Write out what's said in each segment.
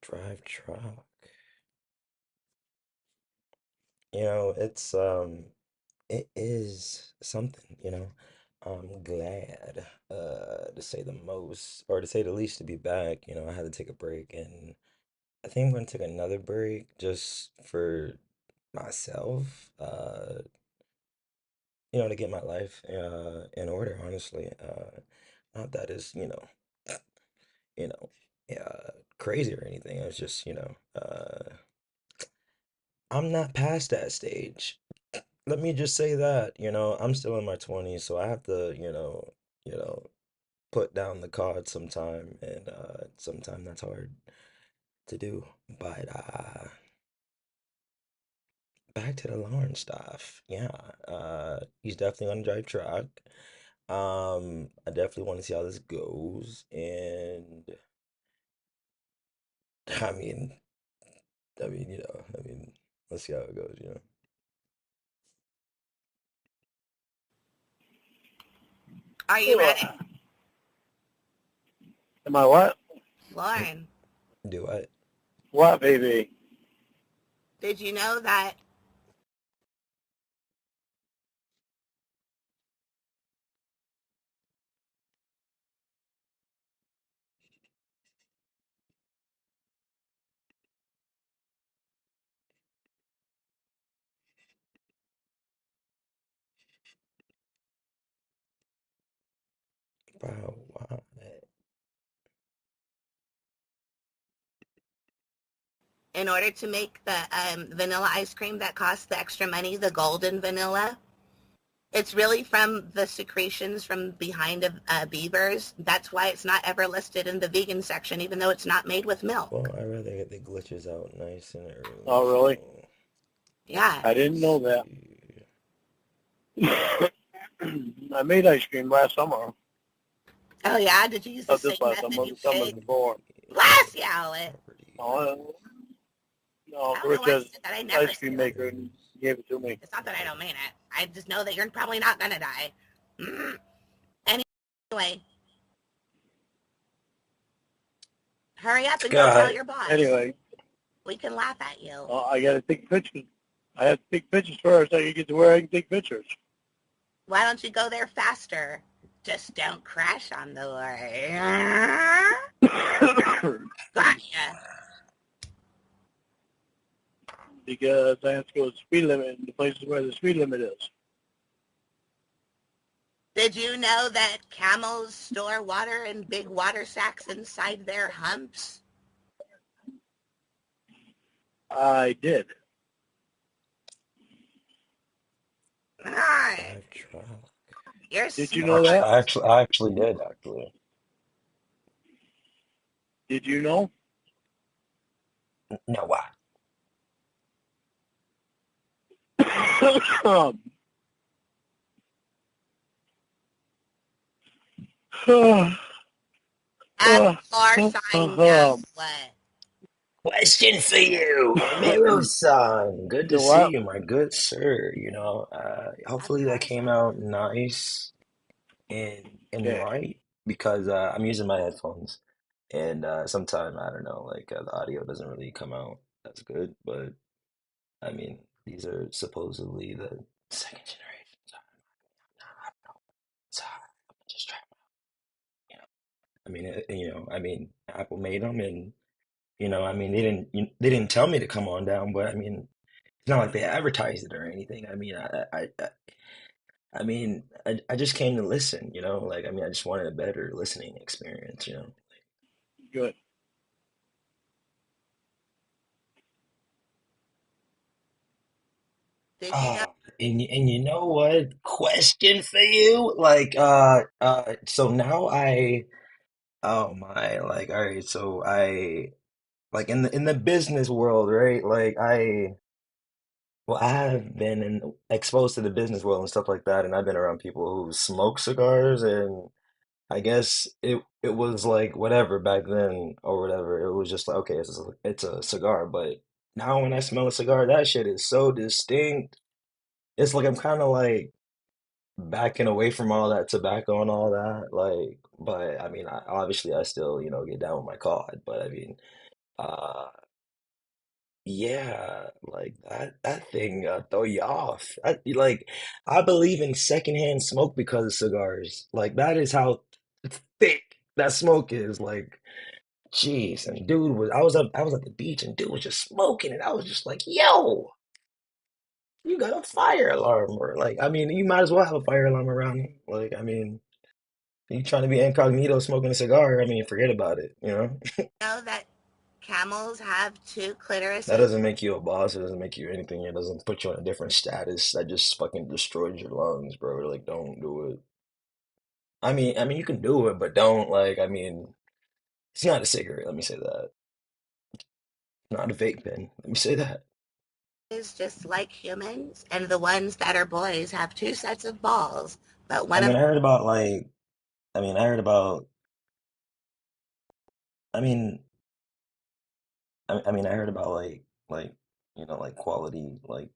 Drive truck. It's it is something, I'm glad to say the most or to say the least to be back. I had to take a break and I think I'm gonna take another break just for myself, to get my life in order, honestly. Not that it's, you know, crazy or anything. It's just, I'm not past that stage. Let me just say that, I'm still in my 20s, so I have to, you know, put down the card sometime, and sometime that's hard to do. But back to the Lawrence stuff. Yeah, he's definitely gonna drive truck. I definitely want to see how this goes, and I mean, let's see how it goes. Are you Uh, ready? Am I what? Lauren, Do I? What, baby? did you know that Wow, wow. in order to make the vanilla ice cream that costs the extra money, the golden vanilla, it's really from the secretions from behind of beavers. That's why it's not ever listed in the vegan section, even though it's not made with Well, milk. I'd rather get the glitches out nice and early, Oh, really? so Yeah. I didn't let's know that. see. I made ice cream last summer. Oh, yeah? Did you use the Not this same last method summer, you the summer made? before. Bless you, Owlet. Properties. Oh, no, I don't know why you Rich's said that. I never ice said cream that. maker gave it to me. It's not that I don't mean it. I just know that you're probably not going to die. Anyway, hurry up and go tell God, your boss. Anyway, We can laugh at you. I got to take pictures. I have to take pictures first. I can get to where I can take pictures. Why don't you go there faster? Just don't crash on the way. Gotcha. Because I have to go to the speed limit in the places where the speed limit is. Did you know that camels store water in big water sacks inside their humps? I did. Ah, drive truck. you're Did you know smart. that? I actually did actually. Did you know? No, why? Avatar sign now what? Question for you, Miru-san. Good to The see what? you, my good sir. Hopefully that Avatar came sign. out nice and Okay. right because I'm using my headphones and sometime I don't know, like the audio doesn't really come out as good, but I mean these are supposedly the second generation. So I don't know. So I'm gonna just try them out. I mean, Apple made them, and they didn't tell me to come on down, but I mean, it's not like they advertised it or anything. I just came to listen, like I just wanted a better listening experience. Good. Did you know? Oh, and you know what? Question for you, so now oh my, like, all right, so I like in the business world, right? Well, I have been exposed to the business world and stuff like that, and I've been around people who smoke cigars, and I guess it was like whatever back then or whatever. It was just like okay, it's a cigar, but now when I smell a cigar, that shit is so distinct. It's like I'm kind of like backing away from all that tobacco and all that, but I mean, obviously I still get down with my CAWD, but I mean. Uh, yeah, like that thing throw you off. I believe in secondhand smoke because of cigars. Like that is how thick that smoke is. Like, jeez, and dude was I was at the beach and dude was just smoking and I was just like, yo, you got a fire alarm or like I mean you might as well have a fire alarm around you. Like, I mean, you trying to be incognito smoking a cigar, I mean, forget about it, you know? Know that camels have two That clitorises? doesn't make you a boss. It doesn't make you anything. It doesn't put you in a different status. That just fucking destroys your lungs, bro. Like, don't do it. I mean, you can do it, but don't like. I mean, it's not a cigarette. Let me say that. Not a vape pen. Let me say that. Is just like humans, and the ones that are boys have two sets of balls, but I one of mean, I heard about like. I mean, I heard about. I mean, I heard about like like quality like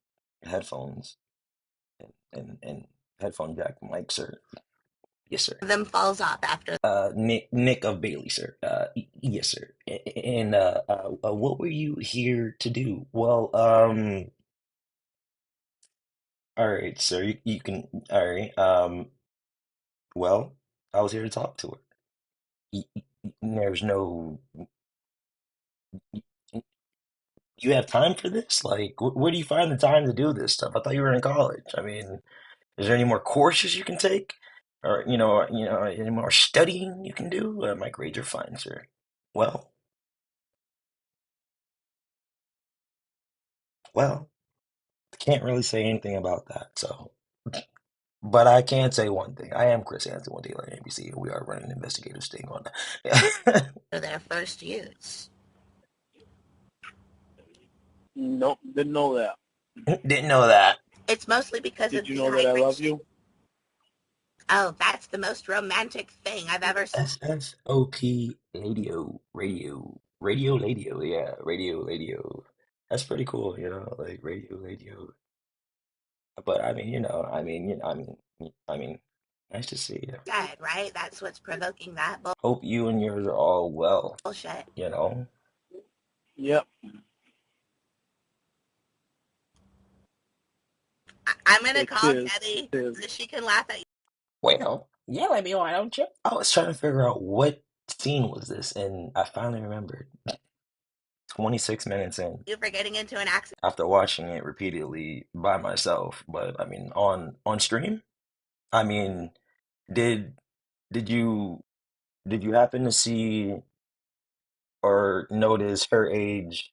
headphones and headphone jack mics, sir. Yes, sir. them falls off after. Nick of Bailey, sir. Yes, sir. And what were you here to do? Well, all right, sir. You can. All right. Well, I was here to talk to her. There's no. You have time for this? Like, where do you find the time to do this stuff? I thought you were in college. I mean, is there any more courses you can take, or any more studying you can do? My grades are fine, sir. Well, well. Can't really say anything about that. So, but I can say one thing. I am Chris Hansen with Daylight NBC, and we are running an investigative sting on that. Their first use. Nope, didn't know that. Didn't know that. It's mostly because Did of you know that I love dehydration. you? Oh, that's the most romantic thing I've ever seen. SSOP radio, radio. That's pretty cool, like radio. But I mean, I mean, nice to see you. Dead, right? That's what's provoking that Hope you and yours are all well, bullshit. you know. Yep. I'm gonna It call is. Debbie It is. so she can laugh at Well, yeah, let me why don't you? I was trying to figure out what scene was this, and I finally remembered. 26 minutes in, you for getting into an accident. after watching it repeatedly by myself, but I mean on stream. I mean, did did you did you happen to see or notice her age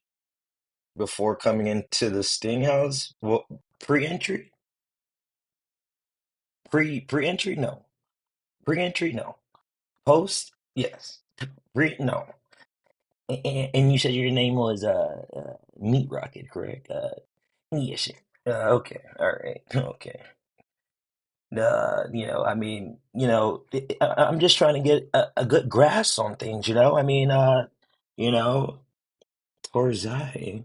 before coming into the Sting house? Well, pre-entry, pre-entry, no, pre-entry, no, post, yes, pre, no. And you said your name was Meat Rocket, correct? Yes, sir. Okay, all right, okay. I mean, I'm just trying to get a good grasp on things, I mean, Torze,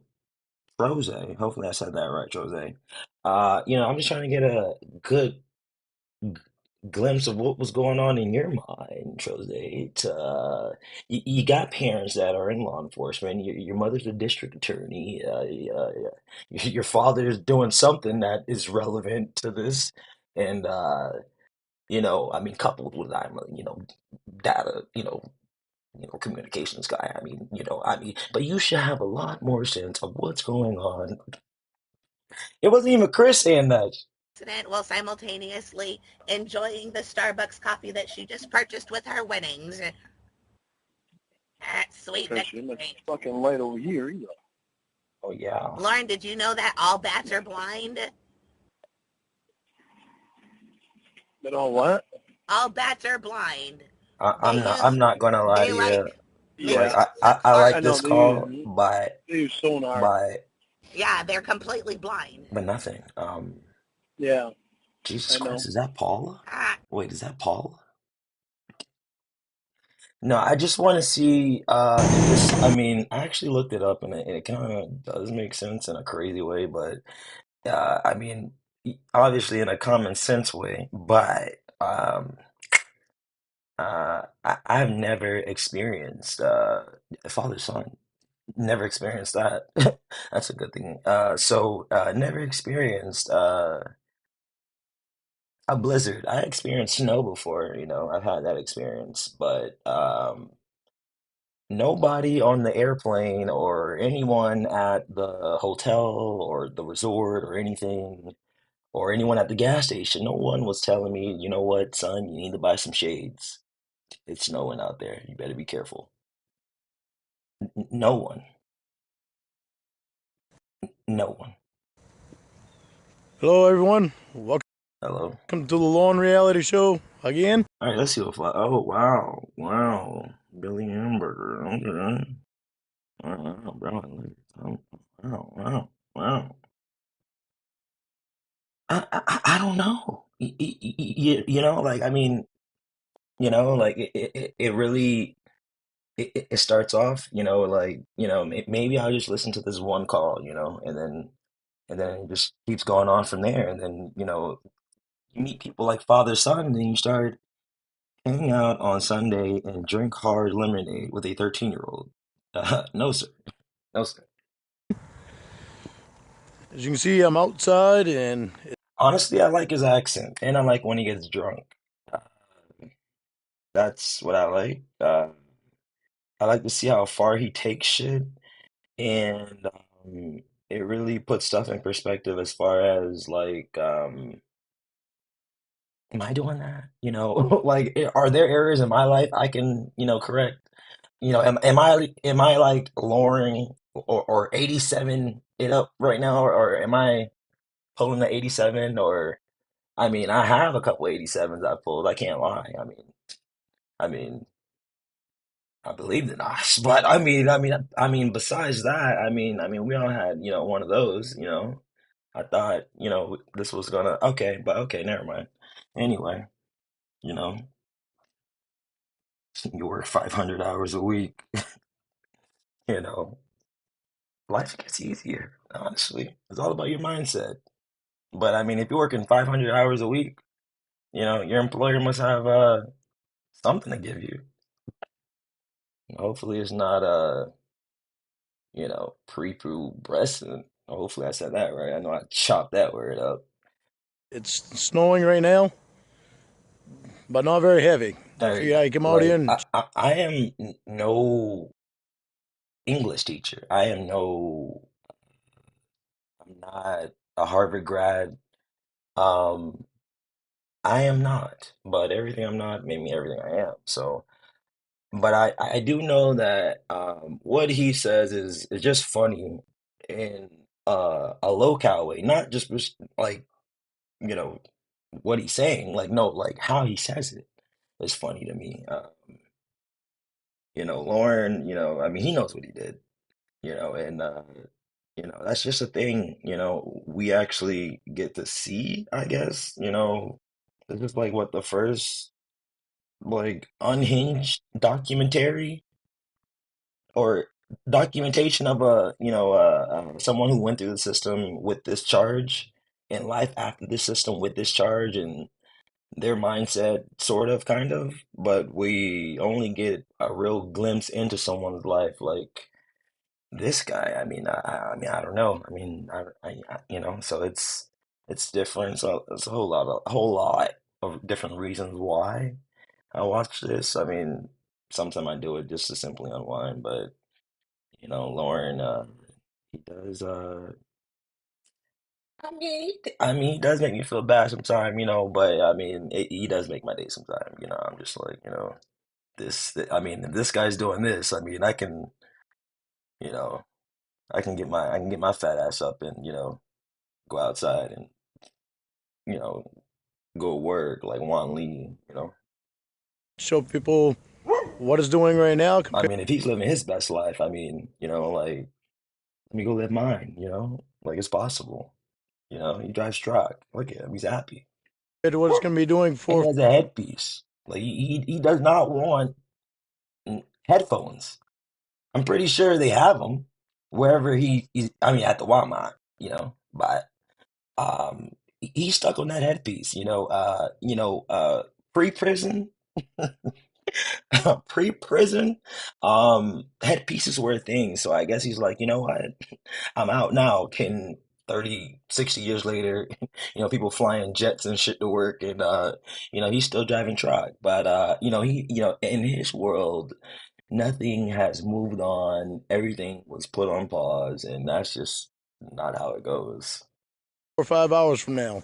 Troze, hopefully I said that right, Troze. I'm just trying to get a good glimpse of what was going on in your mind, Troze. You got parents that are in law enforcement. Your mother's a district attorney. Your father's doing something that is relevant to this, and I mean, coupled with I'm a data, communications guy. I mean, but you should have a lot more sense of what's going on. It wasn't even Chris saying that. While simultaneously enjoying the Starbucks coffee that she just purchased with her winnings. That's sweet Because you're not victory. fucking light over here either. Oh yeah. Lauren, did you know that all bats are blind? But all what? All bats are blind. I, They I'm not. I'm use not gonna lie they to you. they Like Yeah, I art. like I know this call they use sonar. by Yeah, they're completely blind. but nothing. Yeah, Jesus I know. Christ, is that Paula? Ah, Wait, is that Paula? No, I just want to see if this. I mean, I actually looked it up, and it kind of does make sense in a crazy way, but I mean, obviously in a common sense way. But I've never experienced father son. never experienced that. That's a good thing. Never experienced a blizzard. I experienced snow before, I've had that experience, but nobody on the airplane or anyone at the hotel or the resort or anything, or anyone at the gas station, no one was telling me, you know what, son, you need to buy some shades. It's snowing out there. You better be careful. No one. No one. Hello, everyone. Welcome Hello. to the Lawn Reality Show again. All right, let's see what fly. Oh, wow. Wow. Billy Hamburger. Okay. Wow, bro. Oh, wow, wow, wow. I don't know. Like, I mean, like it really, it starts off, like, maybe I'll just listen to this one call, and then it just keeps going on from there. And then, you meet people like father son, and then you start hanging out on Sunday and drink hard lemonade with a 13-year-old. No, sir. No, sir. As you can see, I'm outside, and Honestly, I like his accent, and I like when he gets drunk. Uh, that's what I like. I like to see how far he takes shit, and it really puts stuff in perspective as far as like, am I doing that? Like, are there areas in my life I can, correct? Am I like lowering or 87 it up right now, or am I pulling the 87? Or I mean, I have a couple 87s I pulled. I can't lie. I mean, I believed in us, but I mean, besides that, we all had, one of those. I thought, this was gonna okay, but okay, never mind. Anyway, you know, you work 500 hours a week. You know, life gets easier. Honestly, it's all about your mindset. But I mean, if you're working 500 hours a week, your employer must have something to give you. Hopefully, it's not pre-pubescent. Hopefully, I said that right. I know I chopped that word up. it's snowing right now, but not very heavy. I Or figured I'd come out here like and I am no English teacher. I'm not a Harvard grad. Um, I am not, but everything I'm not made me everything I am. So, but I do know that what he says is just funny in a low-cal way, not just like, you know what he's saying. Like, no, like how he says it is funny to me. Lauren, I mean, he knows what he did, and that's just a thing, we actually get to see, I guess. This is like what the first like unhinged documentary or documentation of someone who went through the system with this charge and life after the system with this charge and their mindset, sort of, kind of, but we only get a real glimpse into someone's life like this guy. I don't know. So it's different. So it's a whole lot of different reasons why I watch this. I mean, sometimes I do it just to simply unwind, but Lauren, he does. He does make me feel bad sometimes, but I mean, he does make my day sometimes. I'm just like, if this guy's doing this, you know, I can get my fat ass up and, go outside and, you know, go to work like Juan Lee, show people what it's doing right now. If he's living his best life, like, let me go live mine, like it's possible. He drives truck. Look at him, he's happy. Compared to what it's going to be doing And he for has a headpiece. Like he does not want headphones. I'm pretty sure they have them wherever he's. At the Walmart, but he's stuck on that headpiece. Pre-prison. Pre-prison, headpieces were a thing. So I guess he's like, you know what? I'm out now. Can 30, 60 years later, people flying jets and shit to work, and he's still driving truck. But in his world, nothing has moved on. Everything was put on pause, and that's just not how it goes. 4 or 5 hours from now.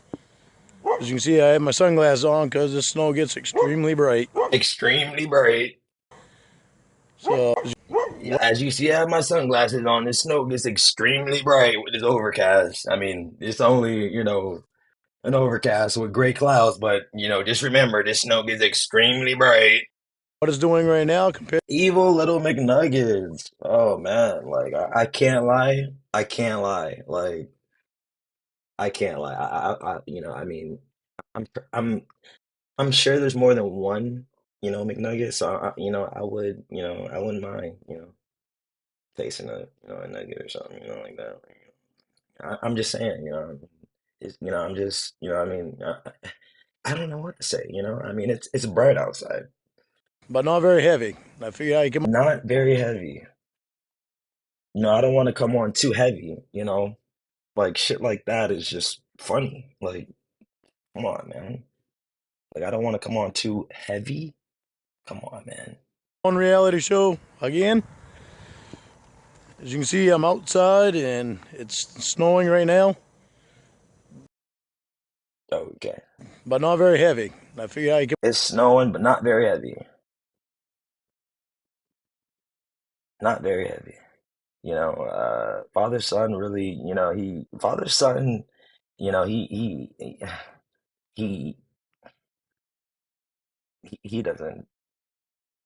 As you can see, I have my sunglasses on because the snow gets extremely bright. Extremely bright. So, Yeah, as you see, I have my sunglasses on. The snow gets extremely bright with this overcast. I mean, it's only, an overcast with gray clouds, but, just remember, this snow gets extremely bright. what it's doing right now compared Evil little McNuggets. Oh man, like I can't lie. I can't lie. Like I can't lie. I mean, I'm I'm I'm sure there's more than one, McNugget. So I wouldn't mind, tasting a nugget or something, like that. I'm just saying, I'm just, I mean, I don't know what to say, I mean, it's bright outside, but not very heavy. I figure I can not very heavy. I don't want to come on too heavy, like shit like that is just funny. Like, come on, man. Like, I don't want to come on too heavy. Come on, man. on reality show again. As you can see, I'm outside and it's snowing right now, Okay. but not very heavy. I figure I can It's snowing, but not very heavy. Not very heavy. Father son really, father son, he he doesn't,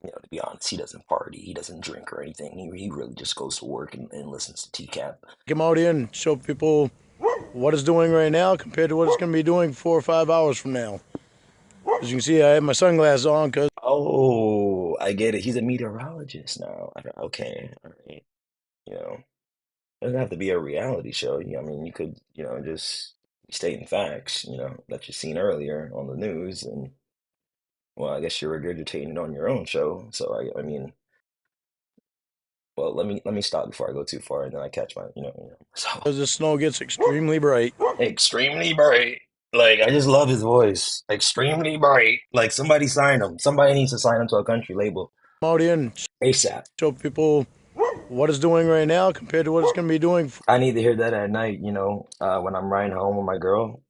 to be honest, he doesn't party, he doesn't drink or anything. He really just goes to work and listens to TCAP. come out here and show people what it's doing right now compared to what it's going to be doing 4 or 5 hours from now. As you can see, I have my sunglasses on because Oh, I get it. He's a meteorologist now. Okay, all right. You know, it doesn't have to be a reality show. I mean, you could, just stating facts, that you've seen earlier on the news, and well, I guess you're regurgitating it on your own show. So I mean, well, let me stop before I go too far, and then I catch my, So the snow gets extremely bright. extremely bright. Like I just love his voice. Extremely bright. Like somebody sign him. Somebody needs to sign him to a country label Come out here and ASAP. show people what it's doing right now compared to what it's going to be doing. I need to hear that at night, when I'm riding home with my girl,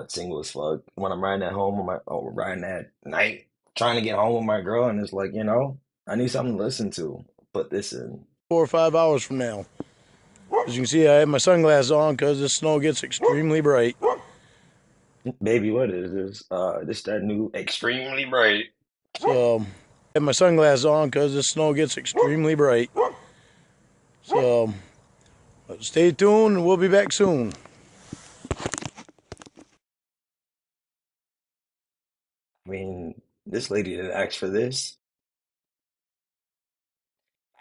single as fuck. When I'm riding at home with riding at night, trying to get home with my girl, and it's like, I need something to listen to. Put this in. 4 or 5 hours from now. As you can see, I have my sunglasses on because the snow gets extremely bright. Baby, what is this? This that new extremely bright. So, I have my sunglasses on because the snow gets extremely bright. So, stay tuned. We'll be back soon. I mean, this lady didn't ask for this.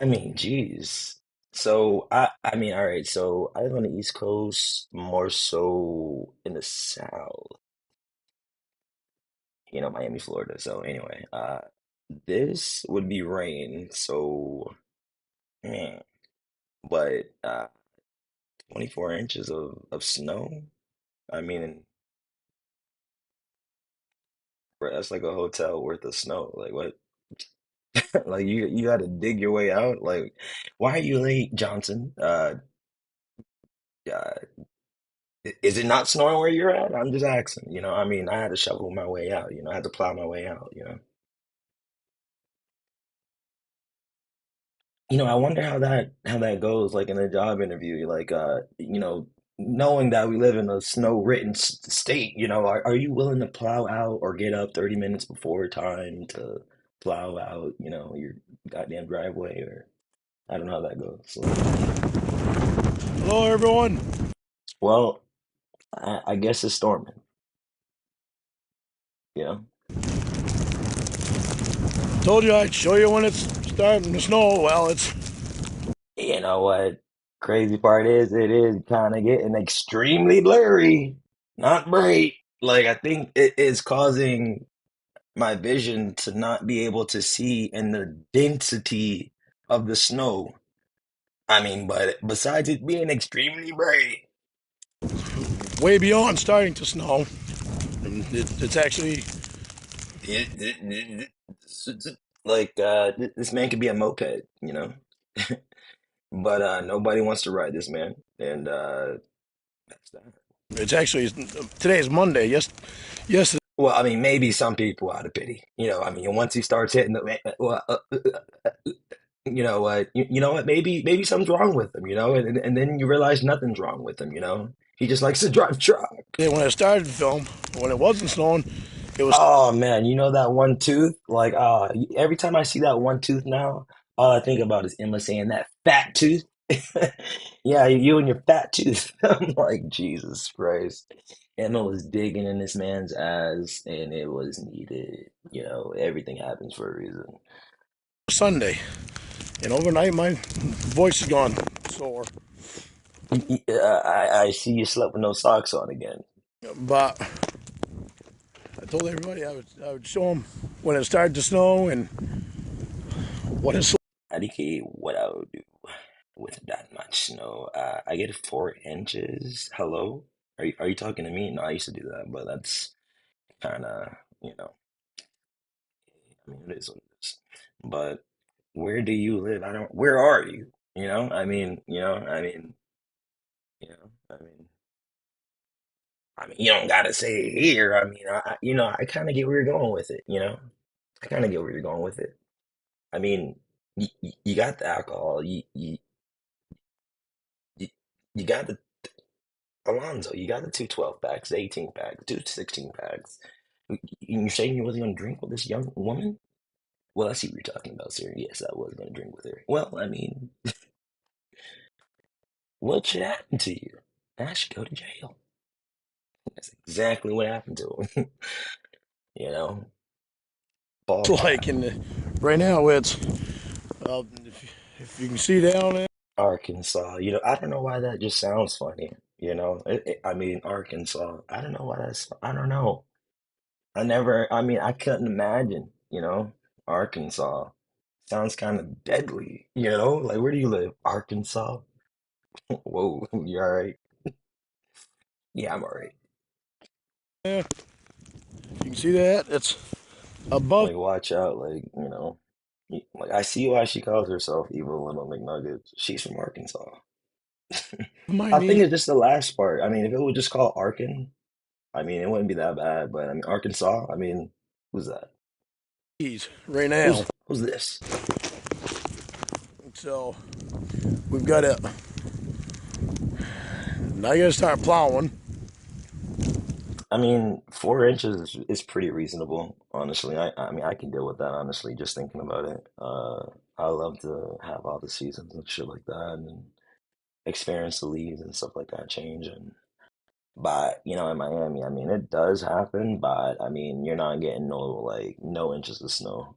I mean, geez. So I mean, all right. So I live on the East Coast, more so in the South. Miami, Florida. So anyway, this would be rain. So, man, but 24 inches of snow. I mean, bro, that's like a hotel worth of snow. Like what? Like you got to dig your way out. Like, why are you late, Johnson? Uh, is it not snowing where you're at? I'm just asking. I mean, I had to shovel my way out. I had to plow my way out. I wonder how that goes, like in a job interview, like knowing that we live in a snow-ridden state, are you willing to plow out or get up 30 minutes before time to plow out, your goddamn driveway, or I don't know how that goes. So, Hello, everyone. well, I guess it's storming, you know. Told you I'd show you when it's starting to snow. Well, it's You know what? Crazy part is it is kind of getting extremely blurry, not bright. Like I think it is causing my vision to not be able to see and the density of the snow. I mean, but besides it being extremely bright, Way beyond starting to snow. And it's actually like this man could be a moped, you know. But nobody wants to ride this man, and that's that. it's actually today is Monday. Yes, Well, I mean, maybe some people out of pity, you know. I mean, once he starts hitting the, well, you know what, you know what? Maybe something's wrong with him, you know, and then you realize nothing's wrong with him, you know. He just likes to drive truck. when I started the film, when it wasn't snowing, it was Oh man, you know that one tooth? Like, every time I see that one tooth now, all I think about is Emma saying that fat tooth. Yeah, you and your fat tooth. I'm like, Jesus Christ. Emma was digging in this man's ass, and it was needed. You know, everything happens for a reason. Sunday, and overnight my voice is gone sore. I see you slept with no socks on again. But I told everybody I would show them when it started to snow and what it's Adiki, what I would do with that much snow. I get 4 inches. Hello? Are you talking to me? No, I used to do that, but that's kind of, you know, I mean, it is what it is. But where do you live? I don't, where are you? You know, I mean, you don't gotta say it here. I mean, I kind of get where you're going with it, you know? I kind of get where you're going with it. I mean, you got the alcohol, you, you got the Alonzo, you got the two 12 packs, the 18 packs, two 16 packs. You're saying you wasn't gonna drink with this young woman? Well, I see what you're talking about, sir. Yes, I was gonna drink with her. Well, I mean, what should happen to you? I should go to jail. That's exactly what happened to him. You know, ball like. cap. Right now it's if you can see down there. Arkansas. You know, I don't know why that just sounds funny. You know, I mean, Arkansas. I don't know why that's. I don't know. I never. I mean, I couldn't imagine. You know, Arkansas sounds kind of deadly. You know, like where do you live? Arkansas. Whoa, you all right? Yeah, I'm all right. You can see that it's above. Like, watch out. Like, you know, like I see why she calls herself Evil Little McNuggets. She's from Arkansas. My I think knee it's just the last part. I mean, if it would just call Arkan, I mean, it wouldn't be that bad. But I mean, Arkansas. I mean, who's that? knees right now. Who's this? So we've got to now. You got to start plowing. I mean, 4 inches is pretty reasonable, honestly. I mean, I can deal with that, honestly, just thinking about it. I love to have all the seasons and shit like that and experience the leaves and stuff like that change. And but you know, in Miami, I mean, it does happen, but I mean, you're not getting no inches of snow.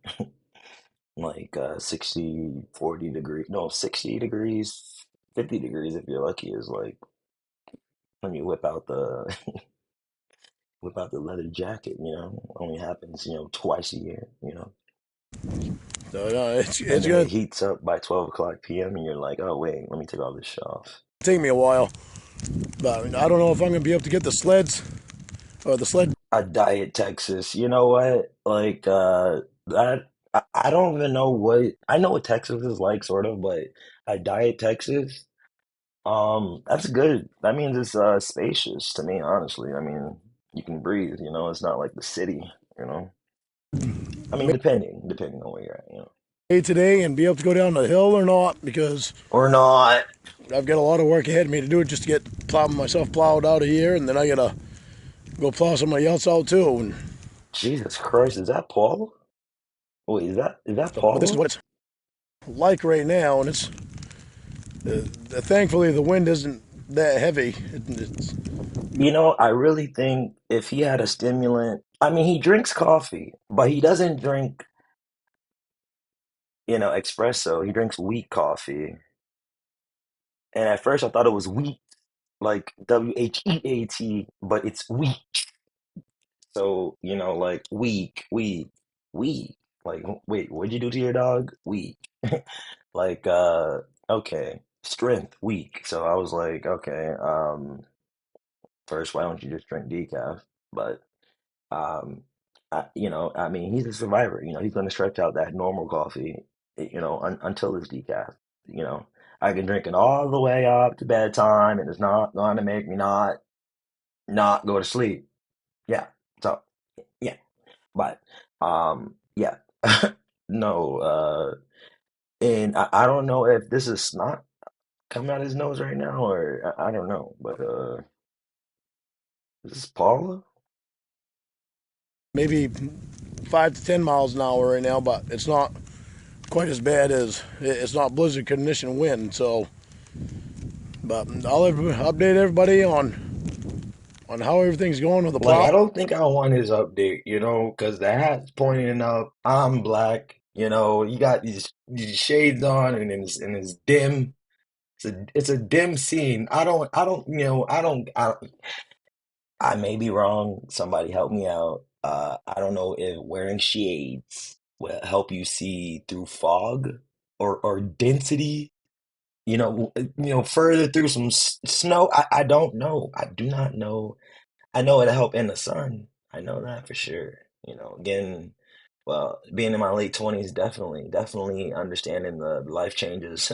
Like 60, 40 degrees, no, 60 degrees, 50 degrees if you're lucky is like when you whip out the leather jacket, you know, only happens, you know, twice a year, you know. So And it's then gonna it heats up by 12 o'clock p.m. and you're like, oh wait, let me take all this shit off. take me a while. But I don't know if I'm gonna be able to get the sleds or the sled. A diet Texas, you know what? Like that I don't even know what I know what Texas is like sort of, but a diet Texas, that's good. That means it's spacious to me, honestly. I mean, you can breathe, you know, it's not like the city, you know. I mean, depending on where you're at, you know. Today and be able to go down the hill or not because Or not. I've got a lot of work ahead of me to do it just to get myself plowed out of here, and then I gotta go plow somebody else out too. And Jesus Christ, is that Paul? Wait, is that but this is Paulo? what it's like right now, and it's thankfully the wind isn't that heavy. It's You know, I really think if he had a stimulant, I mean, he drinks coffee, but he doesn't drink, you know, espresso. He drinks wheat coffee. And at first I thought it was wheat, like Wheat, but it's wheat. So, like weak. Like, wait, what'd you do to your dog? Weak. Like, okay, strength, weak. So I was like, okay, first, why don't you just drink decaf? But, um, I mean, he's a survivor. He's going to stretch out that normal coffee, until it's decaf. You know, I can drink it all the way up to bedtime, and it's not going to make me not go to sleep. Yeah. So, yeah. But yeah. No, and I don't know if this is snot coming out his nose right now, or I don't know, but this is Paula. Maybe 5 to 10 miles an hour right now, but it's not quite as bad as it's not blizzard condition wind. So, but I'll update everybody on how everything's going with the Like, plow. I don't think I want his update, because the hat's pointing up. I'm black, you got these shades on, and it's dim. It's a dim scene. I don't, I may be wrong. Somebody help me out. I don't know if wearing shades will help you see through fog or density. Further through some snow. I don't know. I do not know. I know it'll help in the sun. I know that for sure. Again, well, being in my late 20s, definitely understanding the life changes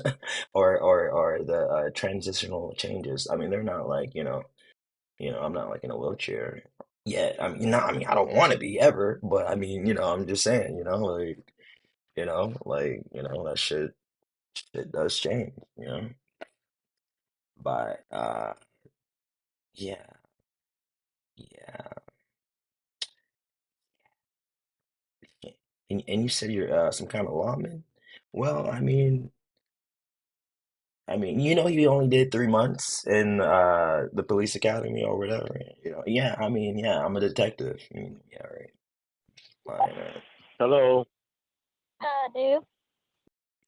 or the transitional changes. I mean, they're not like, I'm not like in a wheelchair yet. I mean, not, I mean, I don't want to be ever, but I mean, I'm just saying, that shit does change, But yeah, yeah. And you said you're some kind of lawman? Well, I mean, he only did 3 months in the police academy or whatever. Yeah, I mean, yeah, I'm a detective. Yeah, right. Right. Hello. Dude.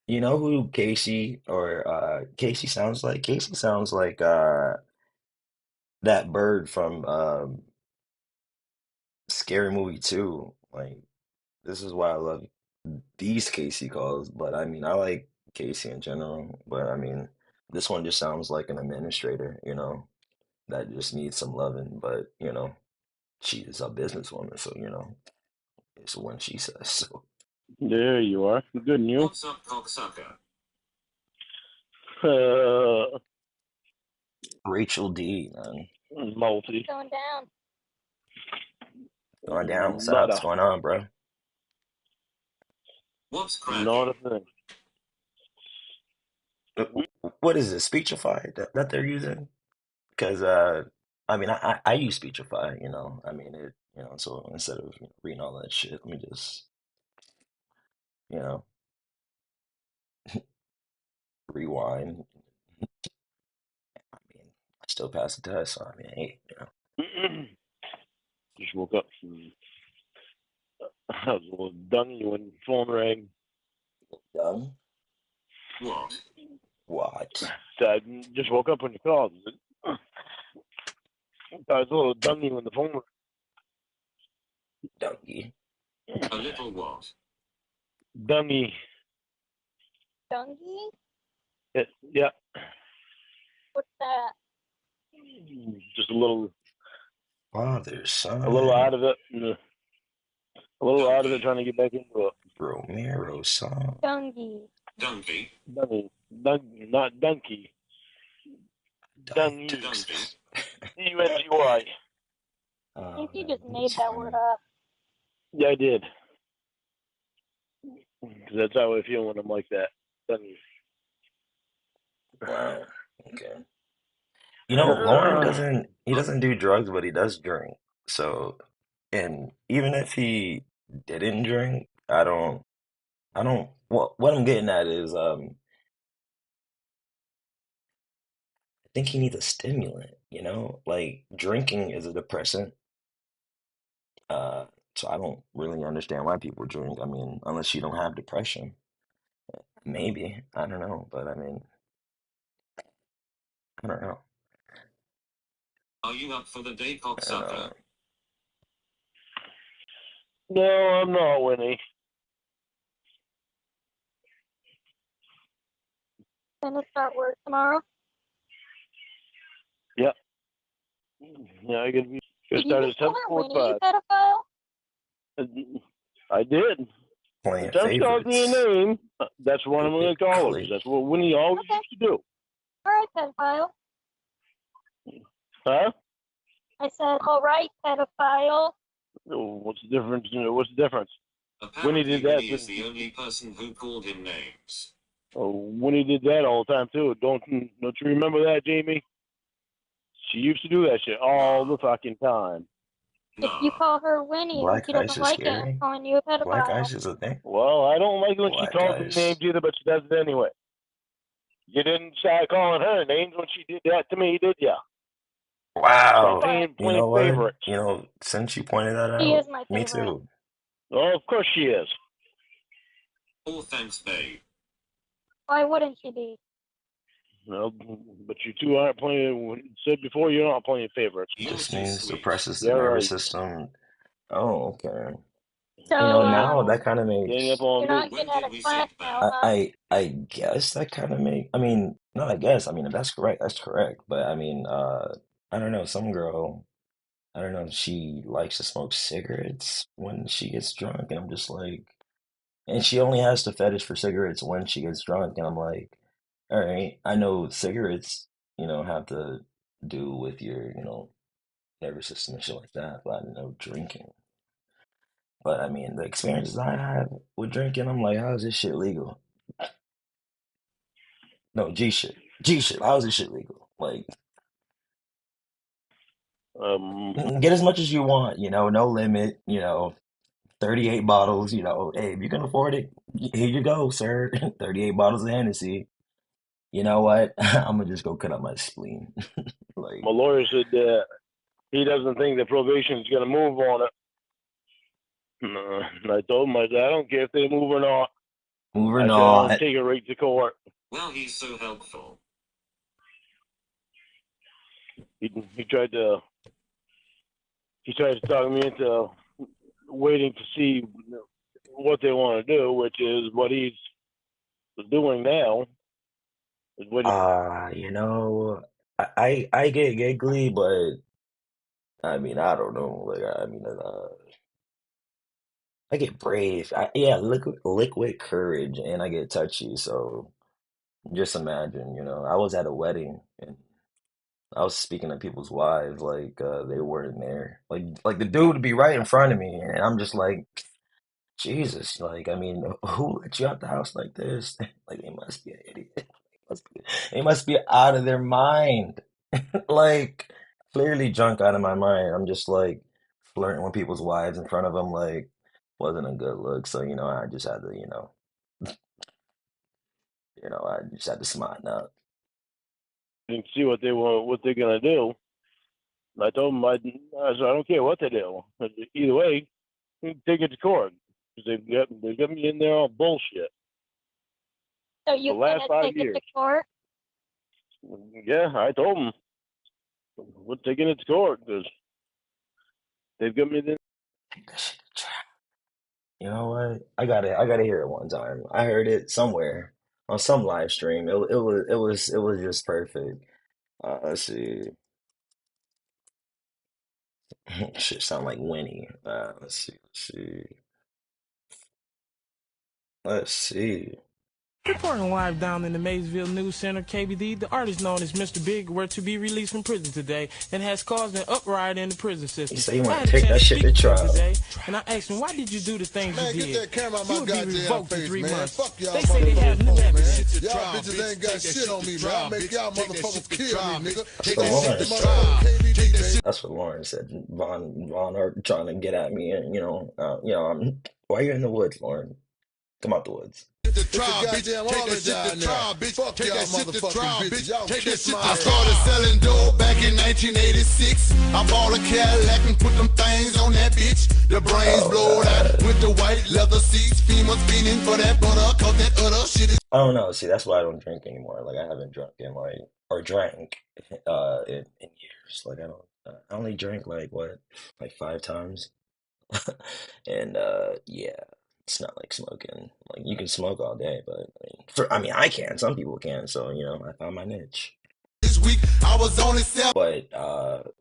You know who Casey or Casey sounds like? Casey sounds like that bird from Scary Movie 2. Like, this is why I love these Casey calls, but I mean, I like Casey in general, but I mean, this one just sounds like an administrator, that just needs some loving, but she is a businesswoman, so it's when she says so. There you are. Good and you? What's up, cocksucker? Uh, Rachel D, man. multi. Going down. Going down. What's up? Not What's going on, bro? What's not a cracking? thing. What is this, Speechify that they're using? Because I mean, I use Speechify, I mean it, so instead of reading all that shit, let me just, you know, rewind. I mean, I still pass the test, so I mean, hey, Just woke up. I was a little dungy when the phone rang. done. What? What? So I just woke up when you called. I was a little dungy when the phone Donkey. A little what? dungy. Dungy? Yeah, What's that? just Father, a little out son, of it, a little out of it, Donkey. trying to get back into it. Romero, son. Dungy. Donkey. Dungy, not donkey. Dungy. Dykes. Donkey. DUNGY. I think you Man, just made that's that word funny. up. Yeah, I did. 'Cause that's how I feel when I'm like that. Dungy. Wow. Okay. Lauren he doesn't do drugs, but he does drink. So, and even if he didn't drink, I don't, what I'm getting at is, I think he needs a stimulant, like drinking is a depressant. Uh, so I don't really understand why people drink. I mean, unless you don't have depression, maybe, I don't know, but I mean, I don't know. Are you up for the day, I don't know. cocksucker? No, I'm not, Winnie. Gonna start work tomorrow. Yep. Yeah, I gotta Did you start just at call her Winnie, you 7:45. pedophile? I did. Playing If Tom calls me a favorites. name, that's what I'm Keep going it to call her, because clean. that's what Winnie always Okay. used to do. Alright, pedophile. Huh? I said, alright, pedophile. What's the difference? What's the difference? Winnie Apparently, did that. Winnie is the only person who called him names. Winnie did that all the time too. Don't you remember that, Jamie? She used to do that shit all the fucking time. If you Nah. call her Winnie and Black she ice doesn't is like it, I'm scary. calling you a Black pedophile. ice is a thing. Well, I don't like when she Black calls me names ice. either, but she does it anyway. You didn't start calling her names when she did that to me, did ya? Start Wow. But You playing know what? favorites. Since you pointed that she out, is my me favorite. too. Oh, of course she is. Oh, thanks, babe. Why wouldn't she be? No, but you two aren't playing. Said before, you're not playing favorites. You're Just too means sweet. suppresses the Yeah, nervous right. system. Oh, okay. So, Now that kind of Gang up makes on you're me. not When good at did a we class sit now, back? huh? I guess that kind of make. I mean, not I guess. I mean, if that's correct, that's correct. But I mean, I don't know. Some girl, I don't know. She likes to smoke cigarettes when she gets drunk, and I'm just like, and she only has the fetish for cigarettes when she gets drunk, and I'm like, all right, I know cigarettes, have to do with your, nervous system and shit like that, but I didn't know drinking. But I mean, the experiences I had with drinking, I'm like, how is this shit legal? No, G shit. G shit. How is this shit legal? Like, Um, get as much as you want, no limit, 38 bottles, hey, if you can afford it, here you go, sir. 38 bottles of Hennessy. You know what? I'm gonna just go cut up my spleen. Like, my lawyer said that he doesn't think that probation is going to move on it. And I told him, I said, I don't care if they move or not. move or I said, I'll not, take it right to court. Well, he's so helpful. He tried to talk me into waiting to see what they want to do, which is what he's doing now. Is waiting. you know, I get giggly, but I mean, I don't know. Like, I mean, I get brave. Yeah, liquid courage, and I get touchy. So just imagine, I was at a wedding and I was speaking to people's wives like they weren't there. Like the dude would be right in front of me, and I'm just like, Jesus. Like, I mean, who let you out the house like this? Like, they must be an idiot. They must be out of their mind. Like, clearly drunk out of my mind. I'm just like flirting with people's wives in front of them. Like, wasn't a good look. So, I just had to, I just had to smarten up. And see what they want, what they're gonna do. And I told them, I said, I don't care what they do. Either way, take it to court because they've got me in there on bullshit So the you're last gonna 5 take it years. to court? Yeah, I told them we're taking it to court because they've got me in. Take that shit to trial. You know what? I gotta hear it one time. I heard it somewhere on some live stream. It was just perfect. Let's see. Shit sound like Winnie. Let's see. Let's see. Reporting live down in the Maysville News Center, KBD, the artist known as Mr. Big were to be released from prison today and has caused an uproar in the prison He system. said you I want to had a take chance that to shit speak to to him trial. today, and I asked him, why did you do the things Man, you get did? that camera out You my would be goddamn revoked in face, 3 man. months. Fuck y'all They say they have new motherfuckers, man. evidence. Y'all bitches ain't got shit on me, man. I make y'all motherfuckers kill me, nigga. That's Take for that shit Lauren. to motherfucking KBD, man. That's what Lauren said. Von are trying to get at me, and why you in the woods, Lauren? Come out the woods. The trial, bitch. Take that shit to trial, bitch. Fuck y'all motherfucking bitches. Y'all kiss my ass. I started selling dope back in 1986. I bought a Cadillac and put them things on that bitch. The brains Oh blowed out God. with the white leather seats. Females feeding for that butter, cause that other shit is. I don't know. See, that's why I don't drink anymore. Like I haven't drunk in or drank in years. Like I only drank like what, like 5 times And yeah, it's not like smoking. Like you can smoke all day, but I mean I can. Some people can. So I found my niche. This week I was only But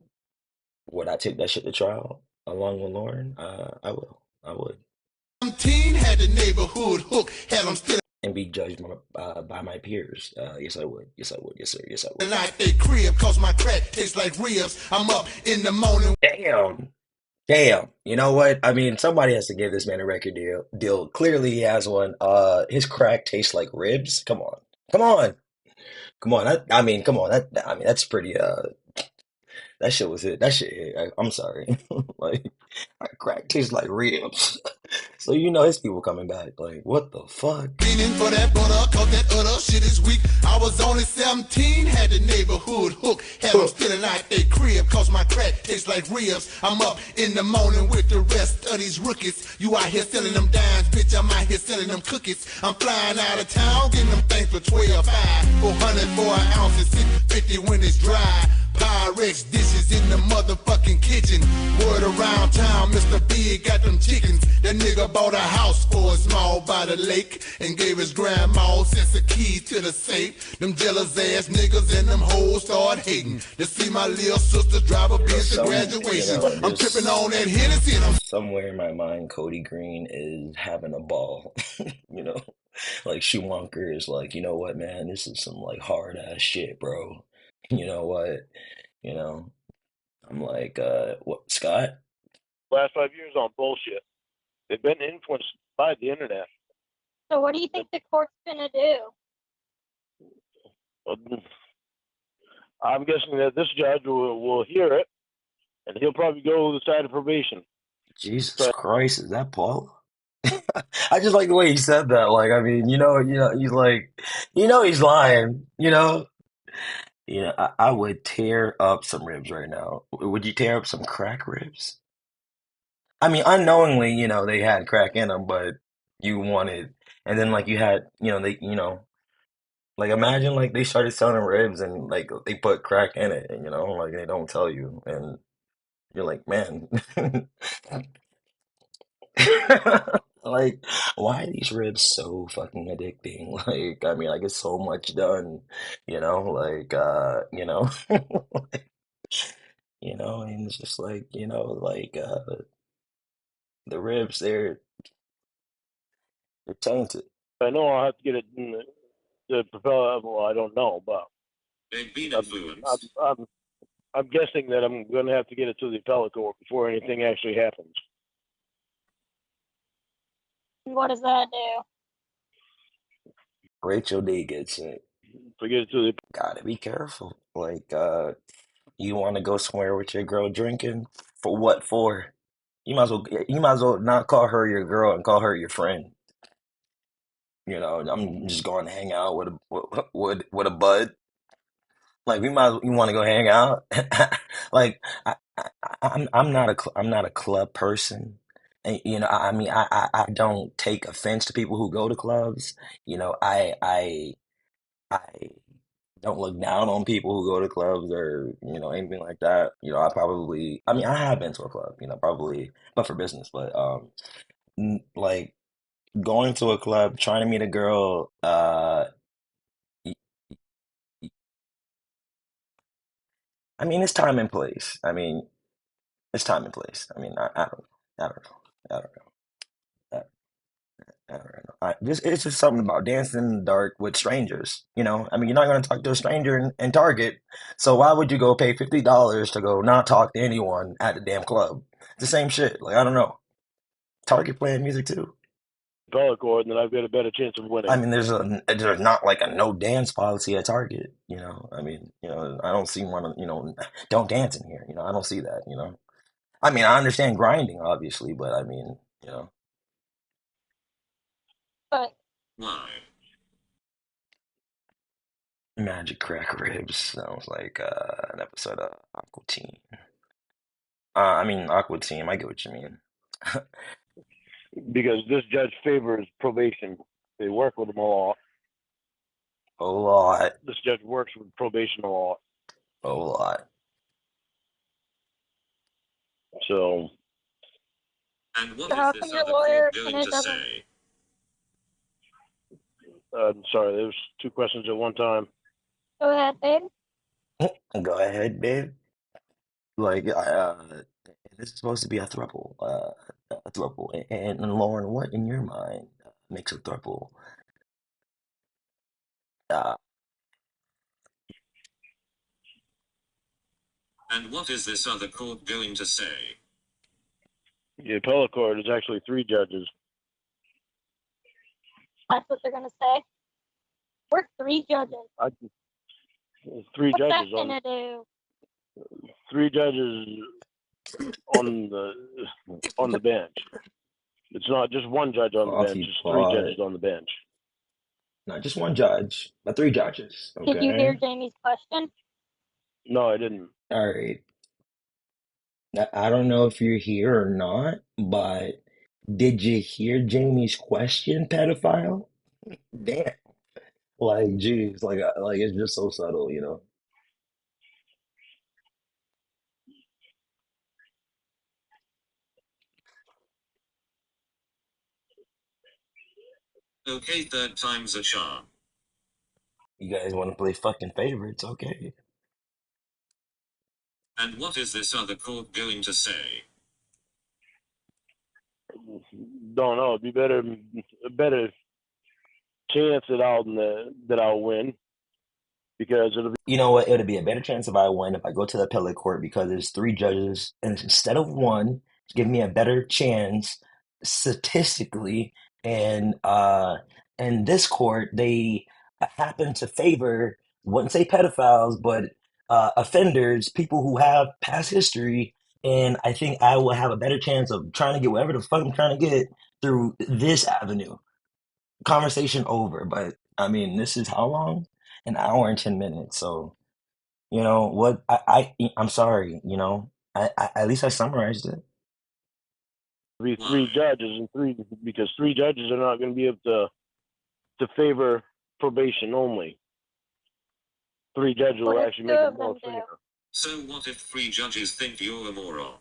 would I take that shit to trial along with Lauren? I will. I would. 17, had the neighborhood hook, had them still And be judged by my peers. Yes, I would. Yes, I would. Yes, sir. Yes, I would. like they crib, cause my crack tastes like ribs. I'm up in the morning. Damn. Damn. You know what? I mean, somebody has to give this man a record deal. Clearly he has one. His crack tastes like ribs. Come on. Come on. Come on. I mean, come on. I mean, that's pretty that shit was it. That shit hit. I'm sorry. Like crack tastes like ribs. So his people coming back. Like, what the fuck? Leaning for that butter, cause that other shit is weak. I was only 17, had the neighborhood hook, had them feeling like they crib, cause my crack tastes like ribs. I'm up in the morning with the rest of these rookies. You out here selling them dimes, bitch, I'm out here selling them cookies. I'm flying out of town, getting them things for 12.5, 400 for an ounce and 650 when it's dry. Pyrex dishes in the motherfucking kitchen. Word around town, Mr. Big got them chickens. That nigga bought a house for a small by the lake and gave his grandma since the keys to the safe. Them jealous ass niggas and them hoes start hating to see my little sister drive a Benz to graduation. I'm tripping on that Hennessy and I'm somewhere in my mind, Cody Green is having a ball. You know, like Schumacher is like, you know what, man, this is some like hard ass shit, bro. You know what? You know, I'm like, what, Scott? Last 5 years on bullshit. They've been influenced by the internet. So what do you think the court's gonna do? I'm guessing that this judge will hear it, and he'll probably go to the side of probation. Jesus Christ, is that Paul? I just like the way he said that. Like, I mean, he's like, he's lying. I would tear up some ribs right now. Would you tear up some crack ribs? I mean, unknowingly, they had crack in them, but you wanted, and then like you had, like imagine like they started selling ribs and like they put crack in it, and like they don't tell you, and you're like, man, like why are these ribs so fucking addicting? Like, I mean, I get so much done, like and it's just like, like the ribs, they're tainted. I know I'll have to get it in the propeller. Well, I don't know, but They've been I'm, influenced. I'm guessing that I'm going to have to get it to the appellate court before anything actually happens. What does that do? Rachel D gets it. To get it to the Gotta be careful. Like, you want to go somewhere with your girl drinking? For what for? You might as well not call her your girl and call her your friend. I'm just going to hang out with a bud. Like you want to go hang out? Like I'm not a club person. And, I mean I don't take offense to people who go to clubs. I don't look down on people who go to clubs or anything like that. I mean I have been to a club, probably, but for business. But like going to a club, trying to meet a girl, y- y- I mean it's time and place. I mean it's time and place. I mean I don't know. I don't know. I don't know. I don't know. It's just something about dancing in the dark with strangers. I mean, you're not going to talk to a stranger in Target, so why would you go pay $50 to go not talk to anyone at the damn club? It's the same shit. Like, I don't know. Target playing music too. appellate court, and then I've got a better chance of I winning. mean, there's not like a no dance policy at Target. I mean, I don't see one. Don't dance in here. I don't see that. I mean, I understand grinding, obviously, but I mean, But Why? Magic Crack Ribs sounds like an episode of Aqua Teen. I mean, Aqua Team. I get what you mean. Because this judge favors probation. They work with them a lot. A lot. This judge works with probation a lot. A lot. So And what So is how this come your other court lawyer going and to it doesn't? say? Sorry, there was two questions at one time. Go ahead, babe. Go ahead, babe. Like, this is supposed to be a throuple. A throuple. And Lauren, what in your mind makes a throuple? Uh, And what is this other court going to say? The appellate court is actually three judges. That's what they're gonna say. We're three judges. Three What's that judges on gonna do? three judges on the bench. It's not just one judge on the bench. coffee It's three pot. judges on the bench. Not just one judge, but three judges. Did you hear Okay. Jamie's question? No, I didn't. All right. I don't know if you're here or not, but did you hear Jamie's question, pedophile? Damn. Like, geez, like it's just so subtle, you know. Okay, third time's a charm. You guys want to play fucking favorites, okay? And what is this other court going to say? Don't know. It'd be a better chance that I'll win because it'll be You know what? It'll be a better chance if I win if I go to the appellate court because there's three judges, and instead of one, give me a better chance statistically. And this court, they happen to favor, wouldn't say pedophiles, but offenders, people who have past history. And I think I will have a better chance of trying to get whatever the fuck I'm trying to get through this avenue. Conversation over. But I mean, this is how long? An hour and 10 minutes. So, you know what? I'm sorry, you know. At least I summarized it. three Why? judges and three because three judges are not going to be able to favor probation only. Three judges What will if actually two make it of more them do? favor. So what if three judges think you're a moron?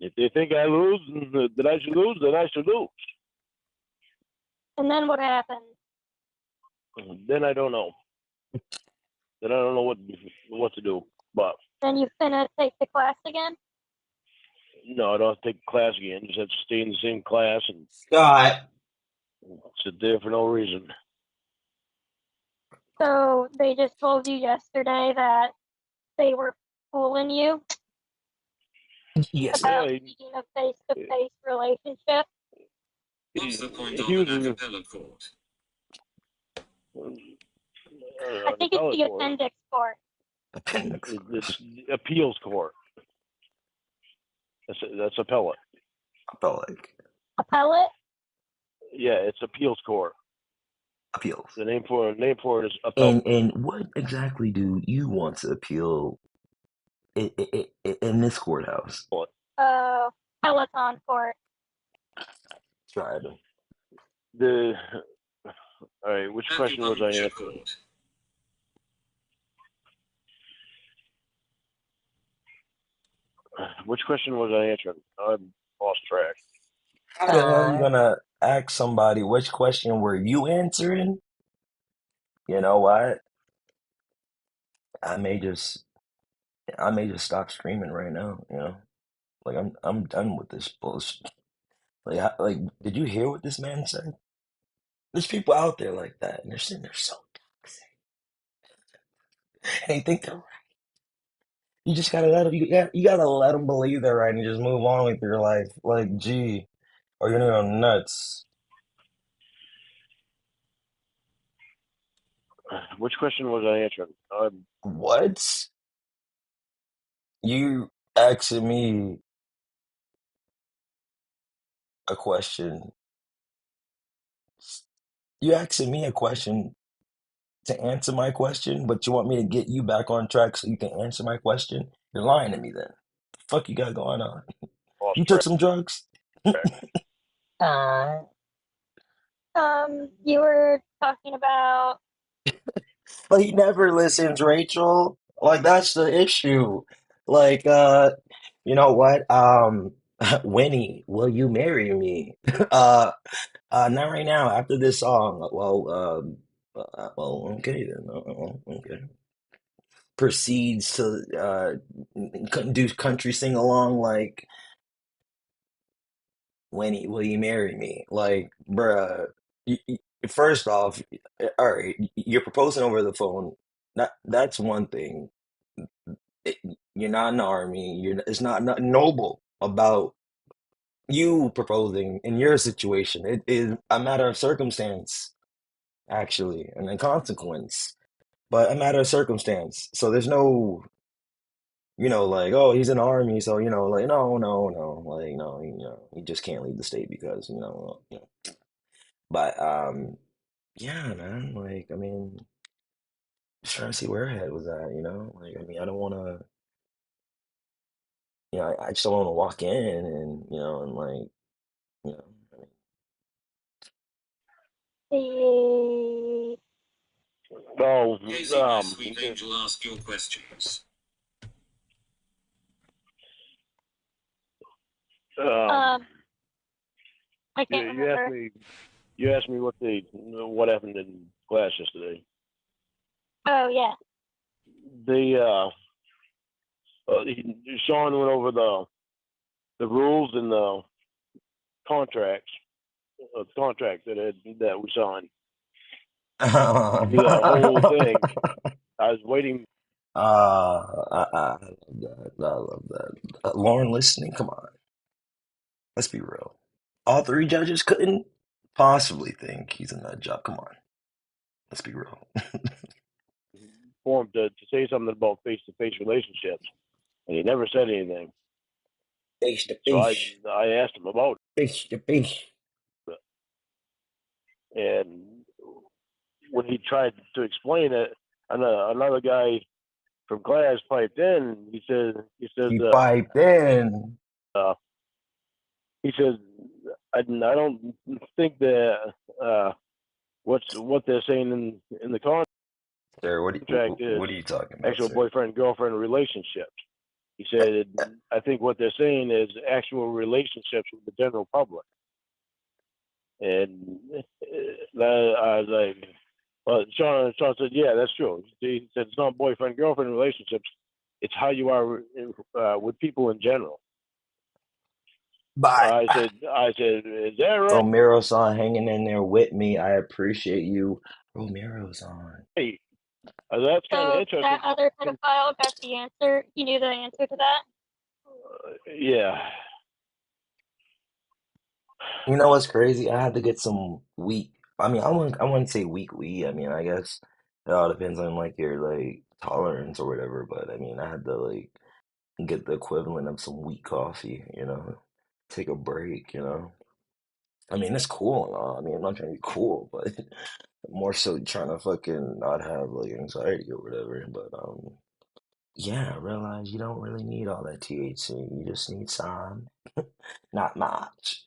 If they think I lose, that I should lose, then I should lose. And then what happens? Then I don't know. Then I don't know what to do. But Then you finna take the class again? no, I don't have to take class again. Just have to stay in the same class and Scott. sit there for no reason. So they just told you yesterday that they were fooling you Yes, Yeah, about being a face-to-face relationship. What's the point he of was an appellate court? I an think it's appellate the court. appendix court. appendix. It's appeals court. That's appellate. I felt like Appellate? Yeah, it's appeals court. appeals. The name for it is appellate. And what exactly do you want to appeal in this courthouse? Peloton court. Try to. All right, which question was I Acupuncture answering? court. Which question was I answering? I lost track. How the hell are you gonna ask somebody which question were you answering? You know what? I may just I may just stop streaming right now, you know? Like I'm done with this bullshit. Like did you hear what this man said? There's people out there like that, and they're sitting there so toxic. And they think they're right. You just gotta let them. You gotta let them believe they're right and just move on with your life. Like, gee, or you're gonna go nuts. Which question was I answering? What? You asking me a question? You asking me a question to answer my question, but you want me to get you back on track so you can answer my question? You're lying to me then. The fuck you got going on? lost You took track. some drugs? You were talking about But he never listens, Rachel. Like that's the issue. Like, you know what? Winnie, will you marry me? Not right now. After this song. Well, okay then. Okay. Proceeds to do country sing along like, Winnie, will you marry me? Like, bruh. First off, all right, you're proposing over the phone. That's one thing. It, you're not in the army. It's not noble about you proposing in your situation. It is a matter of circumstance, actually, and a consequence, but a matter of circumstance. So there's no, like, oh, he's in the army, so like, no, no, no, like, no, he just can't leave the state because, But yeah, man, like, I mean, just trying to see where her head was at, like, I mean, I don't want to, I just don't want to walk in and, and like, you know, I mean, The No, Casey, my sweet angel, ask your questions. I can't you asked remember. me. You asked me what happened in class yesterday. Oh yeah. Sean went over the rules and the contracts, that we signed. Through that whole thing, I was waiting. I love that. I love that. Lauren listening, come on. Let's be real. All three judges couldn't possibly think he's a nut job. Come on. Let's be real. For him to say something about face-to-face relationships, and he never said anything. Face to So face. I asked him about Face to face. it, and when he tried to explain it, another guy from class piped in. He piped in. He says, I don't think that what they're saying in the Sir, contract is what are you talking about, actual sir? boyfriend-girlfriend relationships. He said, I think what they're saying is actual relationships with the general public. And I was like, well, Sean said, yeah, that's true. He said, it's not boyfriend-girlfriend relationships. It's how you are with people in general. Bye. I said, is that right? Romero-san hanging in there with me. I appreciate you. Romero-san. Hey, that's kind of So interesting. that other pedophile got the answer. He knew the answer to that. Yeah. You know what's crazy? I had to get some weak. I mean, I wouldn't say weak weed. I mean, I guess it all depends on like your like tolerance or whatever. But I mean, I had to like get the equivalent of some weak coffee. Take a break. I mean, it's cool and all. I mean, I'm not trying to be cool, but more so trying to fucking not have like anxiety or whatever. But yeah, I realize you don't really need all that THC. You just need some, not much.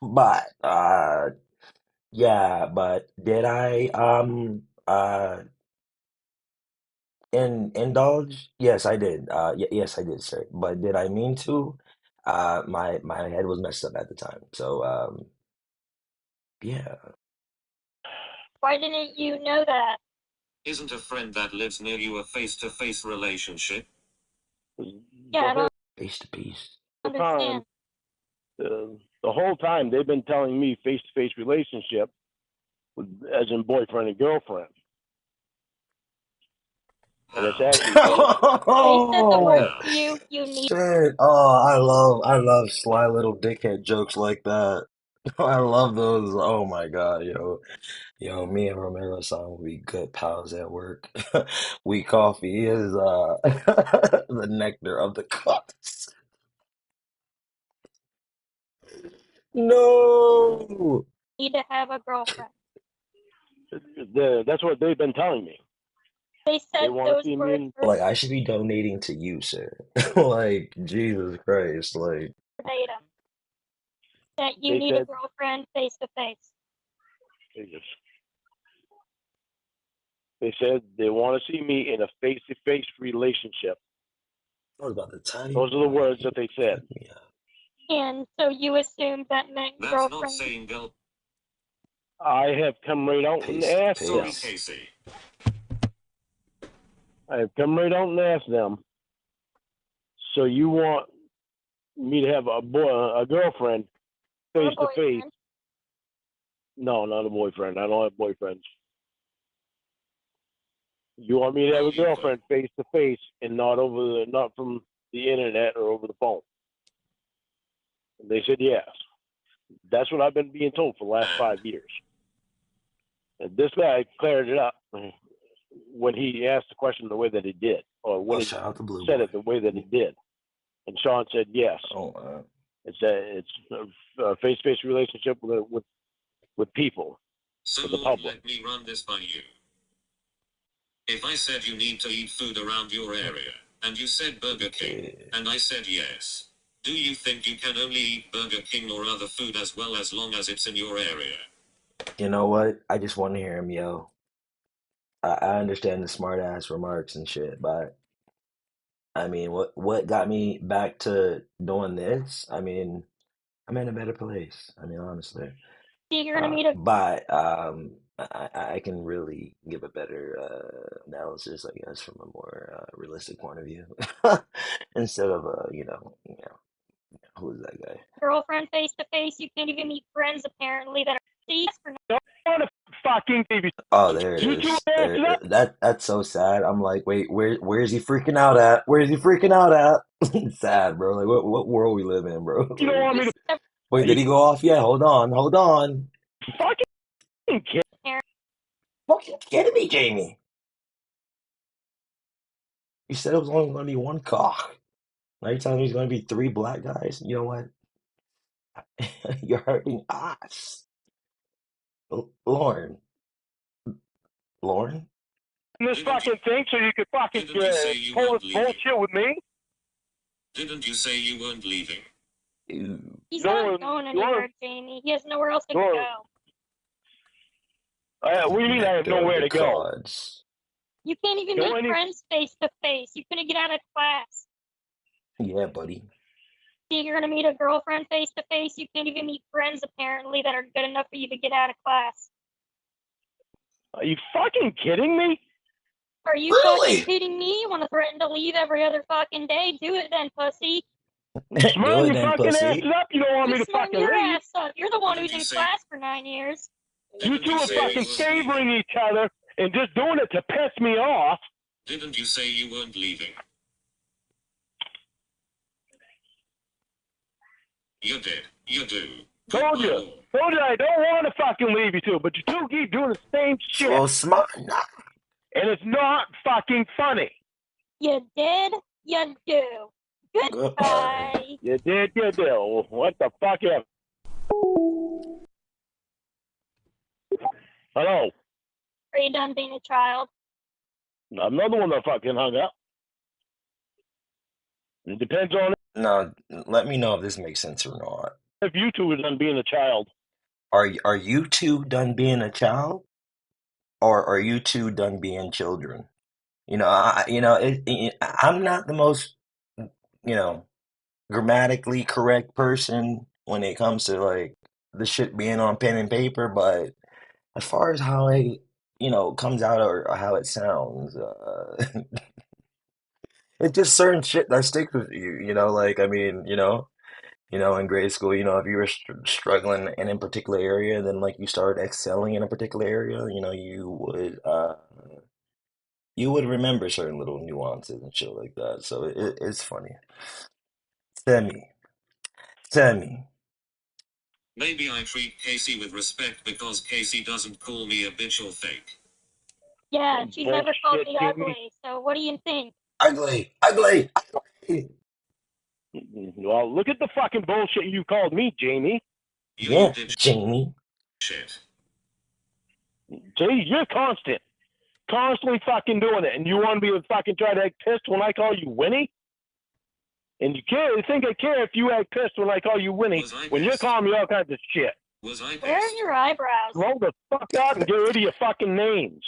But yeah, but did I indulge? Yes, I did. Yes, I did, sir. But did I mean to? My head was messed up at the time. So yeah. Why didn't you know that? Isn't a friend that lives near you a face-to-face relationship? Yeah, I don't Face to face. understand. The whole time they've been telling me face-to-face relationship, as in boyfriend and girlfriend. And it's actually They said the word Oh, to you. You need. shit. Oh, I love sly little dickhead jokes like that. I love those. Oh my God, yo, me and Romero San will be good pals at work. We coffee is the nectar of the gods. No. Need to have a girlfriend. that's what they've been telling me. They They said want to those see words me. Like I should be donating to you, sir. Like Jesus Christ, like verbatim. That you They need a said girlfriend face to face. they said they want to see me in a face-to-face relationship. was about to tell you. Those are the words that they said. Yeah. And so you assumed that meant That's girlfriend. not saying girl. I have come right out and asked Sorry, them. Casey. I have come right out and asked them. So you want me to have a girlfriend, face to face? No, not a boyfriend. I don't have boyfriends. You want me to have a girlfriend face to face and not from the internet or over the phone? And they said yes. That's what I've been being told for the last 5 years. And this guy cleared it up when he asked the question the way that he did, or when he said it the way that he did. And Sean said yes. Oh, it's a face-to-face relationship with people, So with the public. let me run this by you. If I said you need to eat food around your area, and you said Burger King, and I said yes, do you think you can only eat Burger King or other food as well as long as it's in your area? you know what? I just want to hear him yell. I understand the smart ass remarks and shit, but I mean, what got me back to doing this? I mean, I'm in a better place. I mean, honestly. You're gonna meet a But I can really give a better analysis, I guess, from a more realistic point of view, instead of who's that guy? girlfriend face to face. You can't even meet friends apparently that are for Don't want to fucking baby. Oh, there it is. That's so sad. I'm like, wait, where's he freaking out at? Where's he freaking out at? It's sad, bro. Like, what world we live in, bro? You don't want me to. Wait, did he go off yet? Hold on. Fucking kid. Fucking kidding me, Jamie? You said it was only going to be one cock. Now you're telling me there's going to be 3 black guys? You know what? You're hurting us. Lauren? This fucking thing so you could fucking pull this bullshit with me? Didn't you say you weren't leaving? He's not going anywhere, Jamie. He has nowhere else to go. What do you mean I have nowhere to go? You can't even meet friends face to face. You couldn't get out of class. Yeah, buddy. You're gonna meet a girlfriend face to face. You can't even meet friends apparently that are good enough for you to get out of class. Are you fucking kidding me? Are you fucking kidding me? You want to threaten to leave every other fucking day? Do it then, pussy. Smile your fucking ass up. You don't want me to fucking your leave. ass up. You're the one who's in class for 9 years. You two are fucking favoring each other and just doing it to piss me off. Didn't you say you weren't leaving? You did. You do. Told you I don't want to fucking leave you two, but you two keep doing the same shit. So smart. And it's not fucking funny. You did, you do. Goodbye. You did, you do. What the fuck ever. Hello. Are you done being a child? I'm not the one that fucking hung up. It depends on No, let me know if this makes sense or not. if you two are done being a child. Are you two done being a child, or are you two done being children? I'm not the most, grammatically correct person when it comes to like the shit being on pen and paper, but as far as how it, comes out or how it sounds, it's just certain shit that sticks with you. In grade school, if you were struggling in a particular area, then like you started excelling in a particular area, you would remember certain little nuances and shit like that. So it's funny. Semi. Maybe I treat Casey with respect because Casey doesn't call me a bitch or fake. Yeah, she's never called me ugly, so what do you think? Ugly. Well, look at the fucking bullshit you called me, Jamie. Yeah, Jamie. Shit. See, you're constantly fucking doing it, and you want to be fucking try to act pissed when I call you Winnie? And you think I care if you act pissed when I call you Winnie when you're calling me all kinds of shit. Where are your eyebrows? Roll the fuck out and get rid of your fucking names.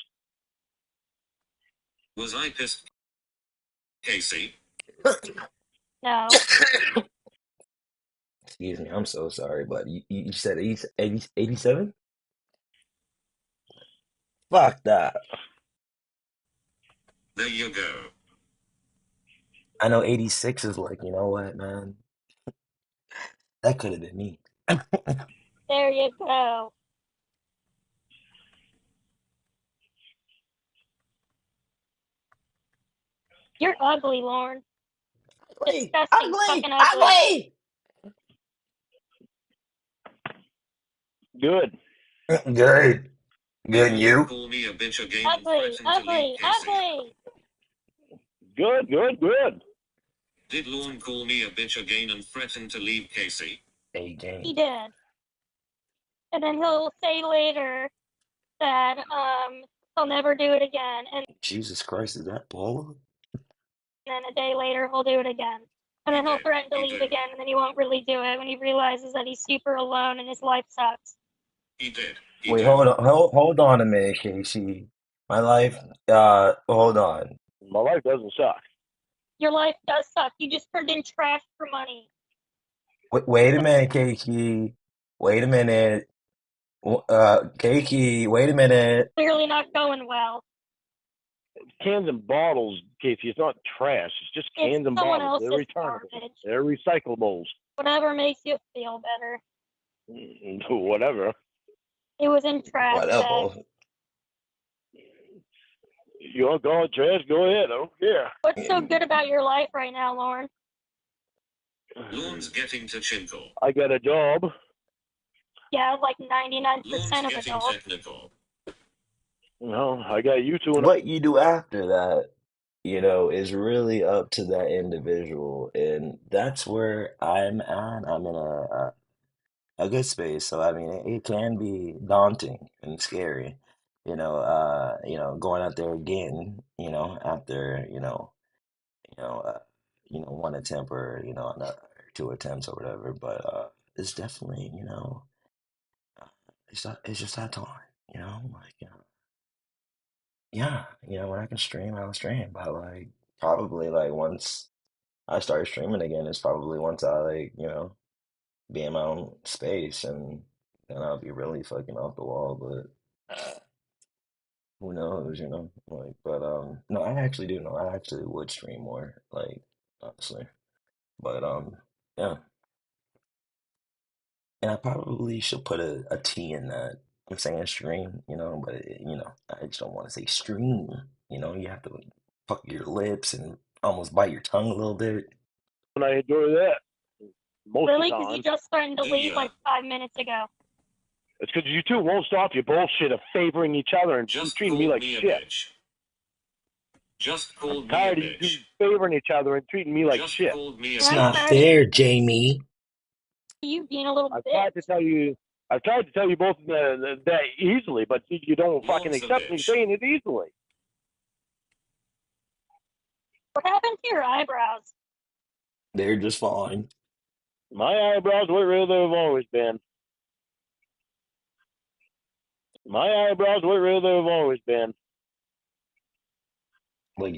Was I pissed, Casey? No. Excuse me, I'm so sorry, but you said 87? Fuck that. There you go. I know 86 is like, you know what, man? That could have been me. There you go. You're ugly, Lauren. Ugly, Disgusting, ugly, fucking ugly. ugly. Good. Good. Did Good, and Lorne you? call me a bitch again and Ugly, threaten to leave ugly, Casey? ugly. Good, good, good. Did Lorne call me a bitch again and threaten to leave Casey? A He game. did. And then he'll say later that he'll never do it again. And Jesus Christ, is that Paula? then a day later he'll do it again. And then he'll threaten to He leave did. again, and then he won't really do it when he realizes that he's super alone and his life sucks. He did. He Wait, did. hold on a minute, Casey. My life, hold on. My life doesn't suck. Your life does suck. You just turned in trash for money. Wait a minute, Casey. Wait a minute. Casey, wait a minute. Clearly not going well. Cans and bottles, Casey, it's not trash. It's just cans It's and someone bottles. They're else's returnable. garbage. They're recyclables. Whatever makes you feel better. Whatever. It was in trash bag. Whatever. You want to call it trash? Go ahead. I don't care. What's so good about your life right now, Lauren? Lorne's getting to chinko. I got a job. Yeah, like 99% Lorne's of getting adults. technical. No, I got you two. What you do after that, is really up to that individual, and that's where I'm at. I'm in a good space. So I mean, it can be daunting and scary, going out there again, after you know, uh, one attempt or another two attempts or whatever. But it's definitely it's just that time, like yeah, when I can stream, I'll stream. But like probably like once I start streaming again, it's probably once I like be in my own space, and then I'll be really fucking off the wall. But who knows, like. But no, I actually do know. I actually would stream more, like honestly. But yeah. And I probably should put a T in that. I'm saying stream, but I just don't want to say stream. You have to fuck your lips and almost bite your tongue a little bit. And I enjoy that most Really? of the Because time. you just threatened to leave Yeah. like 5 minutes ago. It's because you two won't stop your bullshit of favoring each other and Just treating me called like me a shit. bitch. Just called I'm me a tired of you two bitch. favoring each other and treating me like Just shit. called me a It's I'm not tired fair, Jamie. of you being a little I've bitch. tried to tell you. I've tried to tell you both that easily, but you don't fucking Lorne's a accept me bitch. saying it easily. What happened to your eyebrows? They're just fine. My eyebrows were where they've always been. My eyebrows were where they've always been. Like,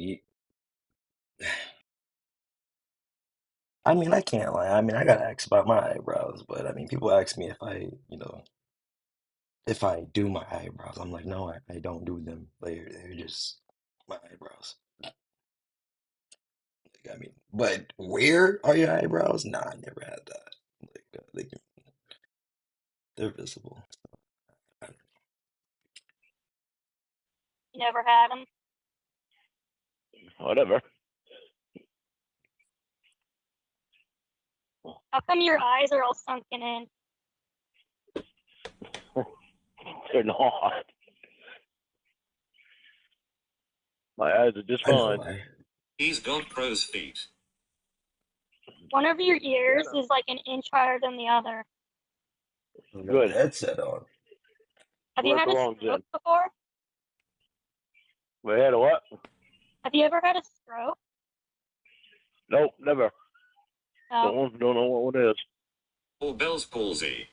I mean, I can't lie. I mean, I gotta ask about my eyebrows, but I mean, people ask me if I do my eyebrows. I'm like, no, I don't do them. They're just my eyebrows. Like, I mean, but where are your eyebrows? Nah, I never had that. Like, they're visible. You never had them. Whatever. How come your eyes are all sunken in? They're not. My eyes are just I know fine. why. He's got crow's feet. One of your ears is like an inch higher than the other. Good. Headset on. Have you Work had a along, stroke Jen. before? We had a what? Have you ever had a stroke? Nope, never. No. Don't know what one is. Or Bell's palsy.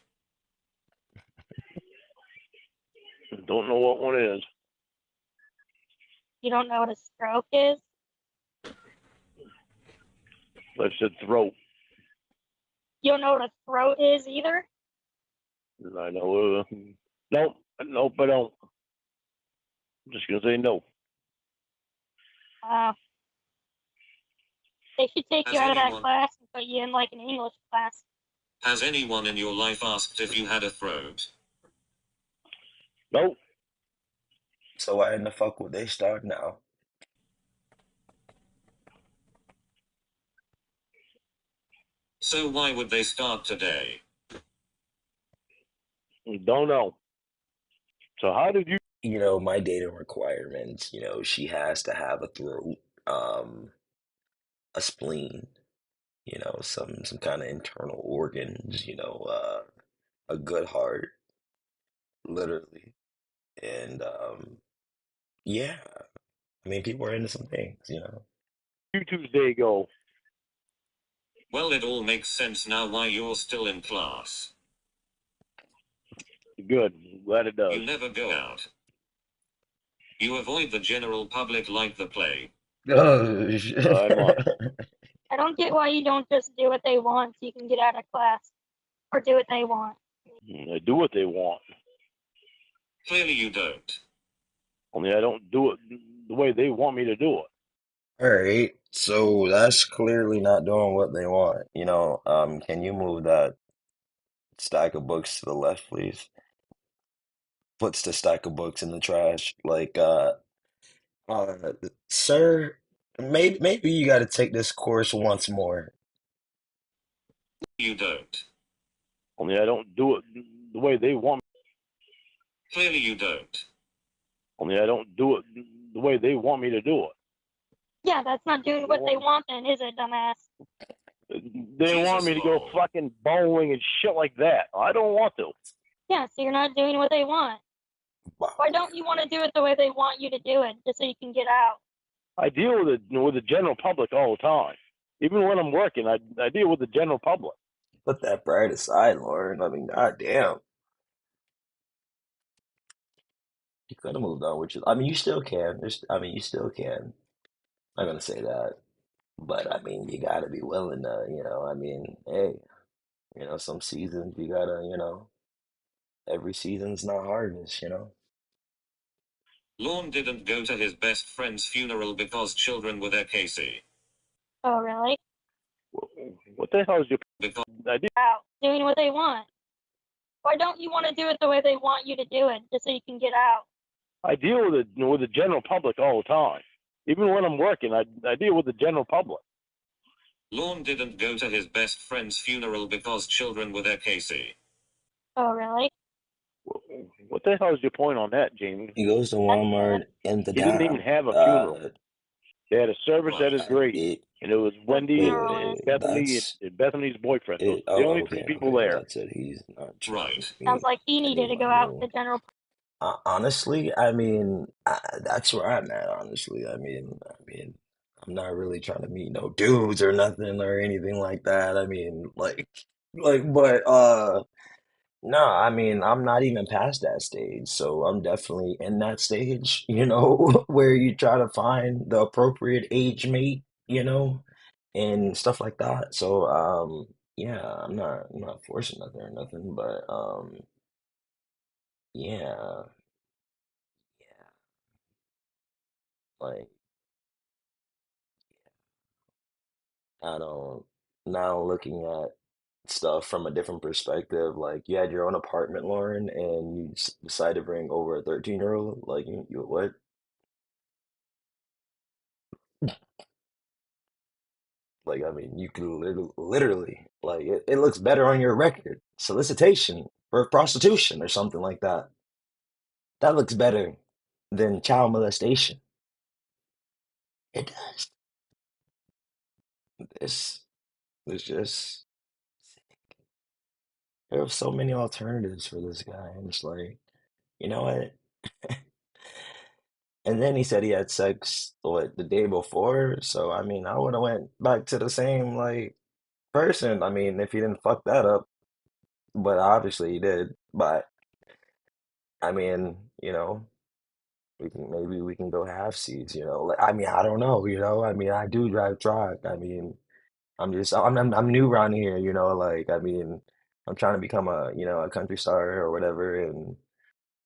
Don't know what one is. You don't know what a stroke is? I said throat. You don't know what a throat is either? I know. Nope, nope, I don't. I'm just gonna say no. They should take Has you out of that anyone class and put you in like an English class. has anyone in your life asked if you had a throat? Nope. So why in the fuck would they start now? So why would they start today? Don't know. So how did you? You know, my dating requirements, you know, she has to have a throat, a spleen, you know, some kind of internal organs, you know, a good heart, literally. And yeah, I mean, people are into some things, you know. Tuesday go? Well, it all makes sense now why you're still in class. Good. Glad it does. You never go out. You avoid the general public like the plague. Oh, I must. I don't get why you don't just do what they want so you can get out of class. Or do what they want. I do what they want. Clearly you don't. Only I don't do it the way they want me to do it. All right, so that's clearly not doing what they want. You know, can you move that stack of books to the left, please? Puts the stack of books in the trash. Like, uh, sir, maybe you got to take this course once more. You don't. Only I don't do it the way they want me. Clearly you don't. Only I don't do it the way they want me to do it. Yeah, that's not doing what they want then, is it, dumbass? They want me to go fucking bowling and shit like that. I don't want to. Yeah, so you're not doing what they want. Wow. Why don't you want to do it the way they want you to do it, just so you can get out? I deal with the general public all the time. Even when I'm working, I deal with the general public. Put that pride aside, Lauren. I mean, goddamn. You could have moved on, which is, I mean, you still can. I mean, you still can. I'm gonna say that, but I mean, you gotta be willing to, you know. I mean, hey, you know, some seasons you gotta, you know, every season's not harvest, you know. Lorne didn't go to his best friend's funeral because children were there, Casey. Oh, really? What the hell is your? Because I did. Out. Doing what they want. Why don't you want to do it the way they want you to do it, just so you can get out? I deal with the general public all the time. Even when I'm working, I deal with the general public. Lorne didn't go to his best friend's funeral because children were there, Casey. Oh, really? What the hell is your point on that, Jamie? He goes to Walmart and the He didn't even Dime. have a funeral. They had a service at his Right. grave, and it was Wendy Wait, Funeral wait, is. wait. Bethany and Bethany's boyfriend. Those It, were the oh, only three okay, people okay. there. That's it. He's not trying Right. to Sounds meet like he needed to go anyone out with new. the general. Honestly, I mean, that's where I'm at. Honestly, I mean, I'm not really trying to meet no dudes or nothing or anything like that. I mean, but no, I mean, I'm not even past that stage, so I'm definitely in that stage, you know, where you try to find the appropriate age mate, you know, and stuff like that. So, yeah, I'm not forcing nothing or nothing, but yeah, yeah, like I don't now looking at stuff from a different perspective, like you had your own apartment, Lauren, and you decided to bring over a 13-year-old, like you what? Like, I mean, you can literally, like, it looks better on your record. Solicitation for prostitution or something like that. That looks better than child molestation. It does. It's, it's just, there are so many alternatives for this guy. And it's like, you know what? And then he said he had sex, what, the day before? So, I mean, I would have went back to the same, like, person. I mean, if he didn't fuck that up, but obviously he did. But, I mean, you know. Maybe we can go half seas, you know. Like, I mean, I don't know, you know. I mean, I do drive truck. I mean, I'm new around here, like I mean, I'm trying to become a country star or whatever, and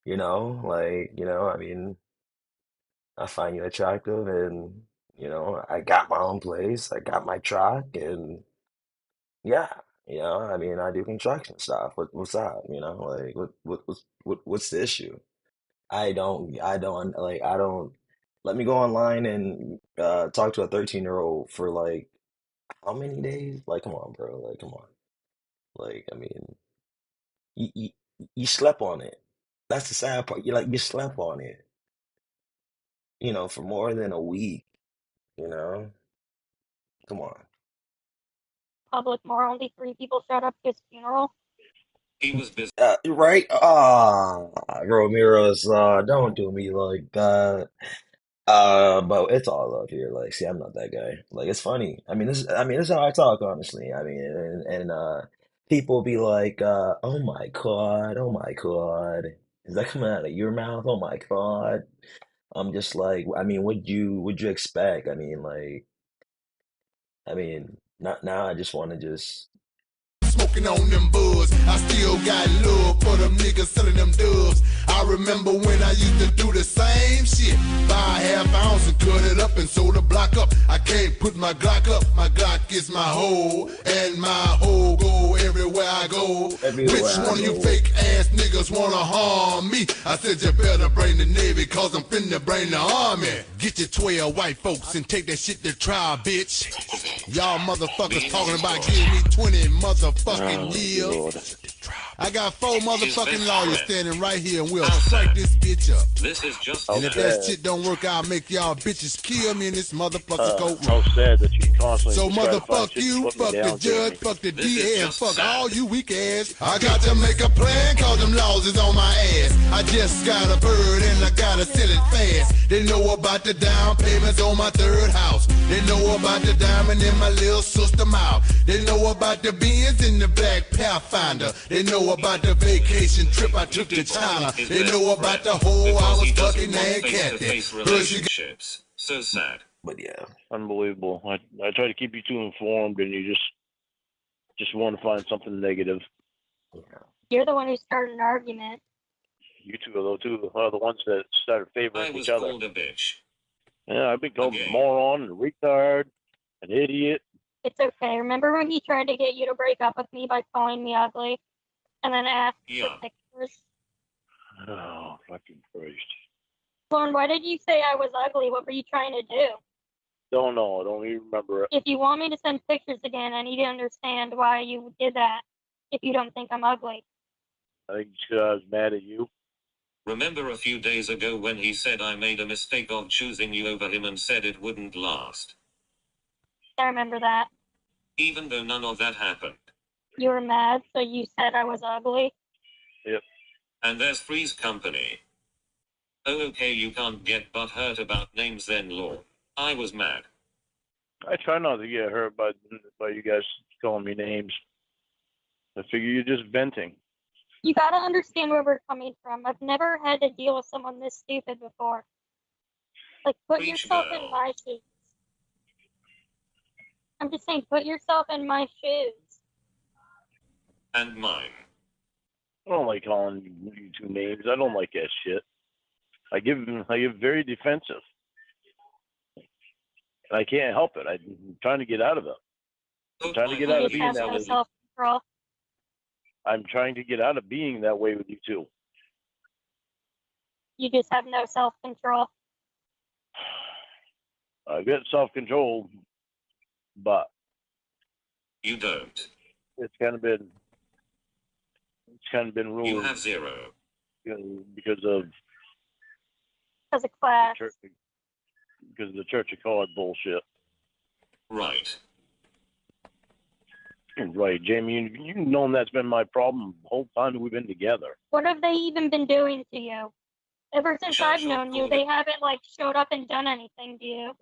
I mean, I find you attractive, and I got my own place, I got my truck, and yeah, I mean, I do construction stuff. What's up, like what's the issue? I don't let me go online and talk to a 13-year-old for like how many days? Like, come on, bro. Like, come on. Like, I mean, you you, you slept on it. That's the sad part. You slept on it, for more than a week, you know? Come on. Public more, only 3 people showed up to his funeral. He was busy. Right? Ah, Romero's, don't do me like that. But it's all love here. Like, see, I'm not that guy. Like, it's funny. I mean, this is how I talk, honestly. I mean, and people be like, oh my God, oh my God. Is that coming out of your mouth? Oh my God. I'm just like, I mean, would you expect? I mean, not now. I just want to just. Smoking on them buzz. I still got love for them niggas selling them dubs. I remember when I used to do the same shit. Buy a half ounce and cut it up and sew the block up. I can't put my Glock up. My Glock is my hoe, and my hoe go everywhere I go. Everywhere Which I one of you go. fake ass niggas wanna harm me? I said you better bring the Navy, cause I'm finna bring the Army. Get your 12 white folks and take that shit to trial, bitch. Y'all motherfuckers talking about giving me 20 motherfucking years. I got 4 motherfucking lawyers standing right here, and we'll strike this bitch up. This is just And if that sad. shit don't work, I'll make y'all bitches kill me in this motherfucking How courtroom. sad that you constantly So just try to find motherfuck shit to you, put me fuck the down, judge, Jamie. fuck the This is DA, and just fuck sad. all you weak ass. I got to make a plan, cause them laws is on my ass. I just got a bird and I gotta sell it fast. They know about the down payments on my 3rd house. They know about the diamond in my little sister mouth. They know about the Benz in the black Pathfinder. They know about the vacation trip I took to China. They know about the whole I was fucking named Kathy. Face-to-face First you relationships. So sad. But yeah, Unbelievable. I try to keep you too informed, and you just want to find something negative. You're the one who started an argument. You two are the ones that started favoring I was each other. called a bitch. Yeah, I've been called a Again. moron, a retard, an idiot. It's okay. Remember when he tried to get you to break up with me by calling me ugly? And then asked Yeah. for pictures? Oh, fucking Christ. Lauren, why did you say I was ugly? What were you trying to do? Don't know. I don't even remember it. If you want me to send pictures again, I need to understand why you did that if you don't think I'm ugly. I think it's because I was mad at you. Remember a few days ago when he said I made a mistake of choosing you over him and said it wouldn't last? I remember that. Even though none of that happened. You were mad, so you said I was ugly. Yep. And there's Three's Company. Oh, okay, you can't get butthurt about names then, Lord. I was mad. I try not to get hurt by you guys calling me names. I figure you're just venting. You gotta understand where we're coming from. I've never had to deal with someone this stupid before. Like, put Preach, yourself in girl. my shoes. I'm just saying, put yourself in my shoes. And mine. I don't like calling you two names. I don't like that shit. I get very defensive. I can't help it. I'm trying to get out of it. I'm trying to get out You of just being have that no way. self-control. I'm trying to get out of being that way with you too. You just have no self-control. I get self-control, but You don't. it's kind of been ruined. You have zero. Because of Because of class. the Church of CAWD bullshit. Right. Right, Jamie. You've known that's been my problem the whole time that we've been together. What have they even been doing to you? Ever since Church I've of known you, CAWD. they haven't, like, showed up and done anything to you.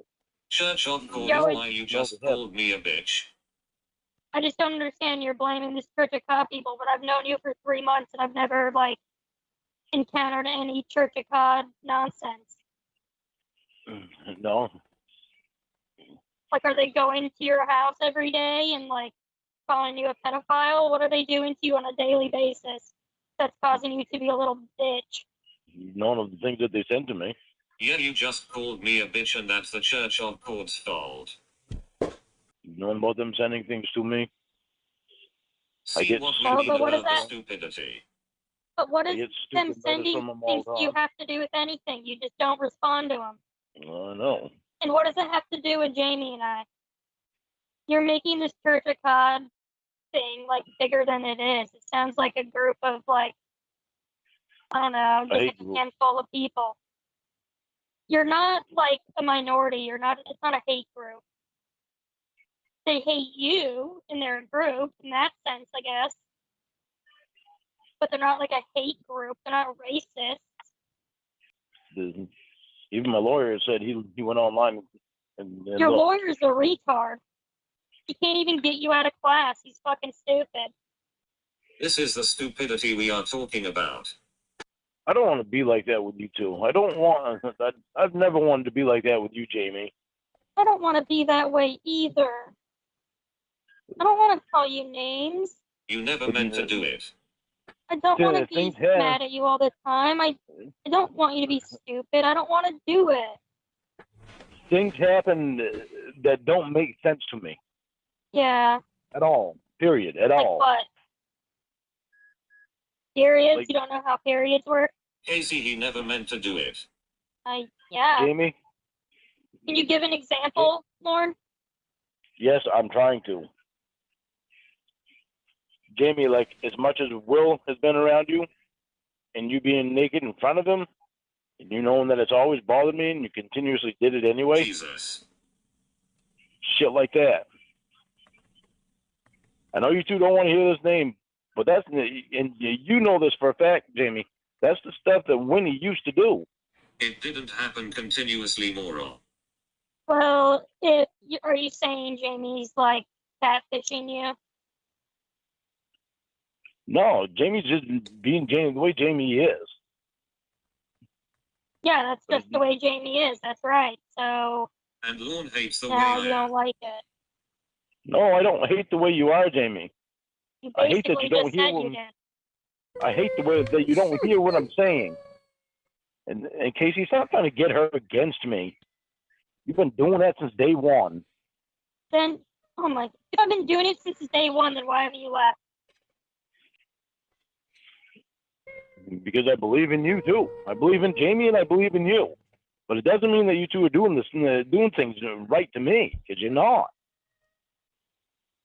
Church of CAWD Yeah, is why you just called me a bitch. I just don't understand you're blaming this Church of COD people, but I've known you for 3 months and I've never, like, encountered any Church of COD nonsense. No. Like, are they going to your house every day and, like, calling you a pedophile? What are they doing to you on a daily basis that's causing you to be a little bitch? None of the things that they sent to me. Yeah, you just called me a bitch, and that's the Church of CAWD's fault. None about them sending things to me. See what we mean about the stupidity. But what I is get them stupid letters sending from them all things the to you time. have to do with anything? You just don't respond to them. I know. And what does it have to do with Jamie and I? You're making this Church of CAWD thing, like, bigger than it is. It sounds like a group of, like, I don't know, just a handful of people. You're not, like, a minority. It's not a hate group. They hate you, and they're a group, in that sense, I guess. But they're not, like, a hate group. They're not racist. Even my lawyer said he went online and Your lawyer's a retard. He can't even get you out of class. He's fucking stupid. This is the stupidity we are talking about. I don't want to be like that with you two. I've never wanted to be like that with you, Jamie. I don't want to be that way either. I don't want to call you names. You never meant to do it. I don't want to be mad at you all the time. I don't want you to be stupid. I don't want to do it. Things happen that don't make sense to me. Yeah. At all. Period. At all. What? Periods? You don't know how periods work? Casey, he never meant to do it. Yeah. Jamie? Can you give an example, Lauren? Yes, I'm trying to. Jamie, like, as much as Will has been around you, and you being naked in front of him, and you knowing that it's always bothered me, and you continuously did it anyway. Jesus. Shit like that. I know you two don't want to hear this name, but that's, and you know this for a fact, Jamie. That's the stuff that Winnie used to do. It didn't happen continuously, moron. Well, are you saying Jamie's, like, catfishing you? No, Jamie's just being Jamie the way Jamie is. Yeah, that's just the way Jamie is. That's right. So. And Lorne hates the way now I you don't like it. No, I don't hate the way you are, Jamie. You I hate that you don't hear what you did. I hate the way that you don't hear what I'm saying. And Casey, stop trying to get her against me. You've been doing that since day one. Then, oh my, if I've been doing it since day one, then why haven't you left? Because I believe in you too. I believe in Jamie and I believe in you. But it doesn't mean that you two are doing things right to me, because you're not.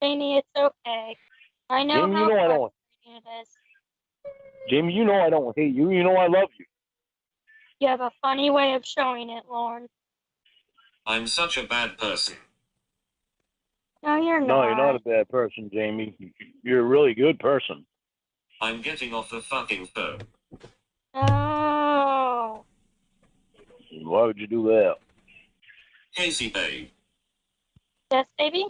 Jamie, it's okay. I know Jamie, how you know I don't. it is. Jamie, you know I don't hate you. You know I love you. You have a funny way of showing it, Lauren. I'm such a bad person. No, you're not. No, you're not a bad person, Jamie. You're a really good person. I'm getting off the fucking phone. No. Why would you do that? Casey, babe. Yes, baby?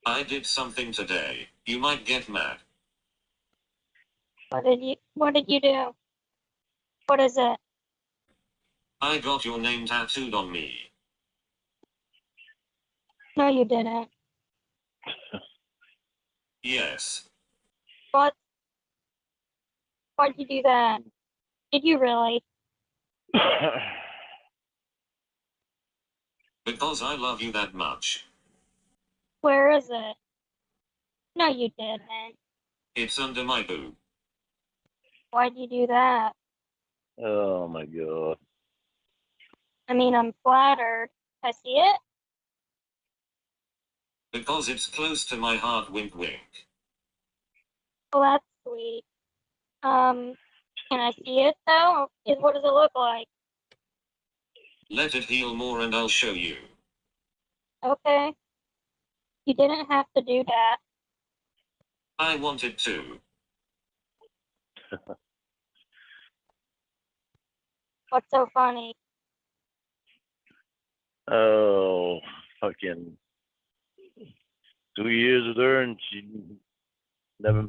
I did something today. You might get mad. What did you do? What is it? I got your name tattooed on me. No, you didn't. Yes. What? Why'd you do that? Did you really? Because I love you that much. Where is it? No, you didn't. It's under my boob. Why'd you do that? Oh my God. I mean, I'm flattered. I see it? Because it's close to my heart, wink wink. Well, that's sweet. Can I see it though? What does it look like? Let it heal more and I'll show you. Okay. You didn't have to do that. I wanted to. What's so funny? Oh, fucking 2 years with her and she never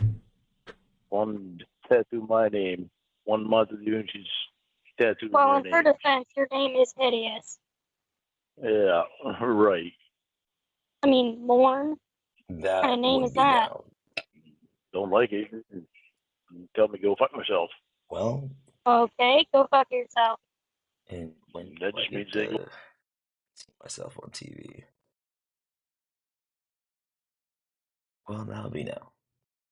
wanted to tattoo my name. 1 month with you and she's tattooed Well, your in her name. defense, your name is hideous. Yeah, right. I mean, Lorne. What kind That of name would is be that? down. Don't like it. Tell me to go fuck myself. Well, Okay, go fuck yourself. and when That do I just means get they to see myself on TV? Well, that'll be now.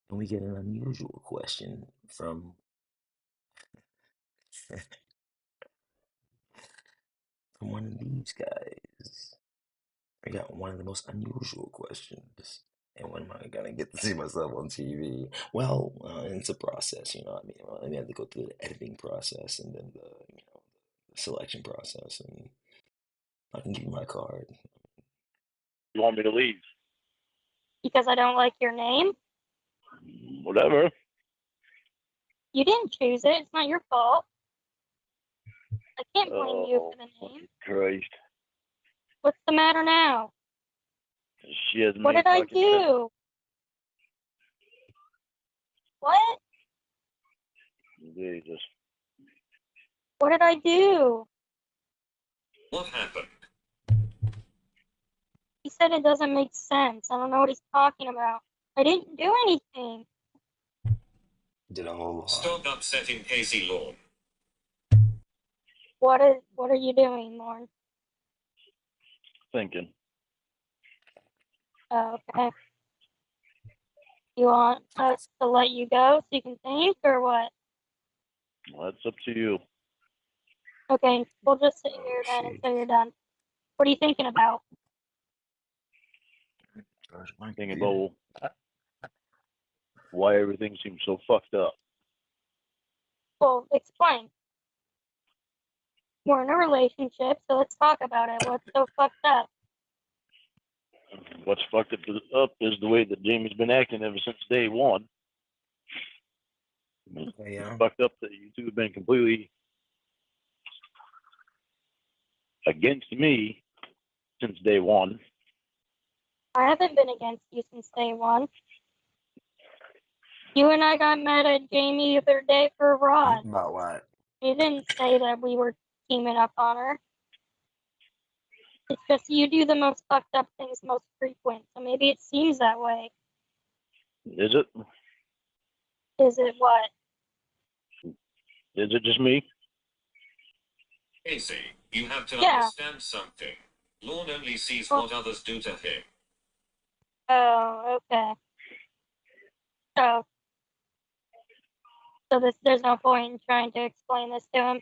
And we get an unusual question from from one of these guys. I got one of the most unusual questions. And when am I gonna get to see myself on TV? Well, it's a process, you know. I mean, well, I have to go through the editing process and then the selection process, and I can give you my card. You want me to leave? Because I don't like your name? Whatever. You didn't choose it. It's not your fault. I can't blame you Oh, for the name. Christ. What's the matter now? She has What made did I fucking sense. do? What? Jesus. What did I do? What happened? He said it doesn't make sense. I don't know what he's talking about. I didn't do anything. Did a whole lot. Stop upsetting Casey Lorne. What are you doing, Lauren? Thinking. Oh, okay. You want us to let you go so you can think, or what? Well, that's up to you. Okay, we'll just sit here then Shit. until you're done. What are you thinking about? Thinking about why everything seems so fucked up. Well, explain. We're in a relationship, so let's talk about it. What's so fucked up? What's fucked up is the way that Jamie's been acting ever since day one. Yeah. It's fucked up that you two have been completely against me since day one. I haven't been against you since day one. You and I got mad at Jamie the other day for Rod. About what? You didn't say that we were teaming up on her. It's just you do the most fucked up things most frequent, so maybe it seems that way. Is it? Is it what? Is it just me? Casey, you have to Yeah. understand something. Lorne only sees what others do to him. Oh, okay. So there's no point in trying to explain this to him.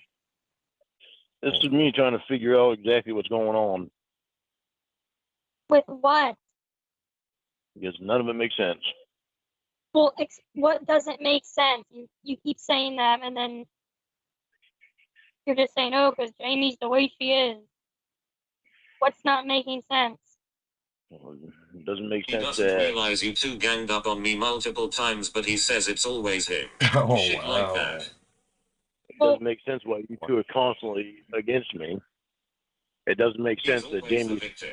This is me trying to figure out exactly what's going on. With what? Because none of it makes sense. Well, what doesn't make sense? You keep saying that, and then you're just saying, oh, because Jamie's the way she is. What's not making sense? It doesn't make He sense doesn't that realize you two ganged up on me multiple times, but he says it's always him. Oh, Shit like that. it doesn't make sense why you two are constantly against me. It doesn't make He's sense that always the Jamie's victim.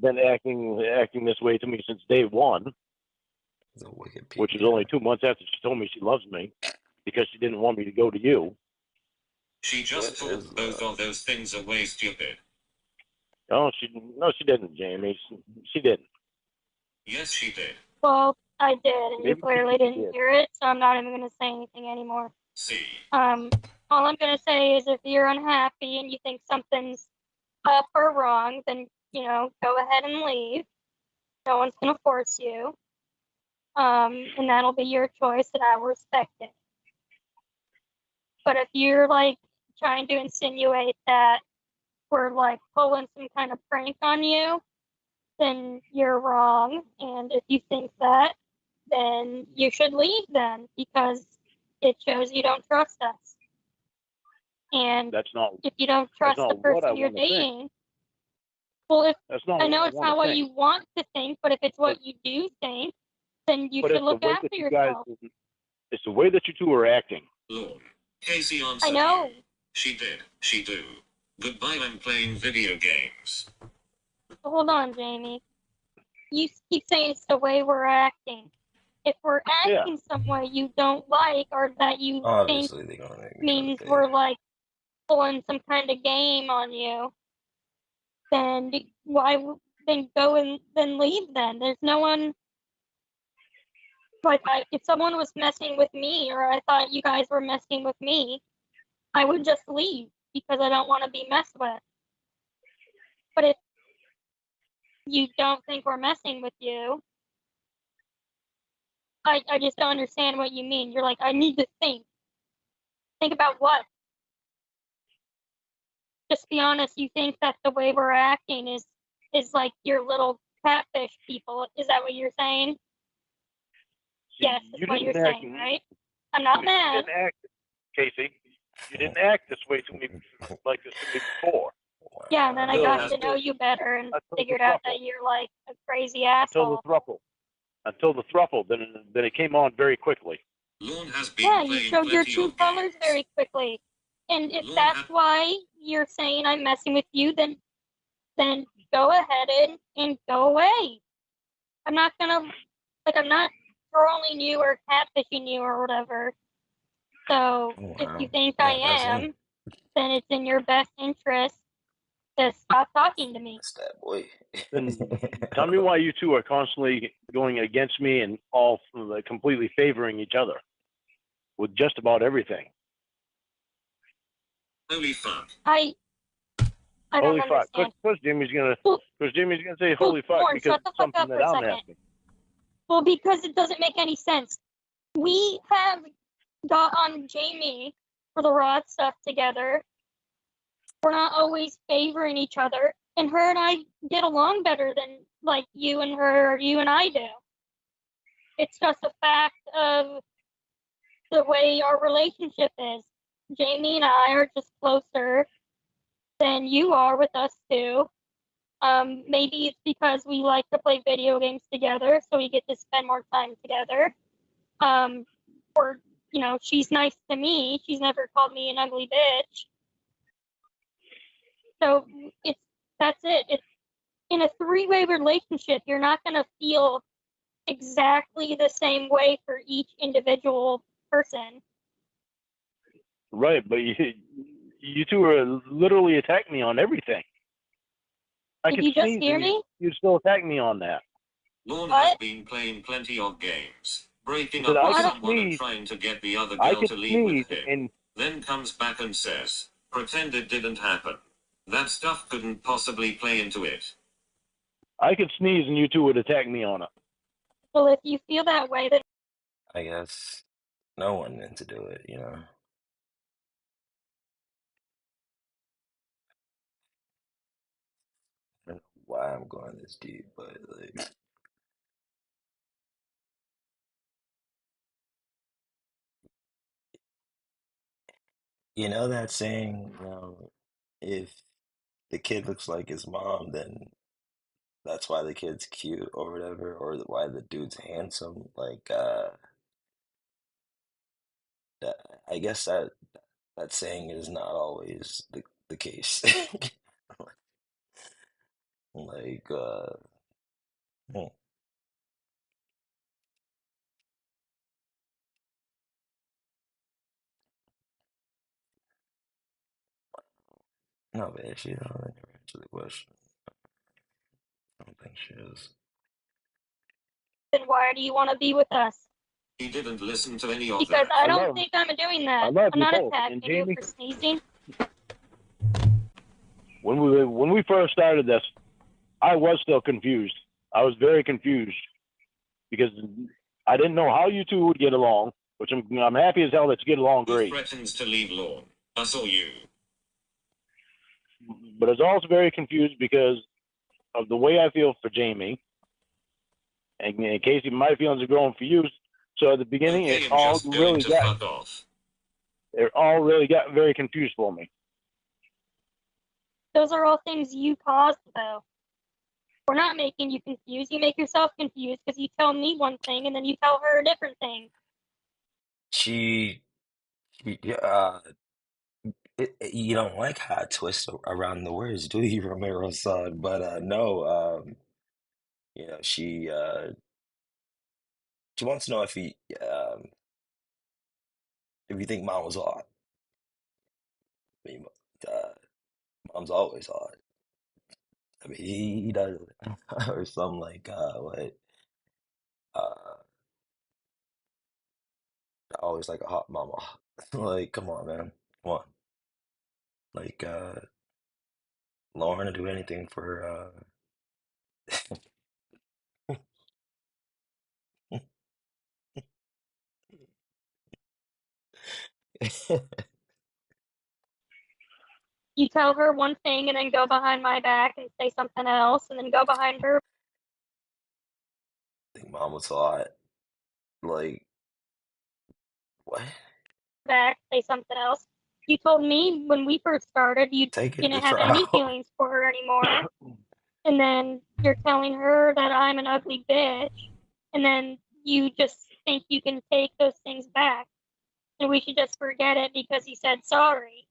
been acting this way to me since day one, He's a wicked which is peak. only 2 months after she told me she loves me because she didn't want me to go to you. She just thought both of those things are way stupid. No, she didn't, Jamie. She didn't. Yes, she did. Well, I did, and you Maybe clearly she didn't did. hear it, so I'm not even going to say anything anymore. See. All I'm going to say is if you're unhappy and you think something's up or wrong, then, go ahead and leave. No one's going to force you. And that'll be your choice, and I will respect it. But if you're, trying to insinuate that we're, pulling some kind of prank on you, then you're wrong. And if you think that, then you should leave then, because it shows you don't trust us. And That's not. if you don't trust the person you're dating, well, I know it's not what you want to think, but if it's what you do think, then you should look after yourself. It's the way that you two are acting. Lorne, Casey answered I know. you. She did. She do. Goodbye, I'm playing video games. Hold on, Jamie. You keep saying it's the way we're acting. If we're acting some way you don't like, or that you Obviously, think they're gonna make me means go to we're pulling some kind of game on you, then why go and then leave. Then there's no one. Like, if someone was messing with me, or I thought you guys were messing with me, I would just leave because I don't want to be messed with. But if you don't think we're messing with you, I just don't understand what you mean. You're like, I need to think. Think about what? Just be honest. You think that the way we're acting is like your little catfish people. Is that what you're saying? Yes, that's what you're saying, right? I'm not mad. You didn't act, Casey. You didn't act this way to me like this to me before. Yeah, and then I got to know you better and figured out that you're like a crazy asshole. Until the thruple, then it came on very quickly. Lorne has been Yeah, you showed your true colors very quickly. And if that's why you're saying I'm messing with you, then go ahead and go away. I'm not trolling you or catfishing you or whatever. So if you think I am, then it's in your best interest to stop talking to me. That's that boy. Then tell me why you two are constantly going against me and all completely favoring each other with just about everything. Holy fuck. I don't holy fuck. understand. Because Jimmy's gonna say holy fuck Lauren, because shut the fuck something up that for a I'm second. asking. Well, because it doesn't make any sense. We have got on Jamie for the rod stuff together. We're not always favoring each other. And her and I get along better than like you and her or you and I do. It's just a fact of the way our relationship is. Jamie and I are just closer than you are with us two. Maybe it's because we like to play video games together, so we get to spend more time together. Or, you know, she's nice to me. She's never called me an ugly bitch. So that's it. It's in a three-way relationship. You're not gonna feel exactly the same way for each individual person. Right, but you two are literally attacking me on everything. Did you just hear me? You still attack me on that. Lorne has been playing plenty of games, breaking up with someone and trying to get the other girl to leave with him. Then comes back and says, pretend it didn't happen. That stuff couldn't possibly play into it. I could sneeze and you two would attack me on it. Well, if you feel that way, then I guess no one meant to do it, you know. I don't know why I'm going this deep, but like, you know that saying, you know, if the kid looks like his mom, then that's why the kid's cute or whatever, or why the dude's handsome. Like, that, I guess that saying is not always the case. Like, hmm, no, but actually, I don't think I answered the question. I don't think she is. then why do you want to be with us? He didn't listen to any of Because that. I don't think I'm doing that. I'm not attacking you for sneezing. When we first started this, I was still confused. I was very confused because I didn't know how you two would get along, which I'm happy as hell that you get along great. He threatens to leave Lorne, us or you. But I was also very confused because of the way I feel for Jamie. And Casey, my feelings are growing for you. So at the beginning, Okay, it all really got very confused for me. Those are all things you caused, though. We're not making you confused. You make yourself confused because you tell me one thing and then you tell her a different thing. Yeah, you don't like how I twist around the words, do you, Romero-san? But no, you know, she wants to know if you think mom was odd. I mean, uh, mom's always odd. I mean, he does, or some like what? Always like a hot mama. Like, come on, man, come on. Like, Lauren to do anything for You tell her one thing and then go behind my back and say something else, and then go behind her I think mom was hot. Like, what? back, say something else. You told me when we first started you Take it to didn't have any trial. feelings for her anymore, and then you're telling her that I'm an ugly bitch, and then you just think you can take those things back, and we should just forget it because you said sorry.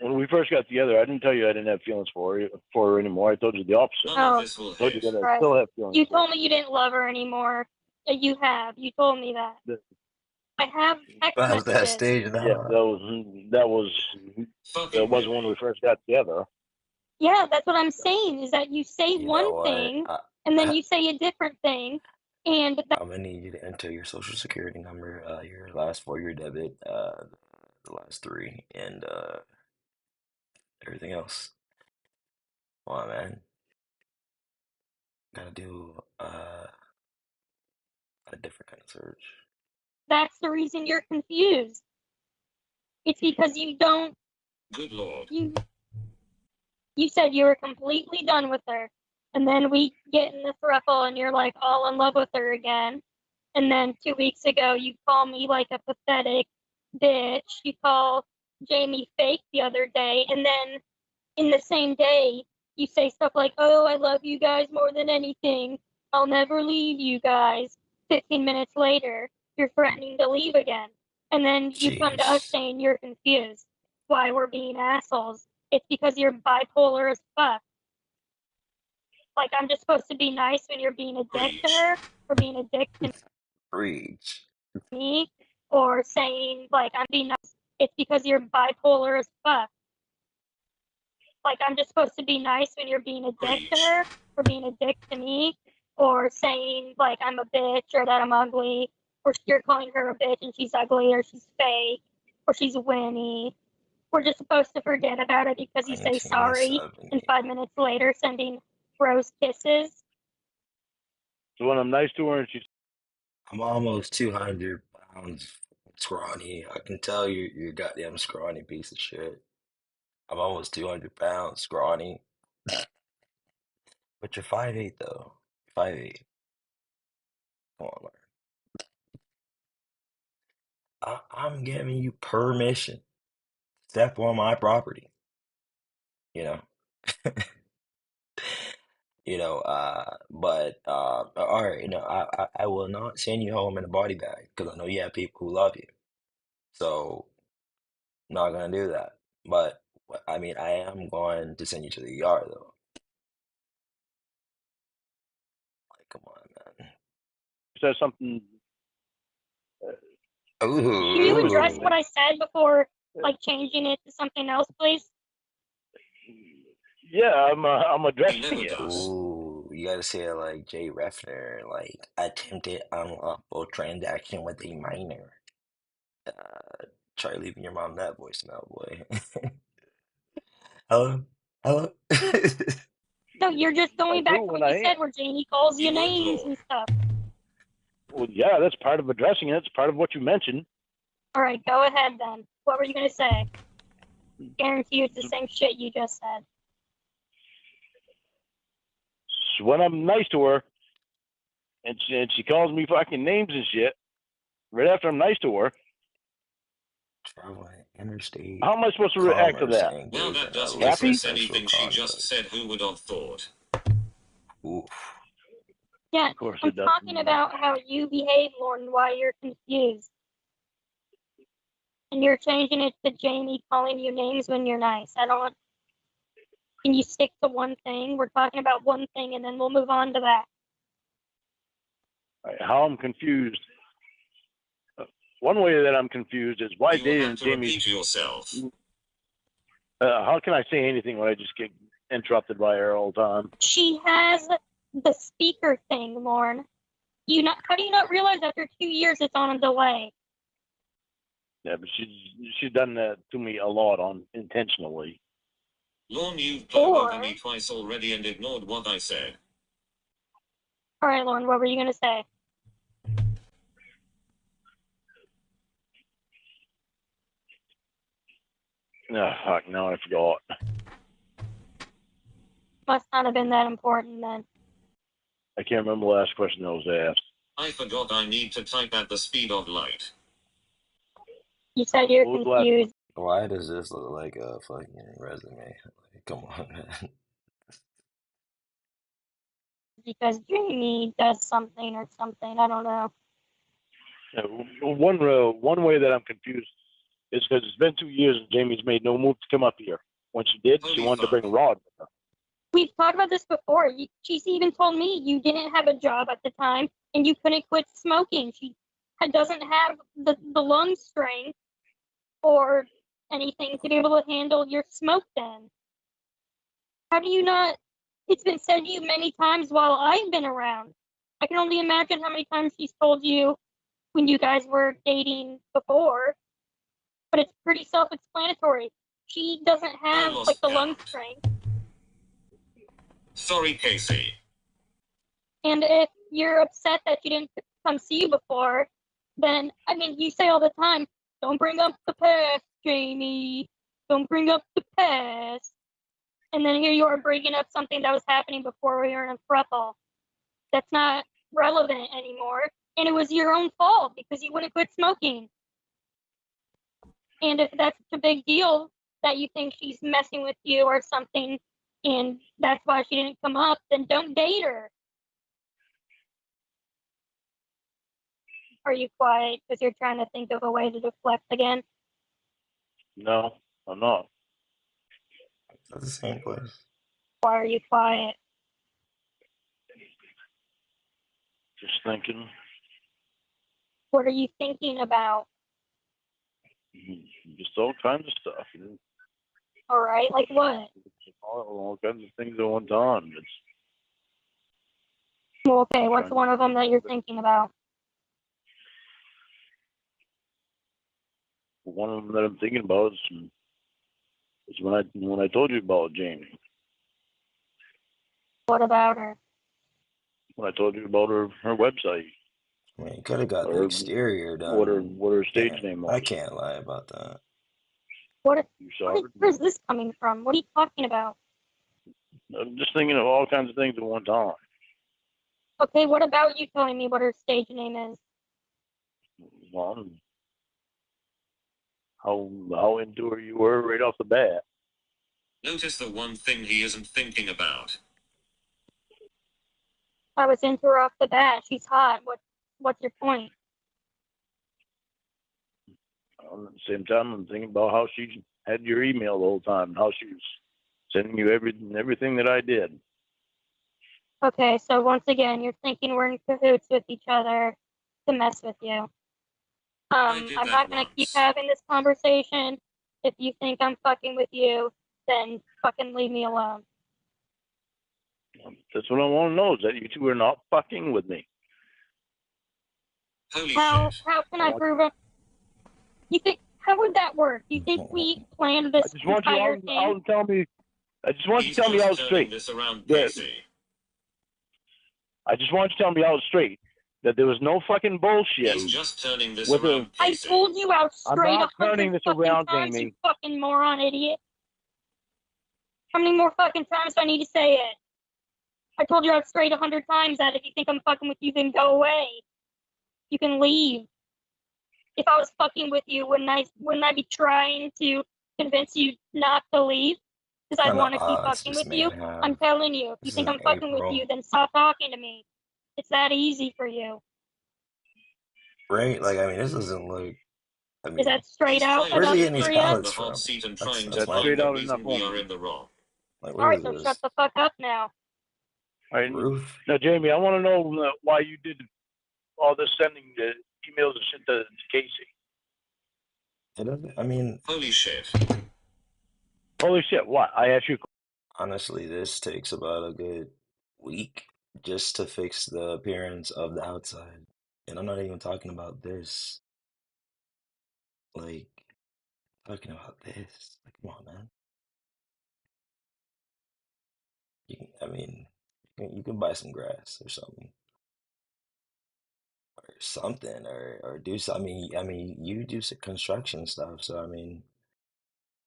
When we first got together, I didn't tell you I didn't have feelings for her anymore. I told you the opposite. Oh, I told you that I right. still have feelings You for her. told me you didn't love her anymore. You have. You told me that. I have text That was that messages. stage Yeah, now. that wasn't when we first got together. Yeah, that's what I'm saying, is that you say You know one what? thing and then you say a different thing, and I'm gonna need you to enter your social security number, your last 4 your debit, the last three, and everything else. Come on, man. Gotta do a different kind of search. that's the reason you're confused. It's because you don't. Good lord. You said you were completely done with her, and then we get in this throuple, and you're like all in love with her again. And then 2 weeks ago, you call me like a pathetic bitch. You call Jamie fake the other day, and then in the same day, you say stuff like, "Oh, I love you guys more than anything. I'll never leave you guys." 15 minutes later, you're threatening to leave again. And then you come to us Jeez. saying you're confused why we're being assholes. It's because you're bipolar as fuck. Like, I'm just supposed to be nice when you're being a dick to her, or being a dick to Preach. me, or saying, like, I'm being nice. It's because you're bipolar as fuck. Like, I'm just supposed to be nice when you're being a dick to her, or being a dick to me, or saying, like, I'm a bitch, or that I'm ugly, or you're calling her a bitch and she's ugly, or she's fake, or she's Winnie. We're just supposed to forget about it because you say sorry, and 5 minutes later sending rose kisses. So when I'm nice to her and she's I'm almost 200 pounds scrawny. I can tell you're a goddamn scrawny piece of shit. I'm almost 200 pounds scrawny. But you're 5'8" though. 5'8". Come on, Larry. I'm giving you permission. Step on my property. You know? But all right, I will not send you home in a body bag because I know you have people who love you. So not gonna do that. But I mean, I am going to send you to the ER though. Like, come on, man. says something, Can you address what Ooh, I said before, like, changing it to something else, please? yeah, I'm He addressing never it. does. ooh, you gotta say it like Jay Refner, like attempted unlawful transaction with a minor. Try leaving your mom that voicemail, boy. Hello, hello. No, you're just I going do back to when what you I am. said where Jamie calls you You won't, names Lord. and stuff. Well, yeah, that's part of addressing it. It's part of what you mentioned. All right, go ahead then. What were you going to say? Guarantee you it's the same shit you just said. So when I'm nice to her and she calls me fucking names and shit, right after I'm nice to her, Traveling interstate how am I supposed to react to commerce that? and Well, engage in that doesn't illicit Happy? address sexual anything she just conduct. said. Who would have thought? Oof. Yeah, Of course I'm it talking doesn't. about how you behave, Lauren, why you're confused. And you're changing it to Jamie calling you names when you're nice. I don't want. Can you stick to one thing? We're talking about one thing and then we'll move on to that. How I'm confused. One way that I'm confused is why You will have didn't to Jamie. repeat yourself. How can I say anything when I just get interrupted by her all the time. She has the speaker thing, Lauren. How do you not realize after 2 years it's on a delay? Yeah, but she's done that to me a lot intentionally. Lorne, you've blown over me twice already and ignored what I said. All right, Lauren, what were you going to say? Oh, fuck, now I forgot. Must not have been that important then. I can't remember the last question that was asked. I forgot I need to type at the speed of light. You said you're confused. Why does this look like a fucking resume? Like, come on, man. Because Jamie does something or something. I don't know. One way that I'm confused is because it's been 2 years and Jamie's made no move to come up here. When she did, she wanted to bring Rod with her. We've talked about this before. She's even told me you didn't have a job at the time and you couldn't quit smoking. She doesn't have the lung strength or anything to be able to handle your smoke then. How do you not? It's been said to you many times while I've been around. I can only imagine how many times she's told you when you guys were dating before. But it's pretty self-explanatory. She doesn't have like the lung strength. Sorry, Casey. And if you're upset that she didn't come see you before, then I mean you say all the time, "Don't bring up the past, Jamie. Don't bring up the past." And then here you are bringing up something that was happening before we were in a throuple. That's not relevant anymore. And it was your own fault because you wouldn't quit smoking. And if that's such a big deal that you think she's messing with you or something, and that's why she didn't come up, then don't date her. Are you quiet because you're trying to think of a way to deflect again? No, I'm not. That's the same place. Why are you quiet? Just thinking. What are you thinking about? Just all kinds of stuff. All right, like what? All kinds of things at one time. Well, okay, what's one of them that you're thinking about? One of them that I'm thinking about is when I told you about Jamie. What about her? When I told you about her website. I mean, you could have got the exterior done. What her stage name was. I can't lie about that. Where's this coming from? What are you talking about? I'm just thinking of all kinds of things at one time. Okay, what about you telling me what her stage name is? Well, how into her you were right off the bat. Notice the one thing he isn't thinking about. I was into her off the bat. She's hot. What's your point? At the same time, I'm thinking about how she had your email the whole time, how she was sending you everything that I did. Okay, so once again, you're thinking we're in cahoots with each other to mess with you. I'm not going to keep having this conversation. If you think I'm fucking with you, then fucking leave me alone. That's what I want to know, is that you two are not fucking with me. How can I prove it? You think, how would that work? You think we planned this entire thing? I just want you to tell me out straight. I just want you to tell me out straight that there was no fucking bullshit. He's just turning this around. I told you out straight. I'm not turning this around, times, Jamie. You fucking moron idiot. How many more fucking times do I need to say it? I told you out straight 100 times that if you think I'm fucking with you, then go away. You can leave. If I was fucking with you, wouldn't I be trying to convince you not to leave? Because I want to keep fucking with you. I'm telling you, if you think I'm fucking with you, then stop talking to me. It's that easy for you. Right? Like, I mean, this doesn't look... I mean, is that straight out? Where's he getting these pallets from? That's straight out enough. We are in the wrong. Like, alright, so shut the fuck up now. All right. Now, Jamie, I want to know why you did all this sending the emails and shit to Casey. It doesn't, I mean... Holy shit. Holy shit, what? I asked you... Honestly, this takes about a good week just to fix the appearance of the outside. And I'm not even talking about this. Like, talking about this. Like, come on, man. I mean, you can buy some grass or something, or do something. I mean, you do some construction stuff, so I mean,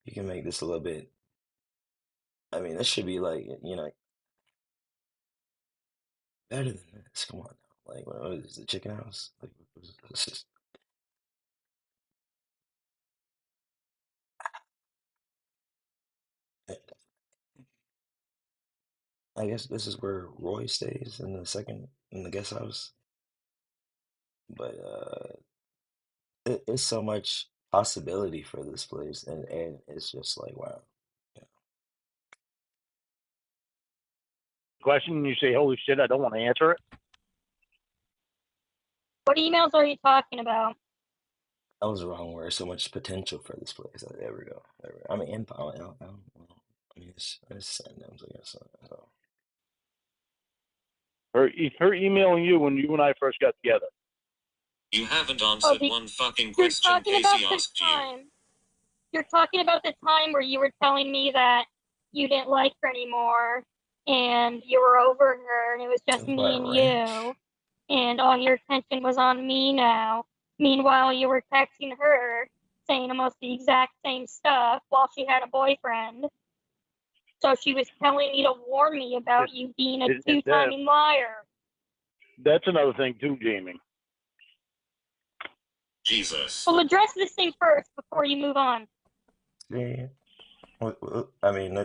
you can make this a little bit. I mean, this should be like, better than this. Come on now. Like, what is the chicken house? Like, this is, I guess this is where Roy stays in the guest house. But it's so much possibility for this place, and it's just like wow. Yeah. Question, and you say, "Holy shit, I don't want to answer it." What emails are you talking about? That was the wrong word. So much potential for this place. There we go. There we go. I mean, I mean, it's synonyms, I guess. So. Her emailing you when you and I first got together. You haven't answered one fucking You're question talking about Casey the asked you. time. You're talking about the time where you were telling me that you didn't like her anymore, and you were over her, and it was just Talking me about and ranch. you, and all your attention was on me now. Meanwhile, you were texting her, saying almost the exact same stuff while she had a boyfriend. So she was telling me to warn me about you being a two-timing liar. That's another thing too, Jamie. Jesus. Well, address this thing first before you move on. Yeah. I mean,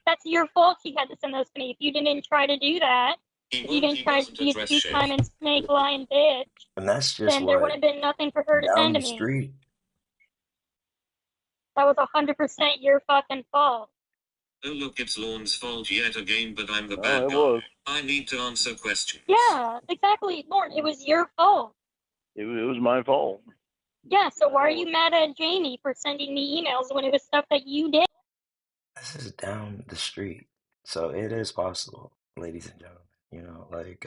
That's your fault she had to send those to me. If you didn't try to do that, if you didn't try to be a two-timing snake lying bitch, and that's just then there what wouldn't have been nothing for her to down send the to me. street. That was 100% your fucking fault. Oh look, it's Lorne's fault yet again, but I'm the Oh, bad it guy. was. I need to answer questions. Yeah, exactly, Lauren. It was your fault. It was my fault. Yeah, so why are you mad at Jamie for sending me emails when it was stuff that you did? This is down the street, so it is possible, ladies and gentlemen. Like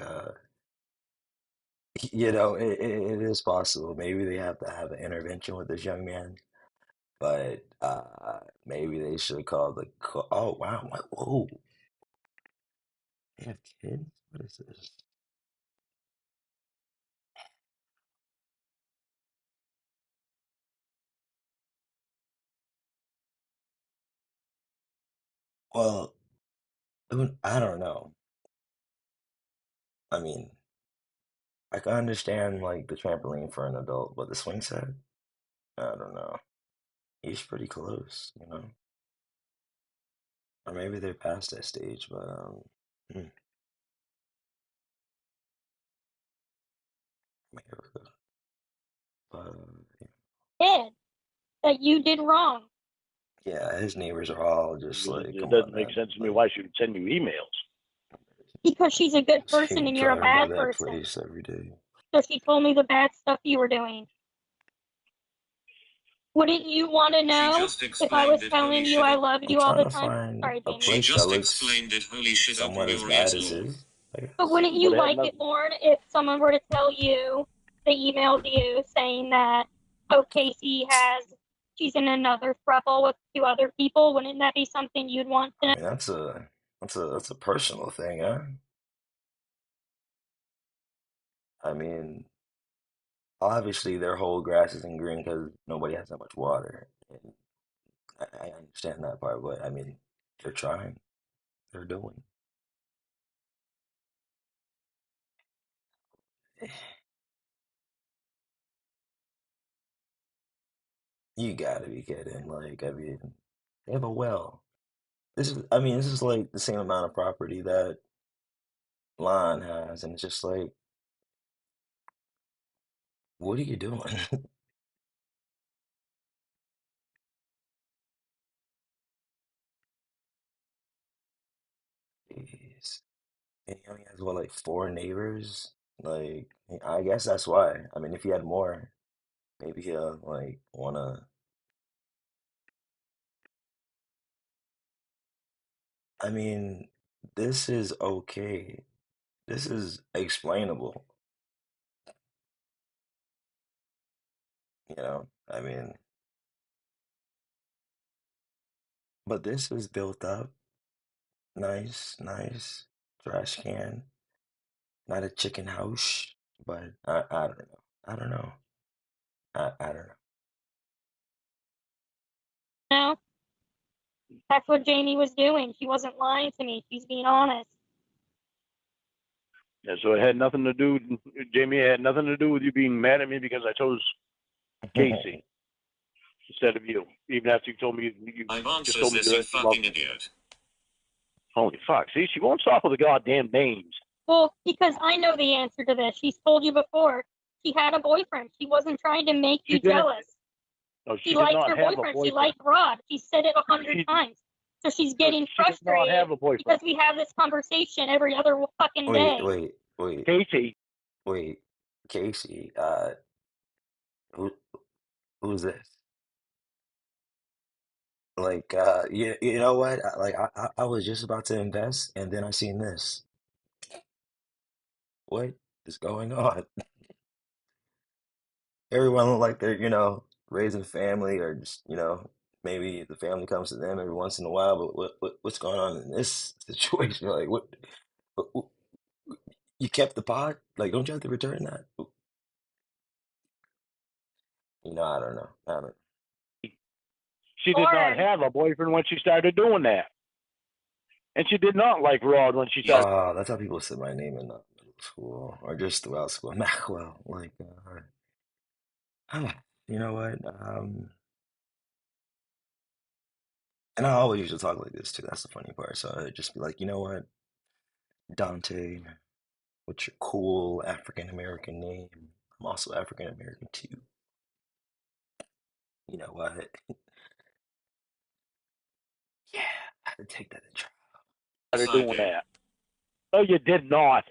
it is possible. Maybe they have to have an intervention with this young man, but maybe they should call oh wow, whoa, they have kids. What is this? Well, I don't know. I mean, I can understand like the trampoline for an adult, but the swing set, I don't know. He's pretty close. Or maybe they're past that stage, but hmm, maybe but Did that you did wrong. yeah, his neighbors are all just like, It come on, doesn't make man. sense to me Like, why she would send you emails. Because she's a good person she and you're a driving by bad that person. place every day. So she told me the bad stuff you were doing. Wouldn't you want to know if I was telling you I loved I'm you all trying the to time? find Sorry, a Jamie. She place that just looks explained it. Holy shit, open somewhat as your bad ears, as Lorne. his, I guess. But wouldn't you like it, Lauren, if someone were to tell you they emailed you saying that, oh, she's in another throuple with two other people? Wouldn't that be something you'd want to I know? mean, that's a personal thing, huh? I mean, obviously their whole grass isn't green because nobody has that much water. And I understand that part, but I mean, they're trying, they're doing. You gotta be kidding. Like, I mean, they have a well. This is like the same amount of property that Lon has, and it's just like, what are you doing? Jeez. And he only has what, like four neighbors? Like, I guess that's why. I mean, if he had more, maybe he'll like wanna I mean, this is okay. This is explainable. I mean, but this is built up. Nice, nice. Trash can. Not a chicken house, but I don't know. I don't know. I don't know. No, that's what Jamie was doing. She wasn't lying to me. She's being honest. Yeah, so it had nothing to do, Jamie, it had nothing to do with you being mad at me because I chose Casey instead of you. Even after you told me you I've just answered told me this, you you fucking idiot. Holy fuck! See, she won't stop with the goddamn names. Well, because I know the answer to this. She's told you before. She had a boyfriend. She wasn't trying to make you jealous. No, She did liked not her have boyfriend. a boyfriend. She liked Rod. She said it 100 times. So she's getting She did not frustrated have a boyfriend. because we have this conversation every other fucking day. Wait. Casey. Wait, Casey. Who who's this? Like, you know what? I was just about to invest, and then I seen this. What is going on? Everyone look like they're, raising family, or just, maybe the family comes to them every once in a while. But what's going on in this situation? Like, what you kept the pod? Like, don't you have to return that? I don't know. I don't. She did not have a boyfriend when she started doing that. And she did not like Rod when she started. Oh, that's how people said my name in middle school or just throughout school. Maxwell. Like, you know what? And I always used to talk like this too. That's the funny part. So I'd just be like, you know what, Dante, what's your cool African American name? I'm also African American too. You know what? Yeah, I had to take that to trial. Started doing that. No, you did not.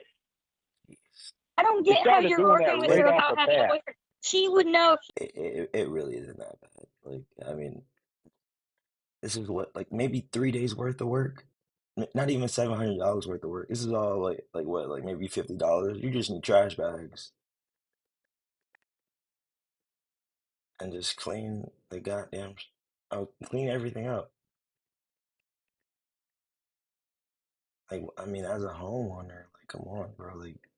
I don't get how you're arguing with right her off about the having a bat. boyfriend. She would know. It really isn't that bad. Like, I mean, this is what, like, maybe 3 days worth of work. Not even $700 worth of work. This is all like what, like maybe $50. You just need trash bags and just clean the goddamn. I'll clean everything up. Like, I mean, as a homeowner, like, come on, bro. Like,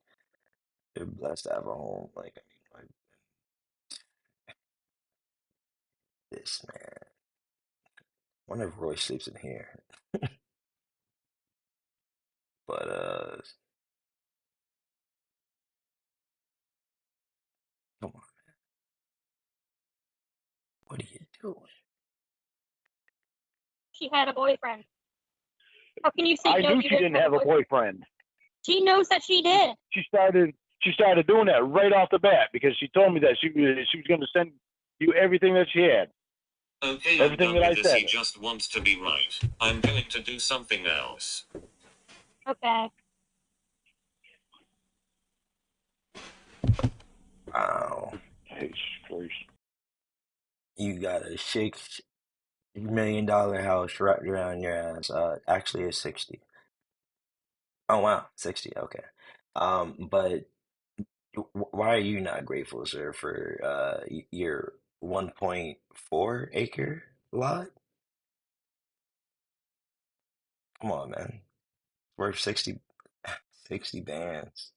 you're blessed to have a home. Like, I mean, like this, man. Wonder if Roy sleeps in here. But come on, what are you doing? She had a boyfriend. How can you say I no? knew she didn't have a boyfriend. She knows that she did. She started doing that right off the bat because she told me that she was going to send you everything that she had. Okay, everything I'm that done I with this. said. He just wants to be right. I'm going to do something else. Okay. Wow. You got a $6 million house wrapped around your ass. Actually, it's 60. Oh wow, 60. Okay. But why are you not grateful, sir, for your 1.4 acre lot? Come on, man. Worth 60 bands.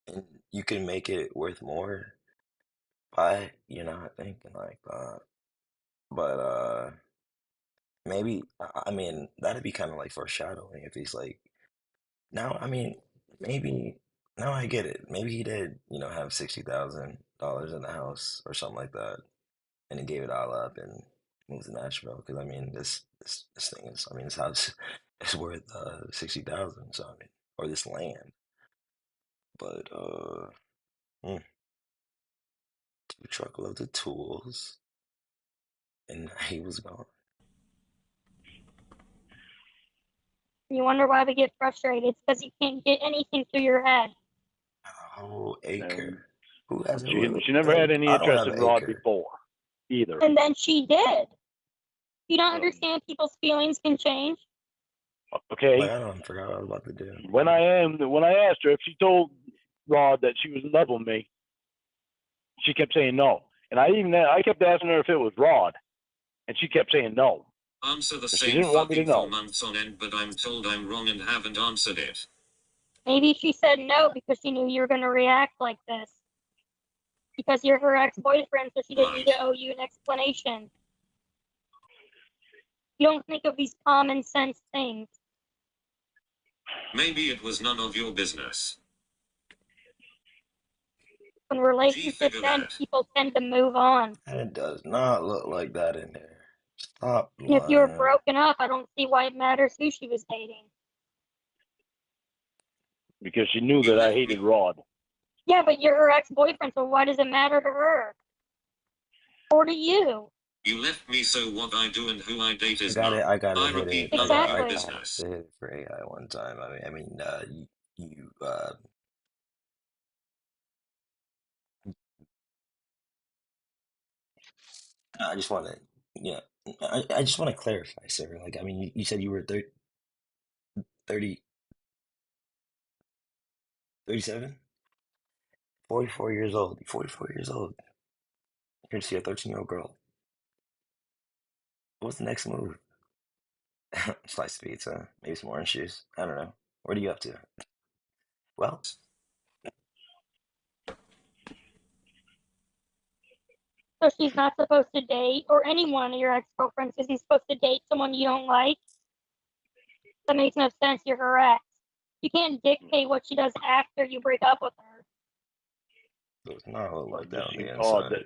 And you can make it worth more by, not thinking like that. But maybe I mean that'd be kind of like foreshadowing if he's like now, I mean, maybe now I get it. Maybe he did, have $60,000 in the house or something like that, and he gave it all up and moved to Nashville. Because I mean, this thing is, I mean, this house is worth 60,000. So I mean, or this land, but mm, 2 truckloads of tools, and he was gone. You wonder why we get frustrated. It's because you can't get anything through your head. A whole acre. Who has She never had any I don't interest have in an Rod acre. before, either. And then she did. You don't understand people's feelings can change? Okay. Like, I don't forgot what I was about to do. When I asked her if she told Rod that she was in love with me, she kept saying no. And I kept asking her if it was Rod, and she kept saying no. Answer the She same didn't want me to fucking for know. months on end, but I'm told I'm wrong and haven't answered it. Maybe she said no because she knew you were going to react like this. Because you're her ex-boyfriend, so she didn't need to owe you an explanation. You don't think of these common sense things. Maybe it was none of your business. When relationships end, people tend to move on. And it does not look like that in there. Stop And if you were lying. broken up, I don't see why it matters who she was dating. Because she knew that I hated Rod. Yeah, but you're her ex-boyfriend, so why does it matter to her? Or to you? You left me, so what I do and who I date is none. I gotta I hit repeat, it. none of your I business. hit it for AI one time. I mean, you I just want to, yeah, I just want to clarify, sir. Like, I mean, you said you were 30, 37? 44 years old. 44 years old. Here to see a 13-year-old girl. What's the next move? Slice of pizza, maybe some orange juice. I don't know. What are you up to? Well, So she's not supposed to date, or any one of your ex-girlfriends isn't supposed to date someone you don't like? That makes no sense. You're her ex. You can't dictate what she does after you break up with her. it's not look like that Just on seemed the odd inside. that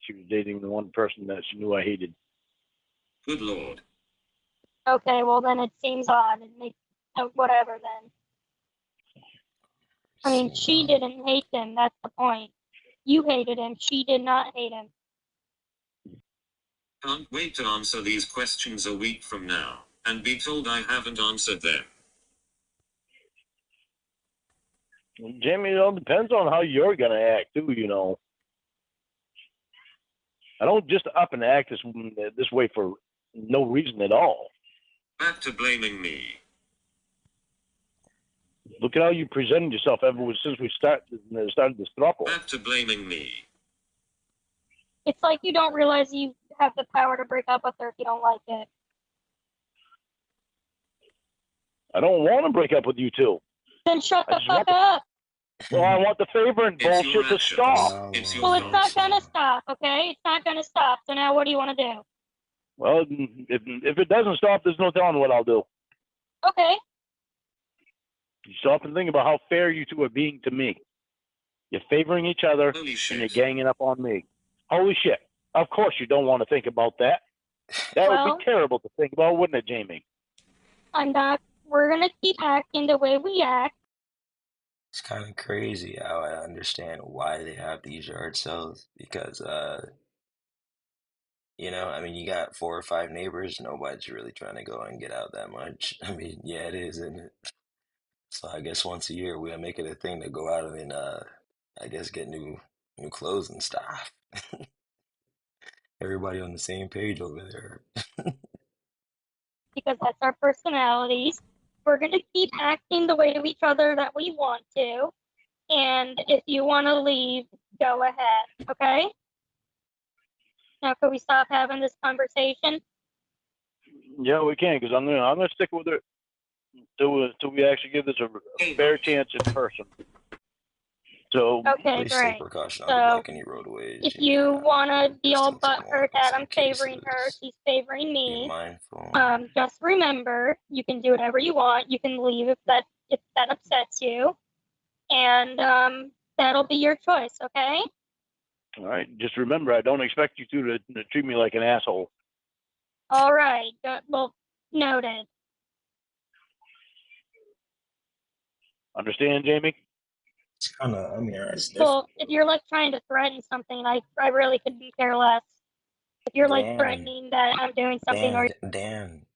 she was dating the one person that she knew I hated. Good Lord. Okay, well then it seems odd. It makes whatever then. I mean, she didn't hate him. That's the point. You hated him. She did not hate him. Can't wait to answer these questions a week from now, and be told I haven't answered them. Jamie, it all depends on how you're going to act, too, you know. I don't just up and act this way for no reason at all. Back to blaming me. Look at how you presented yourself ever since we started this throuple. Back to blaming me. It's like you don't realize you have the power to break up with her if you don't like it. I don't want to break up with you two. Then shut the fuck up. Well, I want the favor and bullshit to stop. Well, it's not gonna stop, okay? It's not gonna stop. So now what do you want to do? Well, if it doesn't stop, there's no telling what I'll do. Okay. You stop and think about how fair you two are being to me. You're favoring each other, and you're ganging up on me. Holy shit. Of course you don't want to think about that. That would be terrible to think about, wouldn't it, Jamie? I'm not. We're gonna keep acting the way we act. It's kind of crazy how I understand why they have these yard sales because, you know, I mean, you got 4 or 5 neighbors. Nobody's really trying to go and get out that much. I mean, yeah, it is, isn't it? So I guess once a year we'll make it a thing to go out and I guess get new clothes and stuff. Everybody on the same page over there. Because that's our personalities. We're gonna keep acting the way to each other that we want to. And if you want to leave, go ahead. Okay? Now, can we stop having this conversation? Yeah, we can, because I'm gonna stick with it till we actually give this a fair chance in person. So Okay, great. So if you want to be all butthurt that I'm favoring her, she's favoring me. Just remember, you can do whatever you want. You can leave if that upsets you, and that'll be your choice. Okay? All right. Just remember, I don't expect you two to treat me like an asshole. All right. Well, noted. Understand, Jamie? It's kind of, I mean, well, if you're like trying to threaten something, I really couldn't care less. If you're like threatening that I'm doing something or Dan,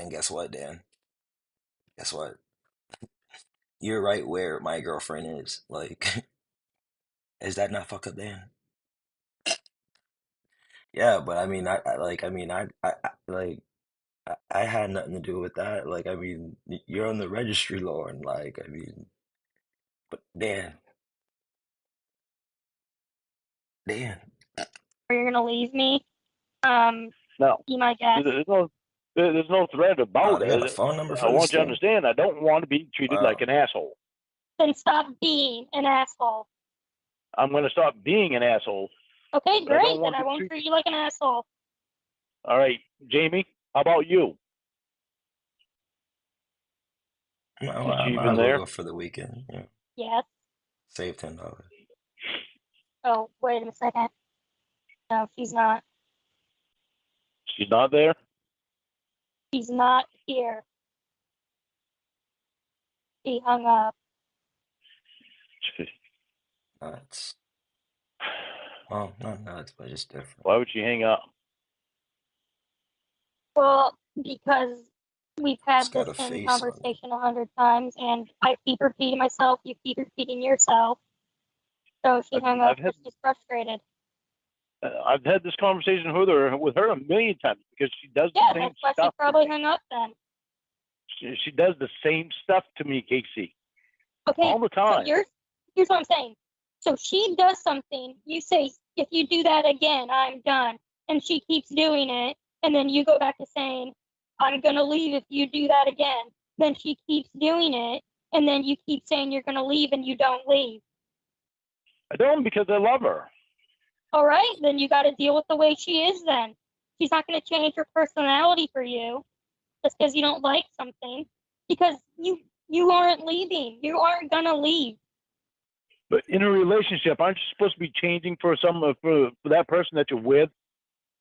guess what, Dan? Guess what? You're right where my girlfriend is. Like, is that not fuck up, Dan? Yeah, but I mean, I had nothing to do with that. Like, I mean, you're on the registry, Lauren. Like, I mean, but Dan, Or you're gonna leave me. No, Be my guest. there's no threat about they got a it. phone number I for this want you to thing? understand. I don't want to be treated like Wow. an asshole. Then stop being an asshole. I'm going to stop being an asshole. Okay, But I don't great. Then want I to be won't treated. treat you like an asshole. All right, Jamie. How about you? Is I she might even as well there? go for the weekend. Yeah. Yes. Save $10. Oh, wait a second. No, she's not. She's not there. She's not here. She hung up. Nuts. Well, not nuts, but just different. Why would she hang up? Well, because we've It's had got this a same face on it. conversation 100 times, and I keep repeating myself. You keep repeating yourself. So she hung up because she's frustrated. I've had this conversation with her a million times because she does the Yeah, same that's why she stuff. probably hung up then. She does the same stuff to me, Casey. Okay, All the time. so here's what I'm saying. So she does something. You say, if you do that again, I'm done. And she keeps doing it. And then you go back to saying, I'm going to leave if you do that again. Then she keeps doing it. And then you keep saying you're going to leave and you don't leave. I don't because I love her. All right, then you got to deal with the way she is then. She's not going to change her personality for you just because you don't like something. Because you aren't leaving. You aren't going to leave. But in a relationship, aren't you supposed to be changing for that person that you're with?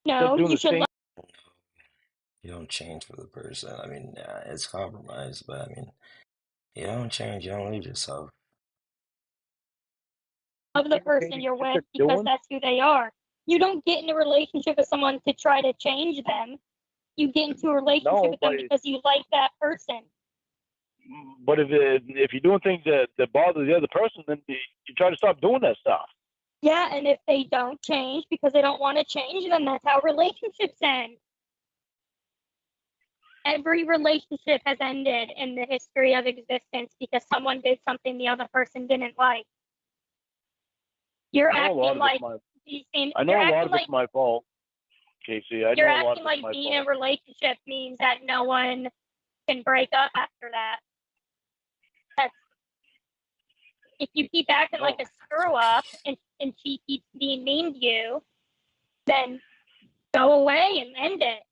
No, doing you the should same. You don't change for the person. I mean, yeah, it's compromise, but I mean, you don't change. You don't leave yourself. Love the person you're with because that's who they are. You don't get in a relationship with someone to try to change them. You get into a relationship with them because you like that person. But if you're doing things that bother the other person, then you try to stop doing that stuff. Yeah, and if they don't change because they don't want to change, then that's how relationships end. Every relationship has ended in the history of existence because someone did something the other person didn't like. You're acting like I know a lot of it's my fault, Casey. You're acting like being in a relationship means that no one can break up after that. If you keep acting like a screw up and she keeps being mean to you, then go away and end it.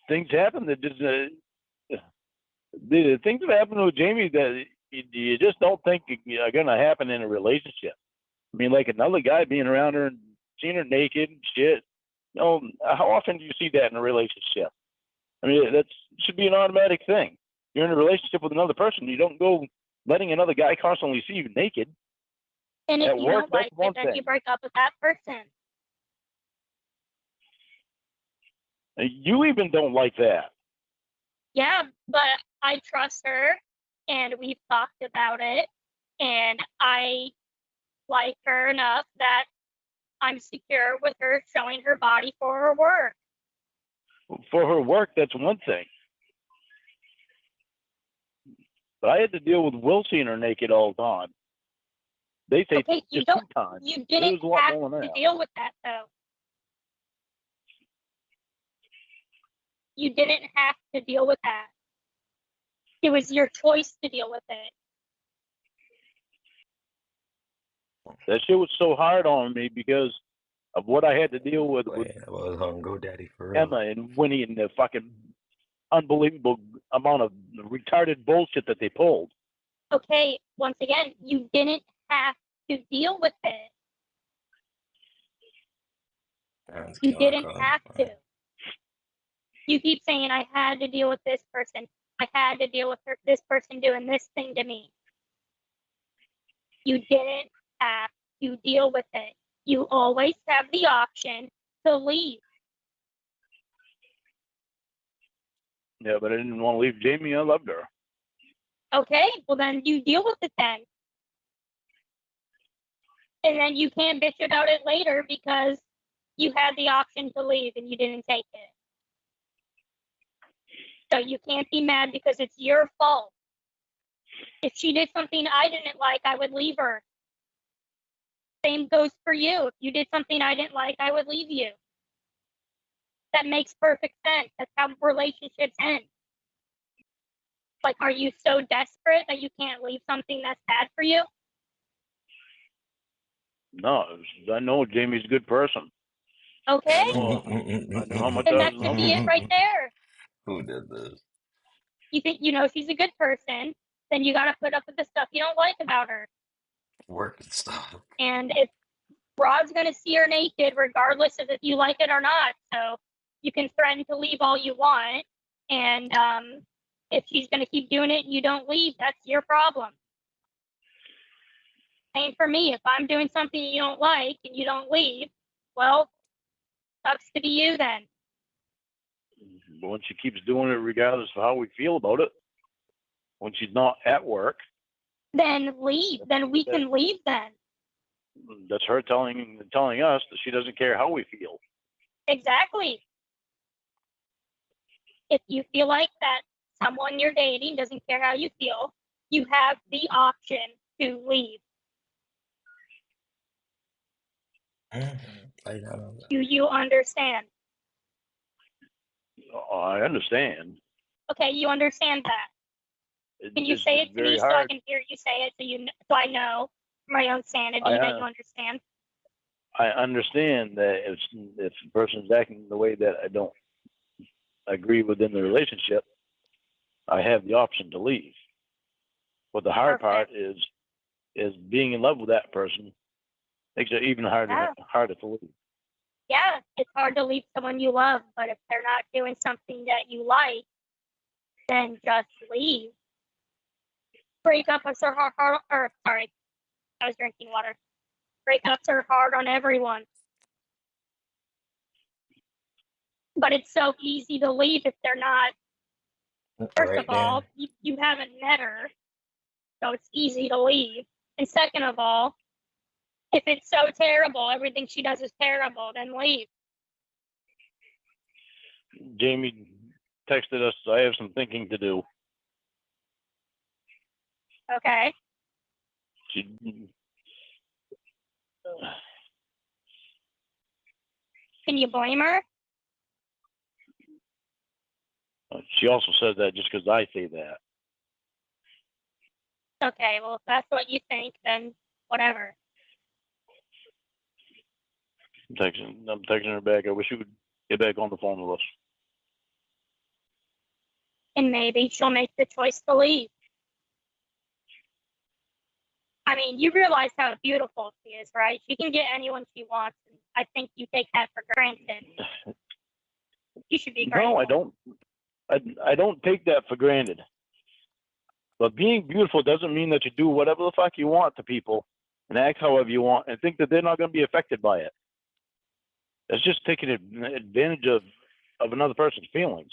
Things happen that just the things that happen with Jamie that you just don't think are going to happen in a relationship. I mean, like another guy being around her and seeing her naked and shit. You know, how often do you see that in a relationship? I mean, that should be an automatic thing. You're in a relationship with another person. You don't go letting another guy constantly see you naked. And if you don't like it, then you break up with that person. You even don't like that. Yeah, but I trust her, and we've talked about it, and I like her enough that I'm secure with her showing her body for her work. For her work, that's one thing. But I had to deal with Will seeing her naked all the time. They say okay, just 2 times. You didn't have to deal with that, though. You didn't have to deal with that. It was your choice to deal with it. That shit was so hard on me because of what I had to deal with was on GoDaddy for real. Emma and Winnie and the fucking unbelievable amount of retarded bullshit that they pulled. Okay, once again, you didn't have to deal with it. You didn't have to. You keep saying, I had to deal with this person. I had to deal with this person doing this thing to me. You didn't have to deal with it. You always have the option to leave. Yeah, but I didn't want to leave Jamie. I loved her. Okay, well then you deal with it then. And then you can't bitch about it later because you had the option to leave and you didn't take it. So you can't be mad because it's your fault. If she did something I didn't like, I would leave her. Same goes for you. If you did something I didn't like, I would leave you. That makes perfect sense. That's how relationships end. Like, are you so desperate that you can't leave something that's bad for you? No, I know Jamie's a good person. Okay. I know how much Then I that should be it right there. Who did this? You think you know she's a good person, then you got to put up with the stuff you don't like about her. Work and stuff. And if Rod's going to see her naked, regardless of if you like it or not, so you can threaten to leave all you want. And if she's going to keep doing it and you don't leave, that's your problem. Same for me. If I'm doing something you don't like and you don't leave, well, sucks to be you then. But when she keeps doing it, regardless of how we feel about it, when she's not at work, then leave. Then we can leave then. That's her telling us that she doesn't care how we feel. Exactly. If you feel like that someone you're dating doesn't care how you feel, you have the option to leave. I don't know. Do you understand? I understand. Okay, you understand that. Can you say it to me so I can hear you say it so I know for my own sanity that you understand? I understand that if a person's acting the way that I don't agree within the relationship, I have the option to leave. But the hard part is being in love with that person makes it even harder to leave. Yeah, it's hard to leave someone you love, but if they're not doing something that you like, then just leave. Breakups are hard, sorry, I was drinking water. Breakups are hard on everyone. But it's so easy to leave if they're not. First of all, you haven't met her, so it's easy to leave. And second of all, if it's so terrible, everything she does is terrible, then leave. Jamie texted us, I have some thinking to do. Okay. Can you blame her? She also said that just because I say that. Okay, well, if that's what you think, then whatever. I'm texting her back. I wish you would get back on the phone with us. And maybe she'll make the choice to leave. I mean, you realize how beautiful she is, right? She can get anyone she wants. And I think you take that for granted. You should be grateful. No, I don't. I don't take that for granted. But being beautiful doesn't mean that you do whatever the fuck you want to people and act however you want and think that they're not going to be affected by it. That's just taking advantage of another person's feelings.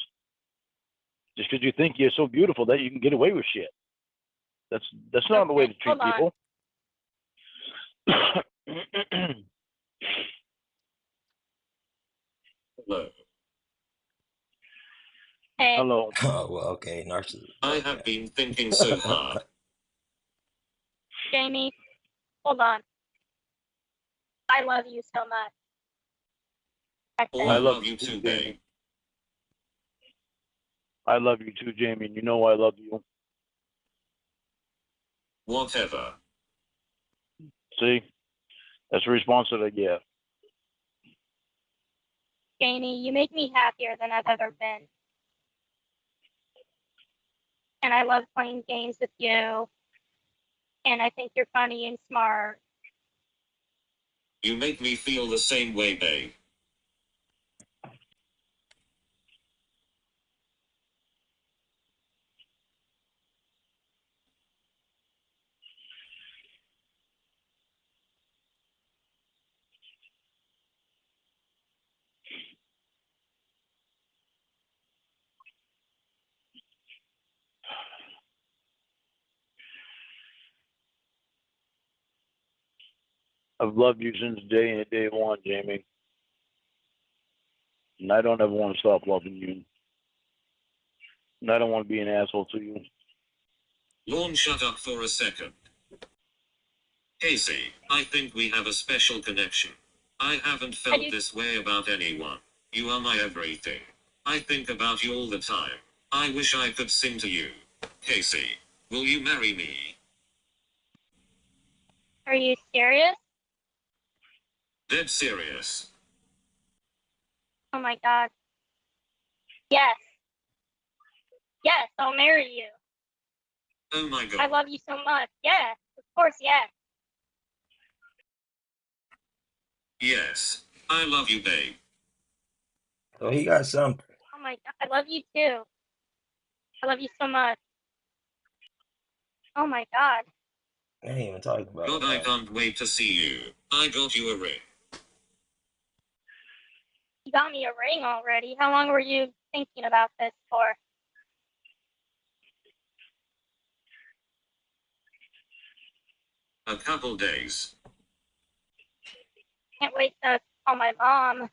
Just because you think you're so beautiful that you can get away with shit. That's not the way to treat people. Hello. Hey. Hello. Oh, well, okay, narcissist. I have been thinking so hard. Jamie, hold on. I love you so much. I love you too, babe. I love you too, Jamie, and you know I love you. Whatever. See? That's the response that I get. Jamie, you make me happier than I've ever been. And I love playing games with you. And I think you're funny and smart. You make me feel the same way, babe. I've loved you since day one, Jamie. And I don't ever want to stop loving you. And I don't want to be an asshole to you. Lorne, shut up for a second. Casey, I think we have a special connection. I haven't felt this way about anyone. You are my everything. I think about you all the time. I wish I could sing to you. Casey, will you marry me? Are you serious? Dead serious. Oh my god. Yes. Yes, I'll marry you. Oh my god. I love you so much. Yes, of course, yes. Yes. I love you, babe. Oh, he got something. Oh my god, I love you too. I love you so much. Oh my god. I ain't even talking about God, I can't wait to see you. I got you a ring. You got me a ring already. How long were you thinking about this for? A couple days. Can't wait to call my mom.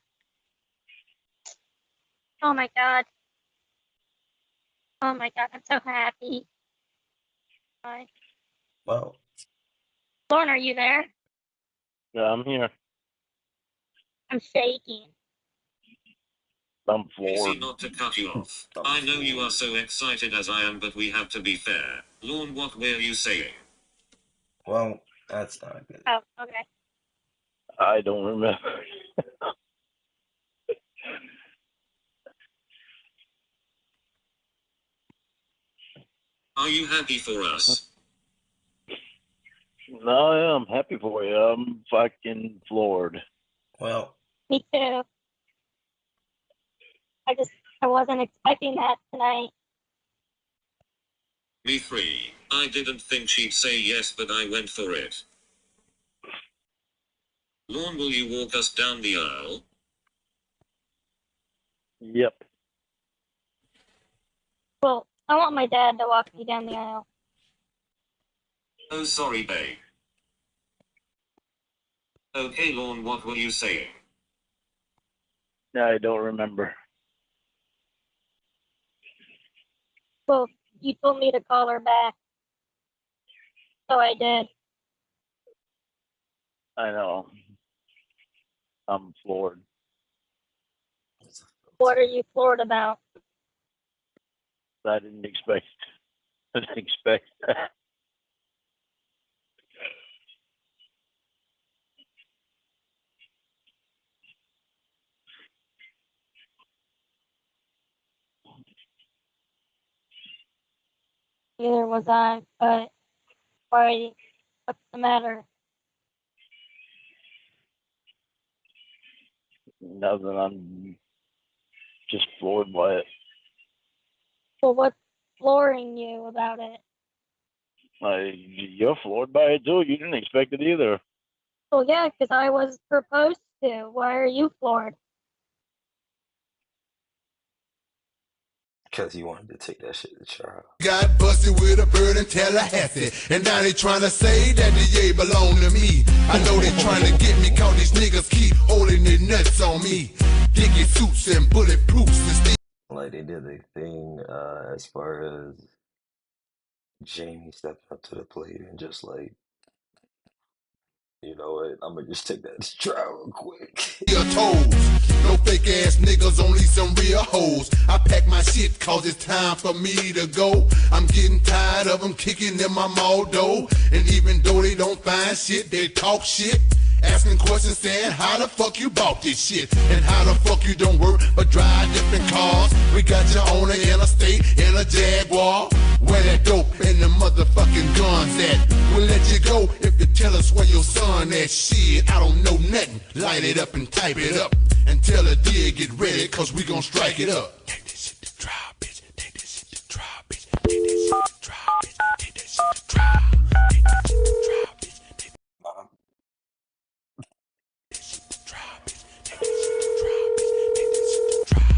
Oh my god. Oh my god, I'm so happy. Hi. Well, Lauren, are you there? Yeah, I'm here. I'm shaking. I'm Casey, floored. not to cut you off. I know you are so excited as I am, but we have to be fair. Lorne, what were you saying? well, that's not good. Oh, okay. I don't remember. Are you happy for us? No, yeah, I'm happy for you. I'm fucking floored. Well, Me too. I wasn't expecting that tonight. Me three. I didn't think she'd say yes, but I went for it. Lorne, will you walk us down the aisle? Yep. Well, I want my dad to walk me down the aisle. Oh, sorry, babe. Okay, Lorne, what were you saying? I don't remember. Well, you told me to call her back. So I did. I know. I'm floored. What are you floored about? I didn't expect. I didn't expect that. Neither was I, but why? What's the matter? Nothing. I'm just floored by it. Well, what's flooring you about it? You're floored by it too. You didn't expect it either. Well, yeah, because I was proposed to. Why are you floored? because he wanted to take that shit to trial. Got busted with a bird in Tallahassee, and now they trying to say that the yay belong to me. I know they trying to get me, cause these niggas keep holding their nuts on me. Dicky suits and bulletproofs and still. Like, they did the thing as far as Jamie stepping up to the plate and just like, you know what, I'm gonna just take that to trial real quick. Your toes. No fake ass niggas, only some real hoes. I pack my shit cause it's time for me to go. I'm getting tired of them kicking in my mall door. And even though they don't find shit, they talk shit. Asking questions saying how the fuck you bought this shit. And how the fuck you don't work but drive different cars. We got you on the interstate in a Jaguar. Where that dope and the motherfucking guns at. We'll let you go if you tell us where your son at. Shit, I don't know nothing. Light it up and type it up. And tell the DA get ready cause we gon' strike it up. Take this shit to trial, bitch. Take this shit to trial, bitch. Take this shit to trial, bitch. Take that shit to trial. Take that shit to trial, bitch. Take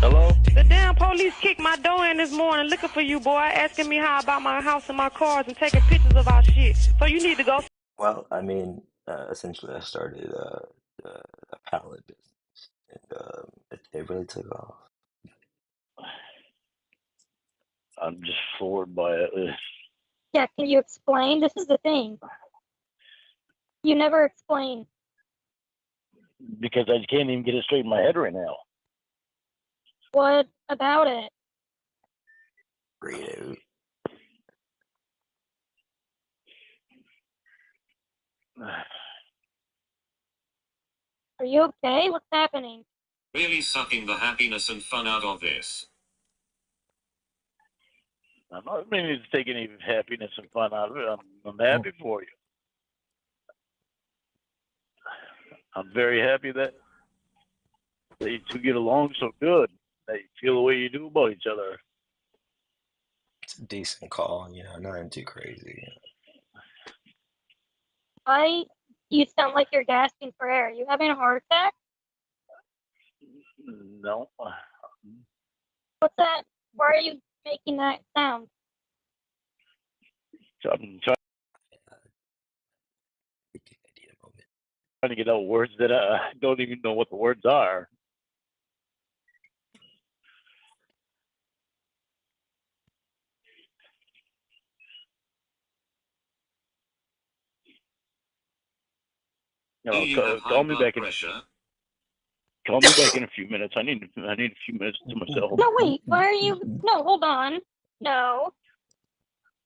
Hello? The damn police kicked my door in this morning looking for you, boy, asking me how about my house and my cars and taking pictures of our shit. So you need to go. Well, I mean, essentially I started a pallet business, and it really took off. I'm just floored by it. Yeah, can you explain? This is the thing. You never explain. Because I can't even get it straight in my head right now. What about it? Read it. Are you okay? What's happening? Really sucking the happiness and fun out of this. I'm not meaning to take any happiness and fun out of it. I'm happy for you. I'm very happy that you two get along so good, that you feel the way you do about each other. It's a decent call, nothing too crazy. You sound like you're gasping for air. Are you having a heart attack? No. What's that? Why are you making that sound? So I'm trying to get out words that I don't even know what the words are. Do you have high Call me blood back pressure? Call me back in a few minutes. I need a few minutes to myself. No, wait. Why are you? No, hold on. No.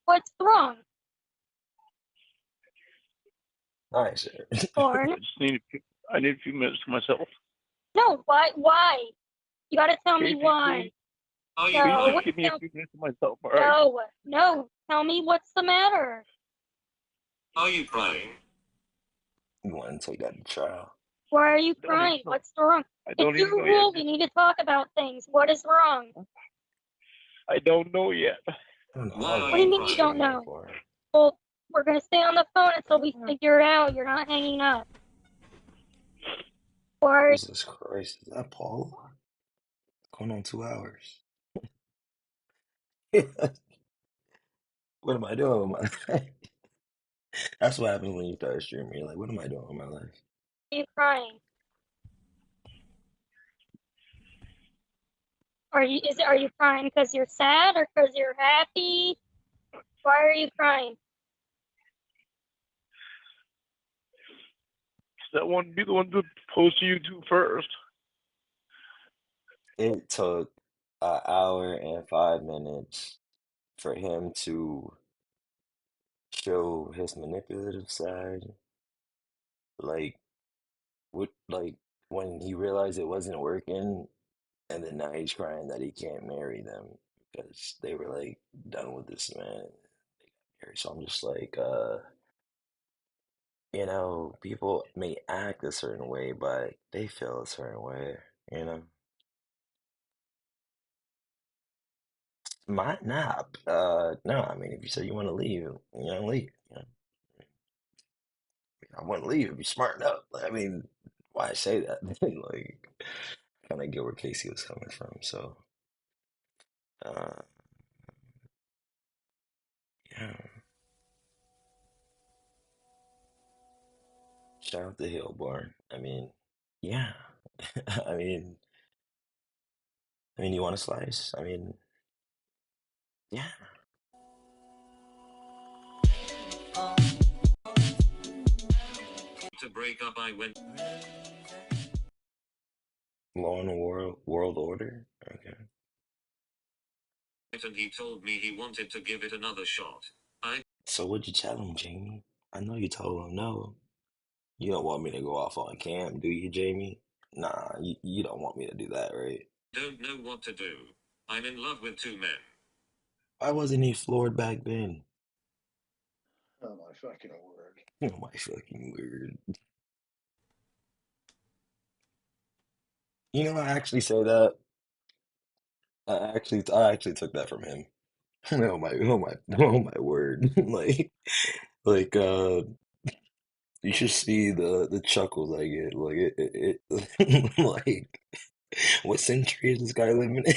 What's wrong? Nice. Lauren? I need a few minutes to myself. No, why? Why? You gotta tell me why. Are you No, crying? what's Give me a few minutes to myself, all right? No. Tell me what's the matter. Are you crying? You want to take that to trial? Why are you crying? What's wrong? I don't It's your even know rule. yet. We need to talk about things. What is wrong? I don't know yet. What do you mean you don't know? Well, we're gonna stay on the phone until we figure it out. You're not hanging up. Or Jesus Christ, is that Paul? Going on 2 hours. What am I doing with my life? That's what happens when you start streaming. You're like, what am I doing with my life? are you crying? Are you crying because you're sad or because you're happy? Why are you crying? That one be the one to post to you two first. It took an hour and 5 minutes for him to show his manipulative side. Like, like when he realized it wasn't working, and then now he's crying that he can't marry them because they were like done with this man. So I'm just like, people may act a certain way, but they feel a certain way, you know? My nap. No, I mean, if you say you want to leave, leave. I wouldn't leave if you smarten up. I mean, why I say that? Like, kind of get where Casey was coming from. So, uh, yeah. Shout out to Hillborn. I mean, yeah. I mean, you want a slice? I mean, yeah. To break up, I went Law and World Order. Okay. and he told me he wanted to give it another shot. So what'd you tell him, Jamie? I know you told him no. You don't want me to go off on camp, do you, Jamie? Nah, you don't want me to do that, right? Don't know what to do. I'm in love with two men. Why wasn't he floored back then? Oh my fucking word. Oh my fucking word. I actually say that. I actually took that from him. Oh my word. Like, you should see the chuckles I get. Like it like, what century is this guy living in?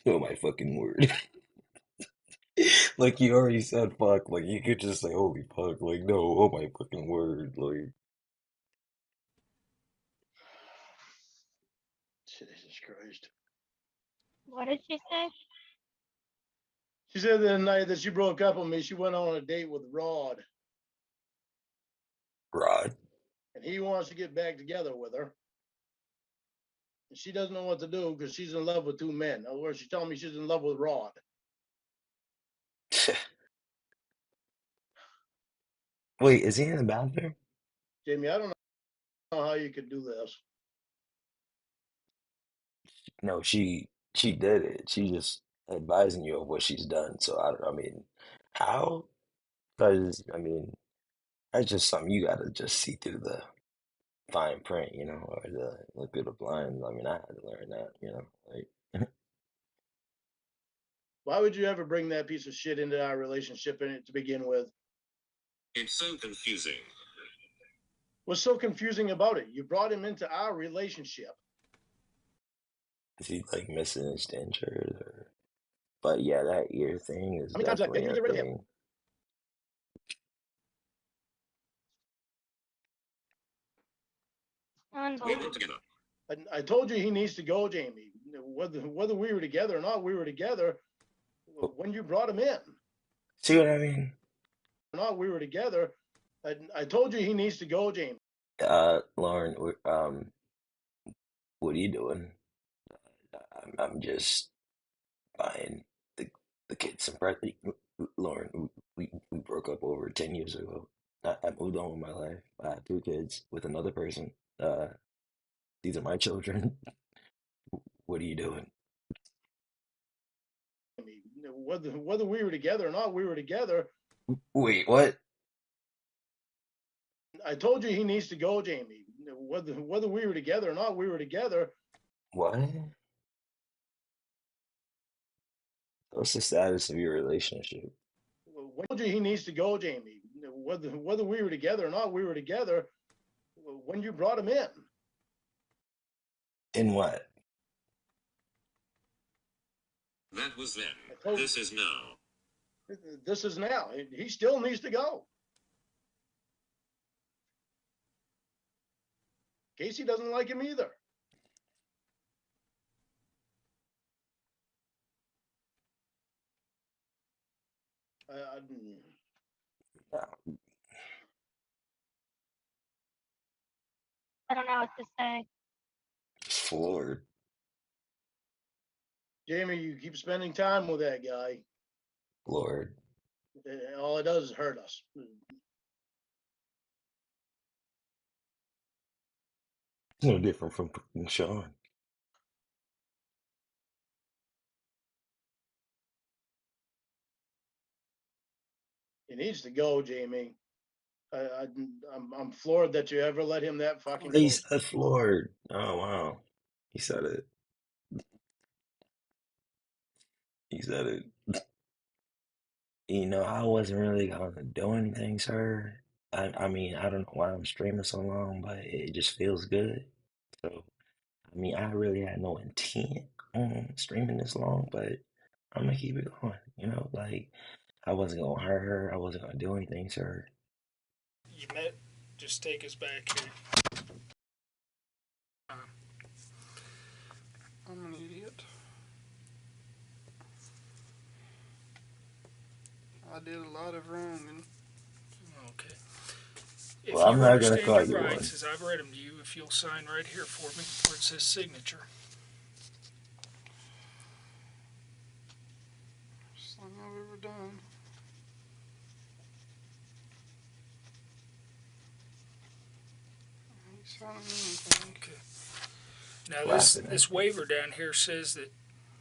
Oh my fucking word. Like you already said fuck. Like you could just say holy fuck. Like no, oh my fucking word. Like Jesus Christ. What did she say? She said the night that she broke up with me, she went on a date with Rod, Rod. and he wants to get back together with her. And she doesn't know what to do because she's in love with two men. In other words, she's telling me she's in love with Rod. Wait, is he in the bathroom? Jamie, I don't know how you could do this. No, she did it. She just advising you of what she's done. So I don't. I mean, how? Because I mean, that's just something you gotta just see through the fine print, you know, or the look through the blinds. I mean, I had to learn that, you know, like Why would you ever bring that piece of shit into our relationship in it to begin with? It's so confusing. What's so confusing about it? You brought him into our relationship. is he like missing his dentures or? But yeah, that ear thing is How many times did I definitely beg you to a get rid of him? thing. We're not Unbelievable. together. I told you he needs to go, Jamie. Whether we were together or not, we were together when you brought him in. See what I mean? Not we were together. I told you he needs to go, Jamie. Lauren, what are you doing? I'm just buying the kids some presents. Lauren, we broke up over 10 years ago. I moved on with my life. I have two kids with another person. Uh, these are my children. What are you doing? Whether we were together or not, we were together. Wait, what? I told you he needs to go, Jamie. Whether we were together or not, we were together. What? What's the status of your relationship? I told you he needs to go, Jamie. Whether we were together or not, we were together when you brought him in. In what? That was then. Told, This is now. This is now. He still needs to go. Casey doesn't like him either. I don't know what to say. Floored. Jamie, you keep spending time with that guy. Lord. All it does is hurt us. It's no different from Sean. He needs to go, Jamie. I'm floored that you ever let him that fucking He close. said floored. Oh wow. He said it. He said it. You know, I wasn't really gonna do anything, sir. I mean, I don't know why I'm streaming so long, but it just feels good. So, I mean, I really had no intent on streaming this long, but I'm gonna keep it going. You know, like I wasn't gonna hurt her. I wasn't gonna do anything, sir. You met. Just take us back here. I'm an idiot. I did a lot of wrong. And okay. If Well, I'm you not gonna understand call your you rights, one. as I've read them to you, if you'll sign right here for me, where it says signature. First thing I've ever done. I ain't signing anything. Okay. Now Laughing at this me. waiver down here says that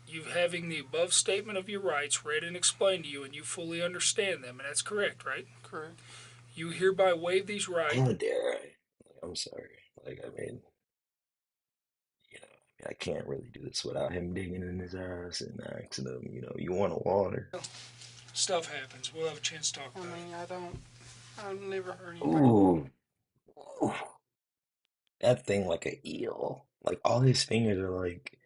you having the above statement of your rights read and explained to you, and you fully understand them, and that's correct, right? Correct. You hereby waive these rights. How dare I? Like, I'm sorry. Like, I mean, you know, I can't really do this without him digging in his ass and asking him, you know, you want a water? Stuff happens. We'll have a chance to talk about it. I've never heard anybody. Ooh. Ooh. That thing like an eel. Like all his fingers are like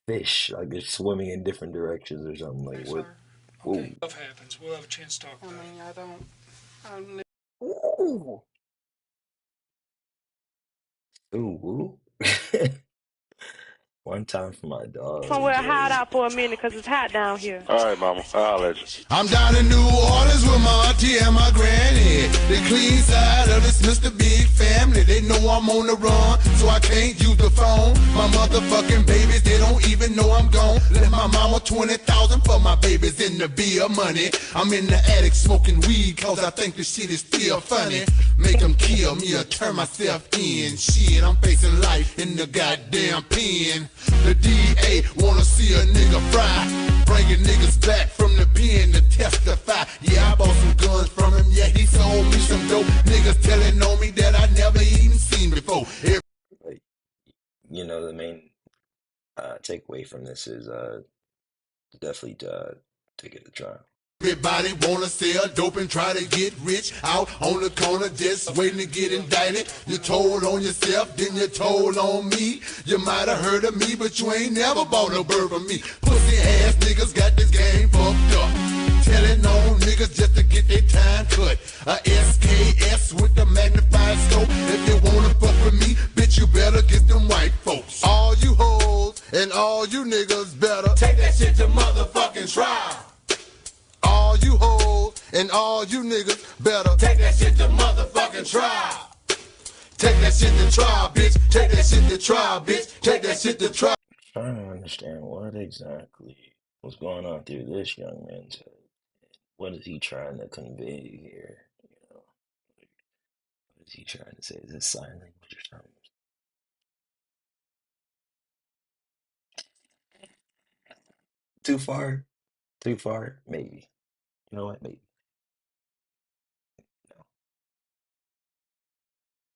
fish, like they're swimming in different directions or something. Like Yes, what? sir. Okay. Stuff happens. We'll have a chance to talk about it. I don't. Ooh. Ooh. One time for my dog. Somewhere hide out for a minute because it's hot down here. All right, mama. I'll let you. I'm down in New Orleans with my auntie and my granny. The clean side of this Mr. Big family. They know I'm on the run, so I can't use the phone. My motherfucking babies, they don't even know I'm gone. Left my mama 20,000 for my babies in the beer money. I'm in the attic smoking weed cause I think the shit is still funny. Make them kill me or turn myself in. Shit, I'm facing life in the goddamn pen. The DA wanna see a nigga fry, bringing niggas back from the pen to testify. Yeah, I bought some guns from him, yeah, he sold me some dope. Niggas telling on me that I never even seen before. Like, you know, the main takeaway from this is definitely take it to trial. Everybody wanna sell dope and try to get rich out on the corner just waiting to get indicted. You told on yourself, then you told on me. You might have heard of me, but you ain't never bought no bird from me. Pussy ass niggas got this game fucked up. Telling on niggas just to get their time cut. A SKS with the magnified scope. If you wanna fuck with me, bitch, you better get them white folks. All you hoes and all you niggas better take that shit to motherfucking trial. All you hoes and all you niggas better take that shit to motherfucking trial. Take that shit to trial, bitch. Take that shit to trial, bitch. Take that shit to trial. I'm trying to understand what exactly was going on through this young man's head. What is he trying to convey here? You know, what is he trying to say? Is this sign language or something? Too far? Too far? Maybe. You know what? Maybe. No.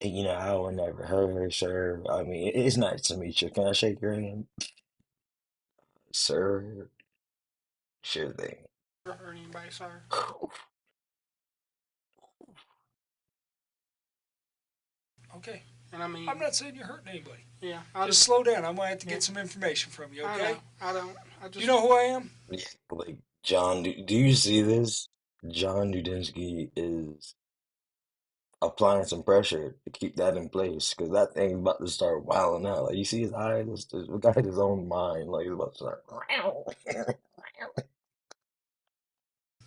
You know, I would never hurt her, sir. I mean, it's nice to meet you. Can I shake your hand? Sir? Sure thing. Hurt anybody, sir? Okay. And I mean, I'm not saying you're hurting anybody. yeah. Just slow down. I'm gonna have to get some information from you. Okay? I don't. I just. You know who I am? Yeah, like, John, do you see this? John Dudinsky is applying some pressure to keep that in place because that thing's about to start wilding out. Like, you see his eyes? The guy in his own mind. Like, he's about to start.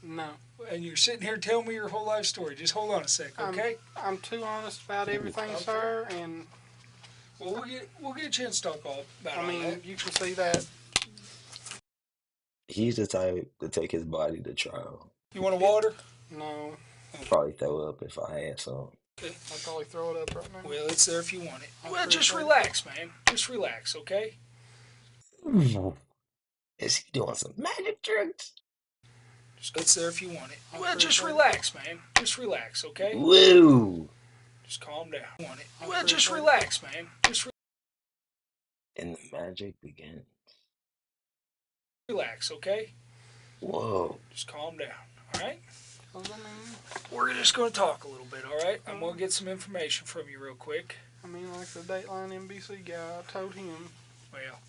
No. And you're sitting here telling me your whole life story. Just hold on a sec, okay? I'm too honest about everything, Okay. sir. And Well, we'll get a chance to talk all about I all mean, that. you can see that. He's the type to take his body to trial. You want a water? No, Probably throw up if I had some. I'd probably throw it up right now. Well, it's there if you want it. I Well, just appreciate it. relax, man. Just relax, okay? Is he doing some magic tricks? It's there if you want it. Well, just relax, man. Just relax, okay? Woo! Just calm down. Want it? Well, just relax, man. And the magic begins. Relax, okay? Whoa. Just calm down, all right? 'Cause I mean, We're just going to talk a little bit, all right? I'm going to get some information from you real quick. like the Dateline NBC guy, I told him. Well,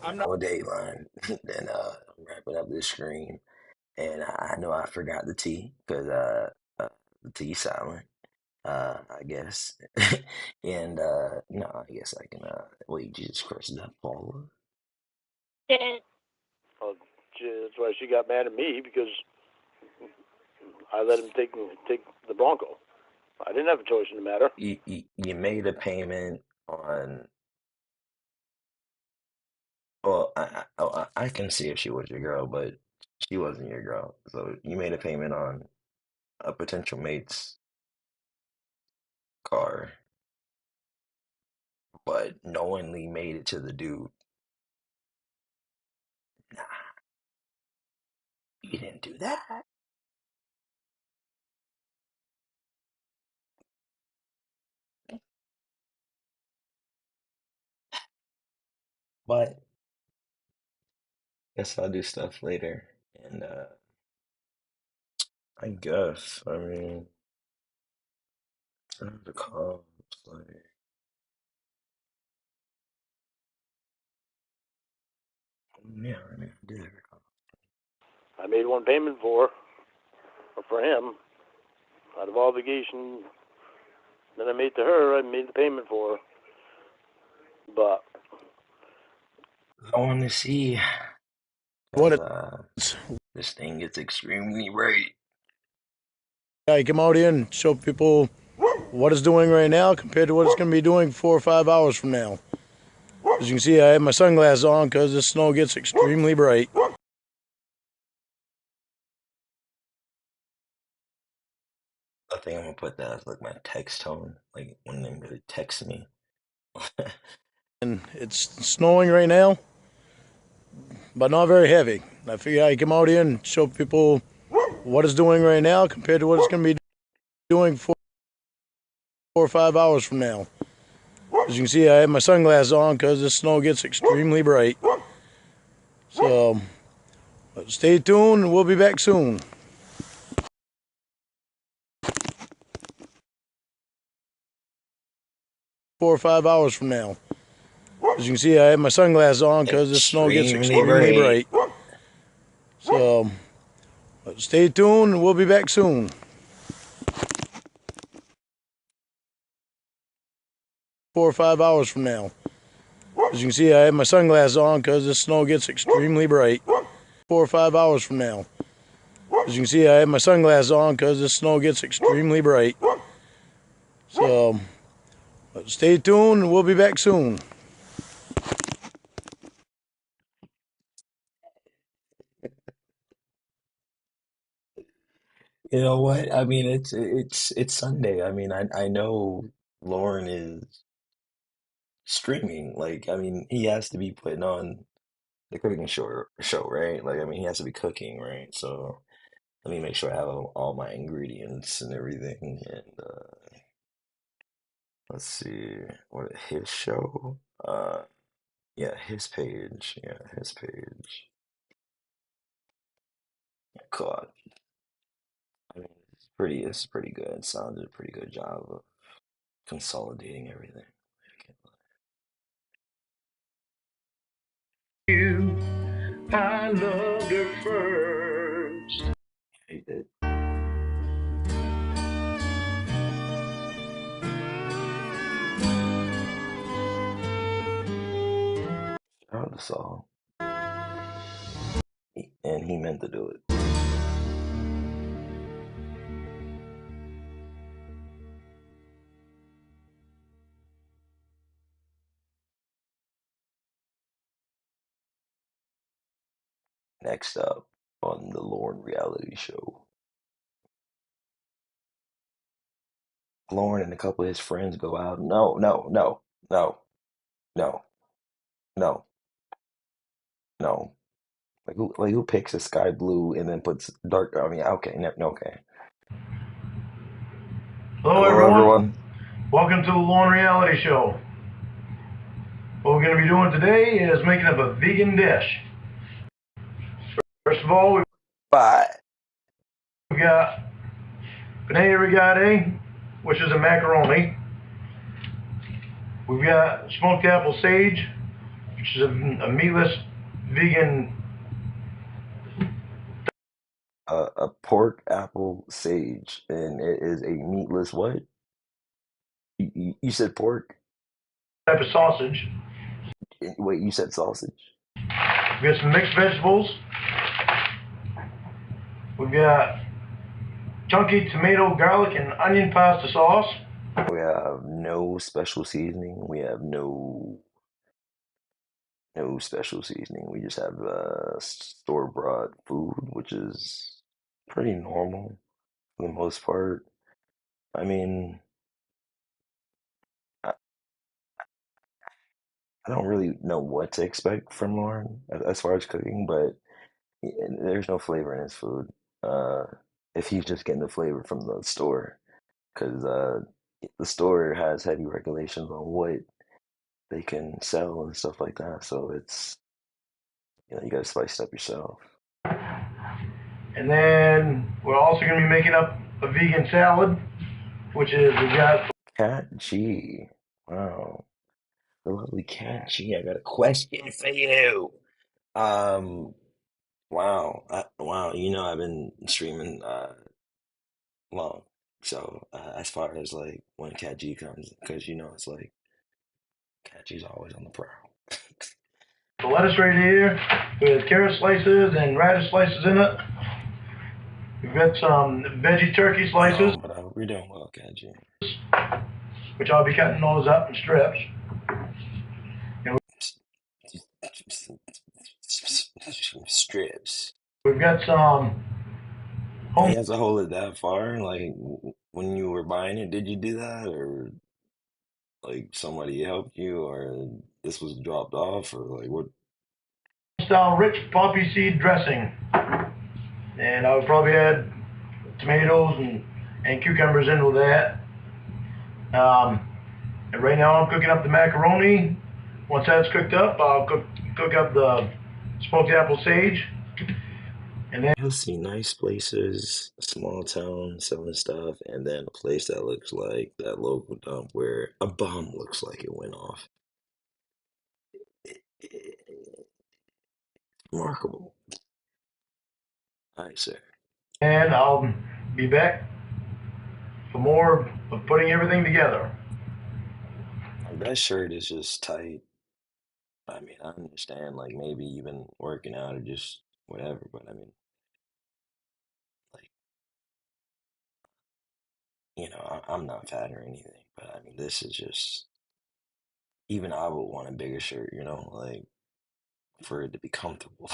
I'm not a Dateline. Then I'm wrapping up this stream, and I know I forgot the T because the T silent. I guess. And no, I guess I can. Wait, Jesus Christ, is that Paula? Didn't. Oh, that's why she got mad at me because I let him take the Bronco. I didn't have a choice in the matter. You made a payment on. Well, I can see if she was your girl, but she wasn't your girl. So you made a payment on a potential mate's car, but knowingly made it to the dude. Nah, you didn't do that. But guess I'll do stuff later. And I guess, I mean, the cops, like, yeah, I mean, I did. I made one payment for him out of obligation. Then I made to her. I made the payment for her, but I want to see What because this thing gets extremely bright. I come out here and show people what it's doing right now compared to what it's going to be doing 4 or 5 hours from now. As you can see, I have my sunglasses on because the snow gets extremely bright. I think I'm gonna put that as like my text tone, like when they really text me. And it's snowing right now, but not very heavy. I figure I come out here and show people what it's doing right now compared to what it's going to be doing 4 or 5 hours from now. As you can see, I have my sunglasses on because the snow gets extremely bright. So, stay tuned and we'll be back soon. Four or 5 hours from now. As you can see, I have my sunglasses on because the snow gets extremely bright. So, stay tuned and we'll be back soon. 4 or 5 hours from now. As you can see, I have my sunglasses on because the snow gets extremely bright. 4 or 5 hours from now. As you can see, I have my sunglasses on because the snow gets extremely bright. So, stay tuned and we'll be back soon. You know what? I mean, it's Sunday. I mean, I know Lauren is streaming. Like, I mean, he has to be putting on the cooking show, right? Like, I mean, he has to be cooking, right? So let me make sure I have all my ingredients and everything. And let's see, what his show? Yeah, his page. Yeah, his page. CAWD. I mean, it's pretty good. It sounded a pretty good job of consolidating everything. I loved her first. He did. Shout out to Saul. And he meant to do it. Next up on the Lauren reality show, Lauren and a couple of his friends go out. No, no, no, no, no, no, no. Like who picks a sky blue and then puts dark? I mean, okay, no, okay. Hello, Hello, everyone. everyone. Welcome to the Lawn Reality Show. What we're going to be doing today is making up a vegan dish. First of all, Bye. we've got penne rigate, which is a macaroni. We've got smoked apple sage, which is a meatless vegan. A pork apple sage, and it is a meatless what? You said pork? Type of sausage. Wait, you said sausage? We got some mixed vegetables. We've got chunky tomato, garlic, and onion pasta sauce. We have no special seasoning. We have no special seasoning. We just have store-bought food, which is pretty normal for the most part. I mean, I, I don't really know what to expect from Lauren as far as cooking, but there's no flavor in his food. Uh, if he's just getting the flavor from the store, because the store has heavy regulations on what they can sell and stuff like that. So you gotta spice it up yourself. And then we're also going to be making up a vegan salad, which is we got Cat G. Wow. The lovely Cat G. I got a question for you. Um, Wow, wow. You know, I've been streaming long. So as far as like when Cat G comes, because you know it's like Cat G's always on the prowl. The lettuce right here with carrot slices and radish slices in it. We've got some veggie turkey slices, No, but I hope you're doing well, Cat G. which I'll be cutting those up in strips. Strips. We've got some And home. you have to hold it that far? Like when you were buying it, did you do that, or like somebody helped you, or this was dropped off, or like what? Style rich poppy seed dressing, and I would probably add tomatoes and cucumbers into that. And right now I'm cooking up the macaroni. Once that's cooked up, I'll cook up the smoked apple sage, and then You'll see nice places, small town selling stuff, and then a place that looks like that local dump where a bomb looks like it went off. Remarkable. All right, sir. and I'll be back for more of putting everything together. Like, that shirt is just tight. I mean, I understand, like maybe you've been working out or just whatever, but I mean, like, you know, I'm not fat or anything, but I mean, this is just, even I would want a bigger shirt, you know, like for it to be comfortable.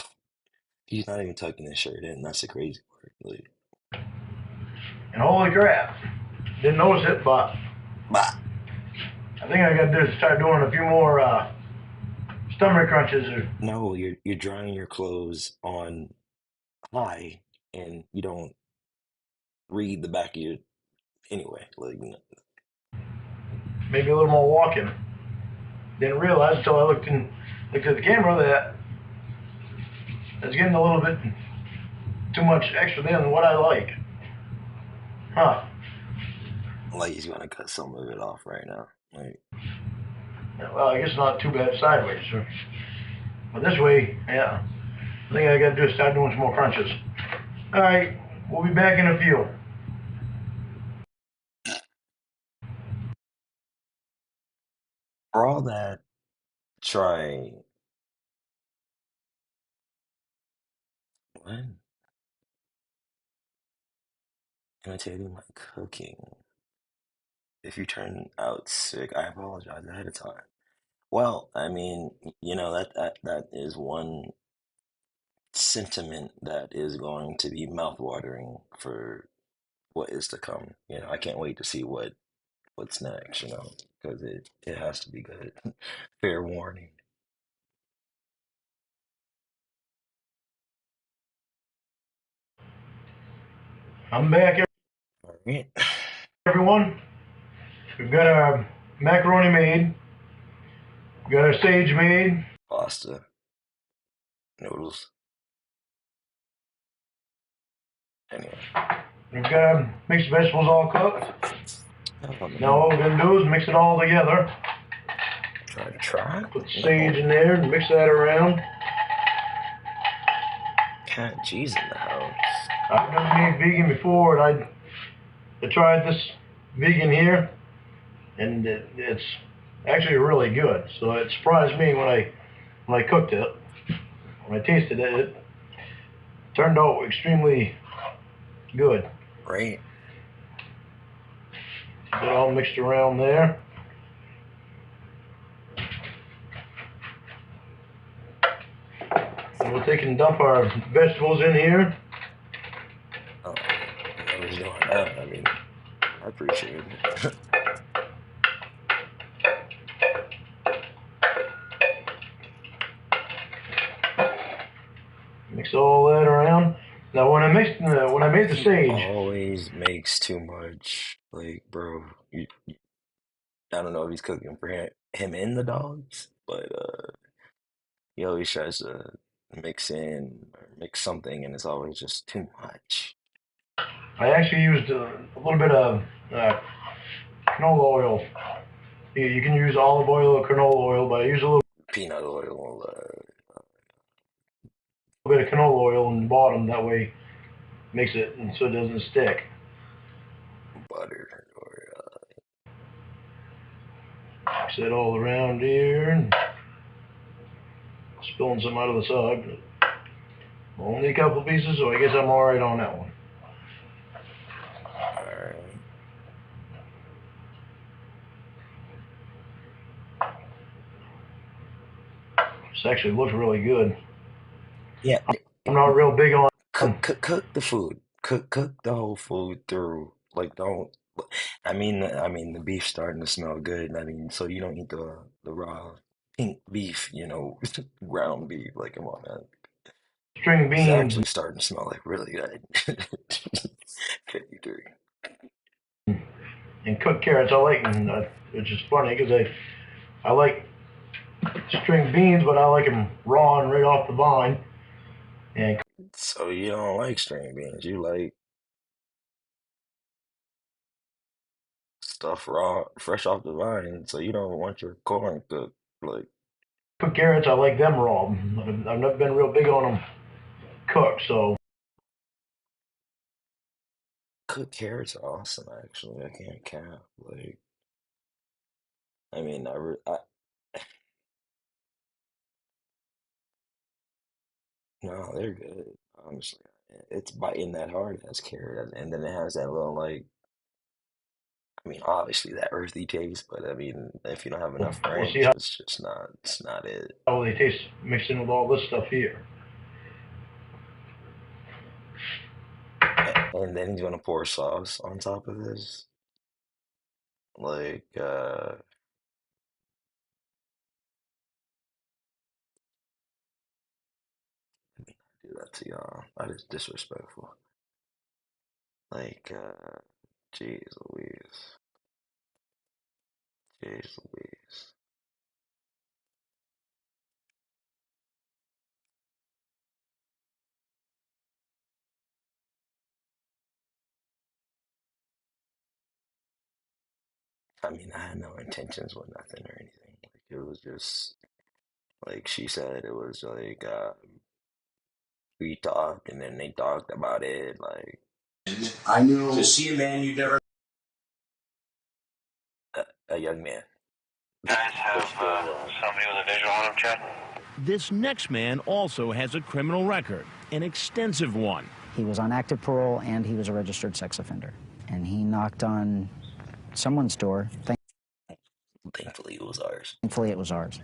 He's not even tucking his shirt in. That's the crazy part. Like, And holy crap, didn't notice it, but bah. I think I got to start doing a few more stomach crunches. No, you're drying your clothes on high, and you don't read the back of your anyway. Like, you know, Maybe a little more walking. Didn't realize until I looked at the camera that it's getting a little bit too much extra than what I like. Huh. like he's gonna cut some of it off right now. Like, Well, I guess not too bad sideways. But this way, yeah. I think I got to do is start doing some more crunches. All right, we'll be back in a few. for all that, try what? Imitating my cooking. If you turn out sick, I apologize ahead of time. Well, I mean, you know that is one sentiment that is going to be mouthwatering for what is to come. You know, I can't wait to see what's next. You know, because it has to be good. Fair warning. I'm back, All right, everyone. We've got our macaroni made. We've got our sage made. pasta, noodles. Anyway, We've got our mixed vegetables all cooked. oh Now man, what we're going to do is mix it all together. try? Put the sage No, in there and mix that around. Cat G's in the house. I've never made vegan before, and I tried this vegan here, and it's actually really good. So it surprised me when I cooked it. When I tasted it, it turned out extremely good. Right. Get it all mixed around there. And we'll take and dump our vegetables in here. Oh, I was doing that. I mean, I appreciate it. Mix all that around. Now when I made the He sage, always makes too much. Like, bro, I don't know if he's cooking for him and the dogs, but he always tries to mix in or mix something, and it's always just too much. I actually used a little bit of canola oil. You can use olive oil or canola oil, but I use a little Peanut oil, A bit of canola oil in the bottom, that way makes it and so it doesn't stick. Butter or Mix it all around here and spilling some out of the side. Only a couple pieces, so I guess I'm alright on that one. alright. This actually looks really good. Yeah, I'm not real big on cook the food. Cook the whole food through. Like don't. I mean the beef's starting to smell good. I mean, so you don't eat the raw pink beef, ground beef. Like, come on, man. string It's beans actually starting to smell like really good. 53. and cooked carrots. I like, and which is funny because I like string beans, but I like them raw and right off the vine. And So you don't like string beans. You like stuff raw, fresh off the vine. So you don't want your corn cooked. Like, cooked carrots, I like them raw. I've never been real big on them cooked, so cooked carrots are awesome, actually. I can't cap. Like, I mean, no, they're good. Honestly, it's biting that hard as carrot, and then it has that little like. I mean, obviously that earthy taste, but I mean, if you don't have enough we'll see ranch, it's just not. It's not it. how they taste mixed in with all this stuff here. And then he's gonna pour sauce on top of this. Like, do that to y'all. That is disrespectful. Like, jeez Louise. Jeez Louise. I mean, I had no intentions with nothing or anything. Like, it was just, like she said, it was like, we talked and then they talked about it. Like, I knew to see a man you'd never. a young man. Guys have somebody with a visual on him, Chad? This next man also has a criminal record, an extensive one. He was on active parole and he was a registered sex offender. And he knocked on someone's door. Thankfully, it was ours. Thankfully, it was ours.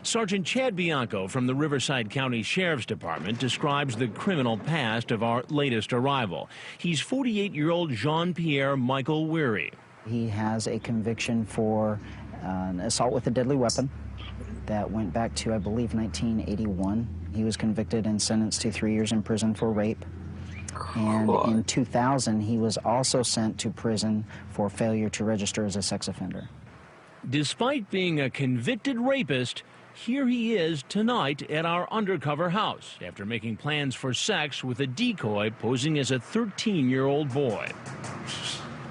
Sergeant Chad Bianco from the Riverside County Sheriff's Department describes the criminal past of our latest arrival. He's 48-year-old Jean-Pierre Michael Weary. He has a conviction for an assault with a deadly weapon that went back to, I believe, 1981. He was convicted and sentenced to 3 years in prison for rape. And in 2000, he was also sent to prison for failure to register as a sex offender. Despite being a convicted rapist, here he is tonight at our undercover house after making plans for sex with a decoy posing as a 13-year-old boy.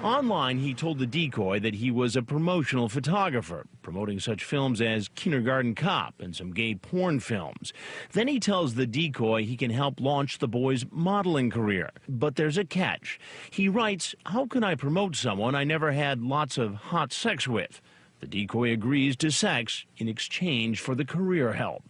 Online, he told the decoy that he was a promotional photographer, promoting such films as Kindergarten Cop and some gay porn films. Then he tells the decoy he can help launch the boy's modeling career. But there's a catch. He writes, "How can I promote someone I never had lots of hot sex with?" The decoy agrees to sex in exchange for the career help.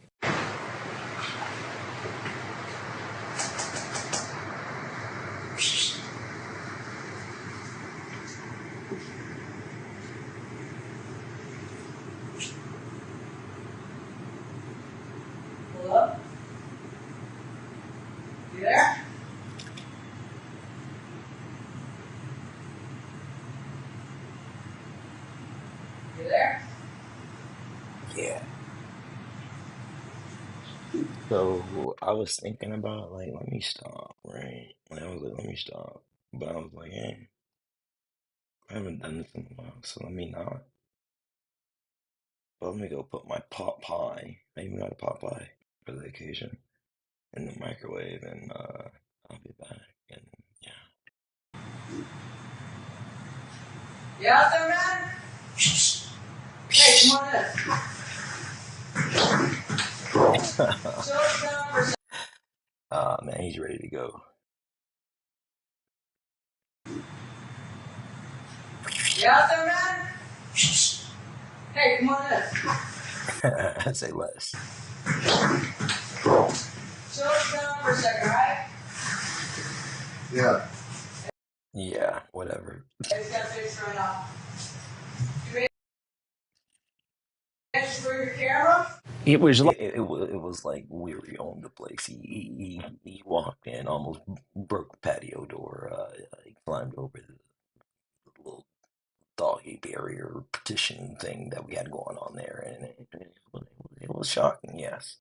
Hello? You there? You there? Yeah. So I was thinking about like, let me stop, right? Like, I was like, let me stop. But I was like, hey, I haven't done this in a while, so let me not. But let me go put my pot pie. I even got a pot pie for the occasion in the microwave, and I'll be back. And yeah. You out there, man? Hey, come on in. Show us down for a second. He's ready to go. You out there, man? Hey, come on in. I'd say less. Chill down for a second, alright? Yeah. Yeah, whatever. I just gotta fix right now. You ready for your camera? It was like It was like Weary owned the place. He walked in, almost broke the patio door. He climbed over the little doggy barrier partition thing that we had going on there, and it was shocking. Yes,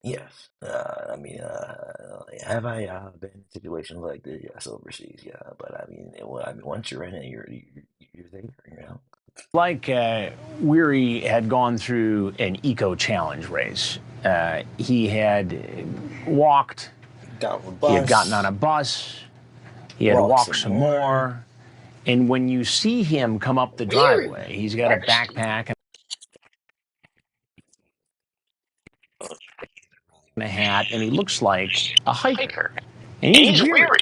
yes. I mean, have I been in situations like this? Yes, overseas. Yeah, but I mean, once you're in it, you're there. You know. like Weary had gone through an eco challenge race. He had walked. He had gotten on a bus. He had walked some more. And when you see him come up the driveway, he's got a backpack and a hat, and he looks like a hiker. And he's weary.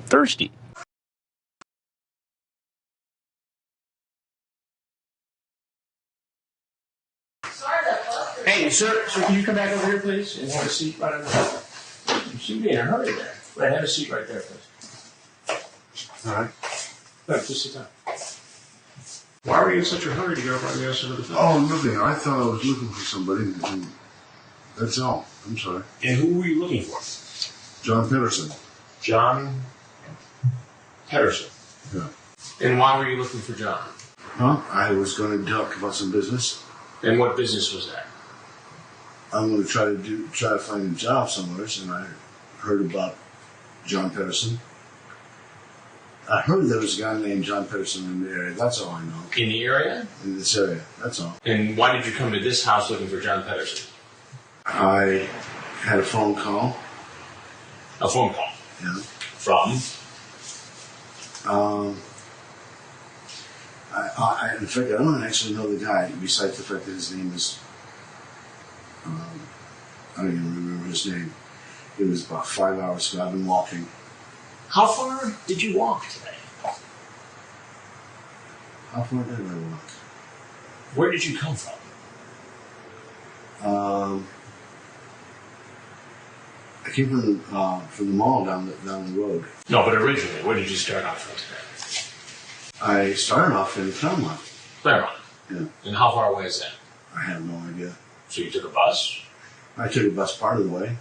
Thirsty. Hey, sir, can you come back over here, please, and have a seat right on the... You seem to be in a hurry there. Right, have a seat right there, please. All right. No, just sit down. Why were you in such a hurry to go over on the other side of the building? Oh, nothing. I thought I was looking for somebody. And that's all. I'm sorry. And who were you looking for? John Pedersen. John Pedersen. Yeah. And why were you looking for John? Huh? I was going to talk about some business. And what business was that? I'm going to try to find a job somewhere, and I heard about John Pedersen. I heard there was a guy named John Pedersen in the area. That's all I know. In the area? In this area. That's all. And why did you come to this house looking for John Pedersen? I had a phone call. A phone call? Yeah. From? In fact, I don't actually know the guy, besides the fact that his name is, I don't even remember his name. It was about 5 hours ago. I've been walking. How far did you walk today? How far did I walk? Where did you come from? I came from the mall down the road. No, but originally, where did you start off from today? I started off in Claremont. Claremont? Yeah. And how far away is that? I have no idea. So you took a bus? I took a bus part of the way.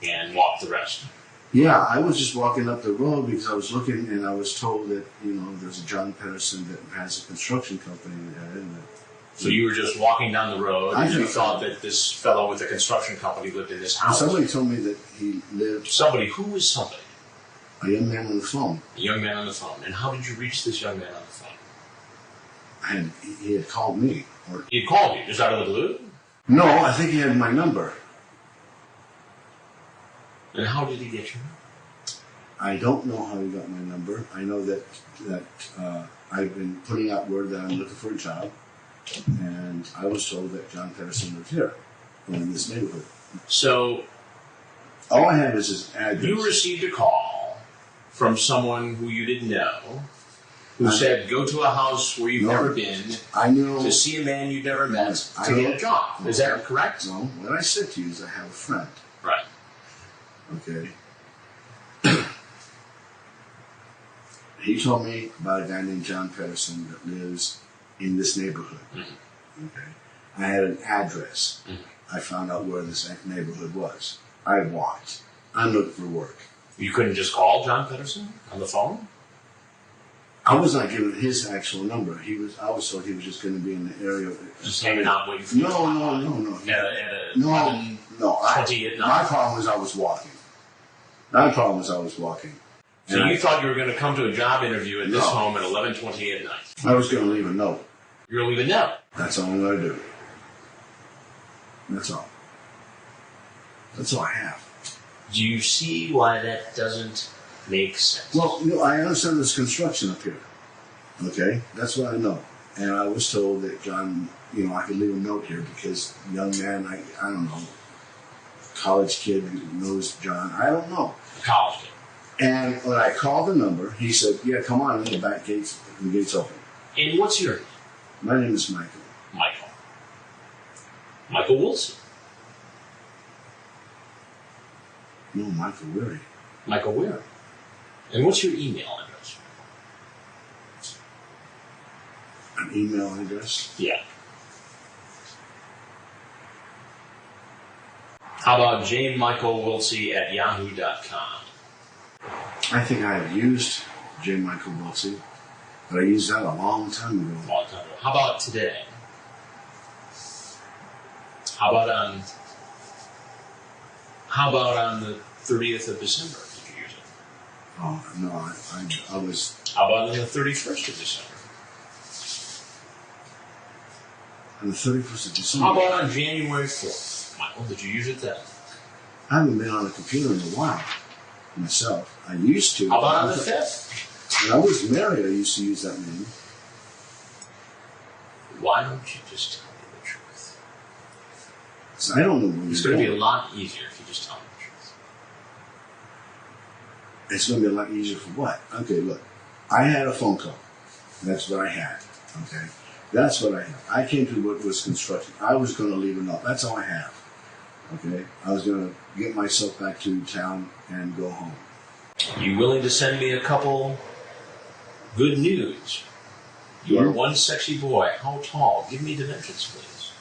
And walked the rest? Yeah, I was just walking up the road because I was looking and I was told that, there's a John Pedersen that has a construction company in the area. So you were just walking down the road and you thought that this fellow with the construction company lived in this house? Somebody told me that he lived... Somebody? Who was somebody? A young man on the phone. A young man on the phone. And how did you reach this young man on the phone? He had called me. He had called you, just out of the blue? No, I think he had my number. And how did he get your number? I don't know how he got my number. I know that I've been putting out word that I'm looking for a job. And I was told that John Pedersen lived here, in this neighborhood. So... all I have is his address. You received a call from someone who you didn't know, who said, go to a house where you've never been, I knew, to see a man you've never met, to get a job. Is that correct? No, what I said to you is I have a friend. Right. Okay. He told me about a guy named John Pedersen that lives in this neighborhood. Mm-hmm. Okay. I had an address. Mm-hmm. I found out where this neighborhood was. I walked. I'm looking for work. You couldn't just call John Pedersen on the phone? I was not given his actual number. I was told he was just going to be in the area. Just hanging out waiting for you? No. My problem was I was walking. My problem was I was walking. So you thought you were going to come to a job interview at this home at 11:28 at night? I was going to leave a note. You're going to leave a note? That's all I'm going to do. That's all. That's all I have. Do you see why that doesn't make sense? Well, I understand there's construction up here. Okay? That's what I know. And I was told that John, I could leave a note here because young man, I don't know. college kid who knows John. I don't know. College kid. And when I called the number, he said, "Yeah, come on in, the back gates, the gates open." And what's your name? My name is Michael. Michael. Michael Wilson. No, Michael Weary. Michael Weary. And what's your email address? An email address? Yeah. How about jmichaelwilsey@yahoo.com? I think I have used J. Michael Wilsey, but I used that a long time ago. Long time ago. How about today? How about on the 30th of December? Did you use it? Oh, no, I was... How about on the 31st of December? On the 31st of December? How about on January 4th? Michael, did you use it then? I haven't been on a computer in a while, myself. I used to. How about on the 5th? When I was married, I used to use that name. Why don't you just tell me the truth? So I don't know when it's going to be a lot easier if you just tell me the truth. It's going to be a lot easier for what? Okay, look. I had a phone call. That's what I had. Okay? That's what I had. I came to what was construction. I was going to leave a note. That's all I have. Okay? I was going to get myself back to town and go home. You willing to send me a couple good news? You are one sexy boy. How tall? Give me dimensions, please.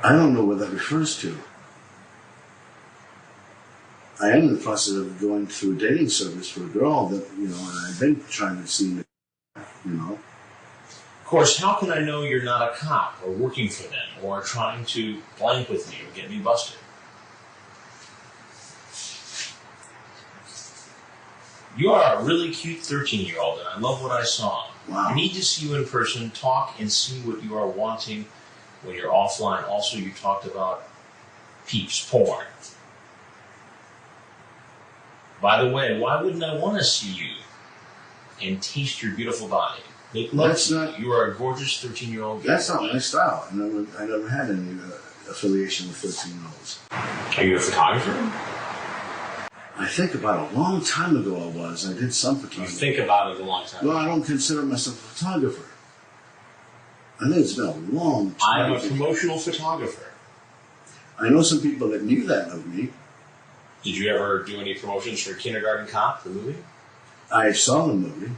I don't know what that refers to. I am in the process of going through a dating service for a girl that, and I've been trying to see, Of course, how can I know you're not a cop or working for them or trying to blank with me or get me busted? You are a really cute 13-year-old, and I love what I saw. Wow. I need to see you in person, talk, and see what you are wanting when you're offline. Also, you talked about peeps, porn. By the way, why wouldn't I want to see you and taste your beautiful body? Make love to you. You are a gorgeous 13-year-old. That's not my style. I never had any affiliation with 13-year-olds. Are you a photographer? I think about a long time ago I did some photography. You think about it a long time ago? Well, I don't consider myself a photographer. I think it's been a long time. I'm a promotional photographer. I know some people that knew that of me. Did you ever do any promotions for Kindergarten Cop, the movie? I saw the movie.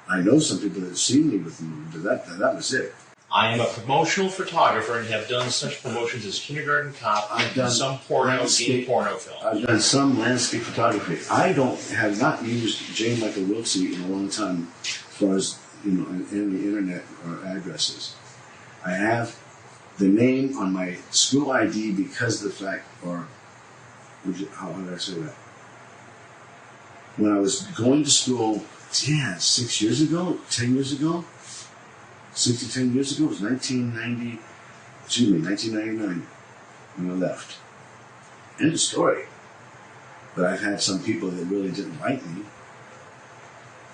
I know some people that have seen me with the movie, but that was it. I am a promotional photographer and have done such promotions as Kindergarten Cop, I've done some gay porno film. I've done some landscape photography. I have not used J. Michael Wilsey in a long time as far as, in the internet or addresses. I have the name on my school ID because of the fact, how did I say that? When I was going to school, 6 years ago, 10 years ago, 6 to 10 years ago, it was 1999 when I left. End of story. But I've had some people that really didn't like me.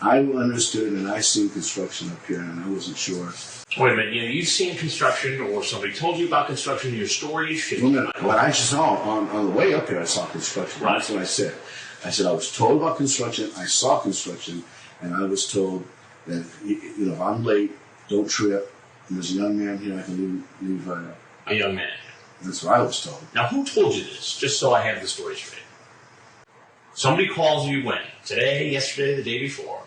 I understood and I seen construction up here and I wasn't sure. Wait a minute, you've seen construction or somebody told you about construction, your story is shit. What I saw on the way up here, I saw construction. Right. That's what I said. I said I was told about construction, I saw construction, and I was told that, if I'm late, don't trip. And there's a young man here, I can leave a young man. That's what I was told. Now, who told you this? Just so I have the story straight. Somebody calls you when? Today, yesterday, the day before?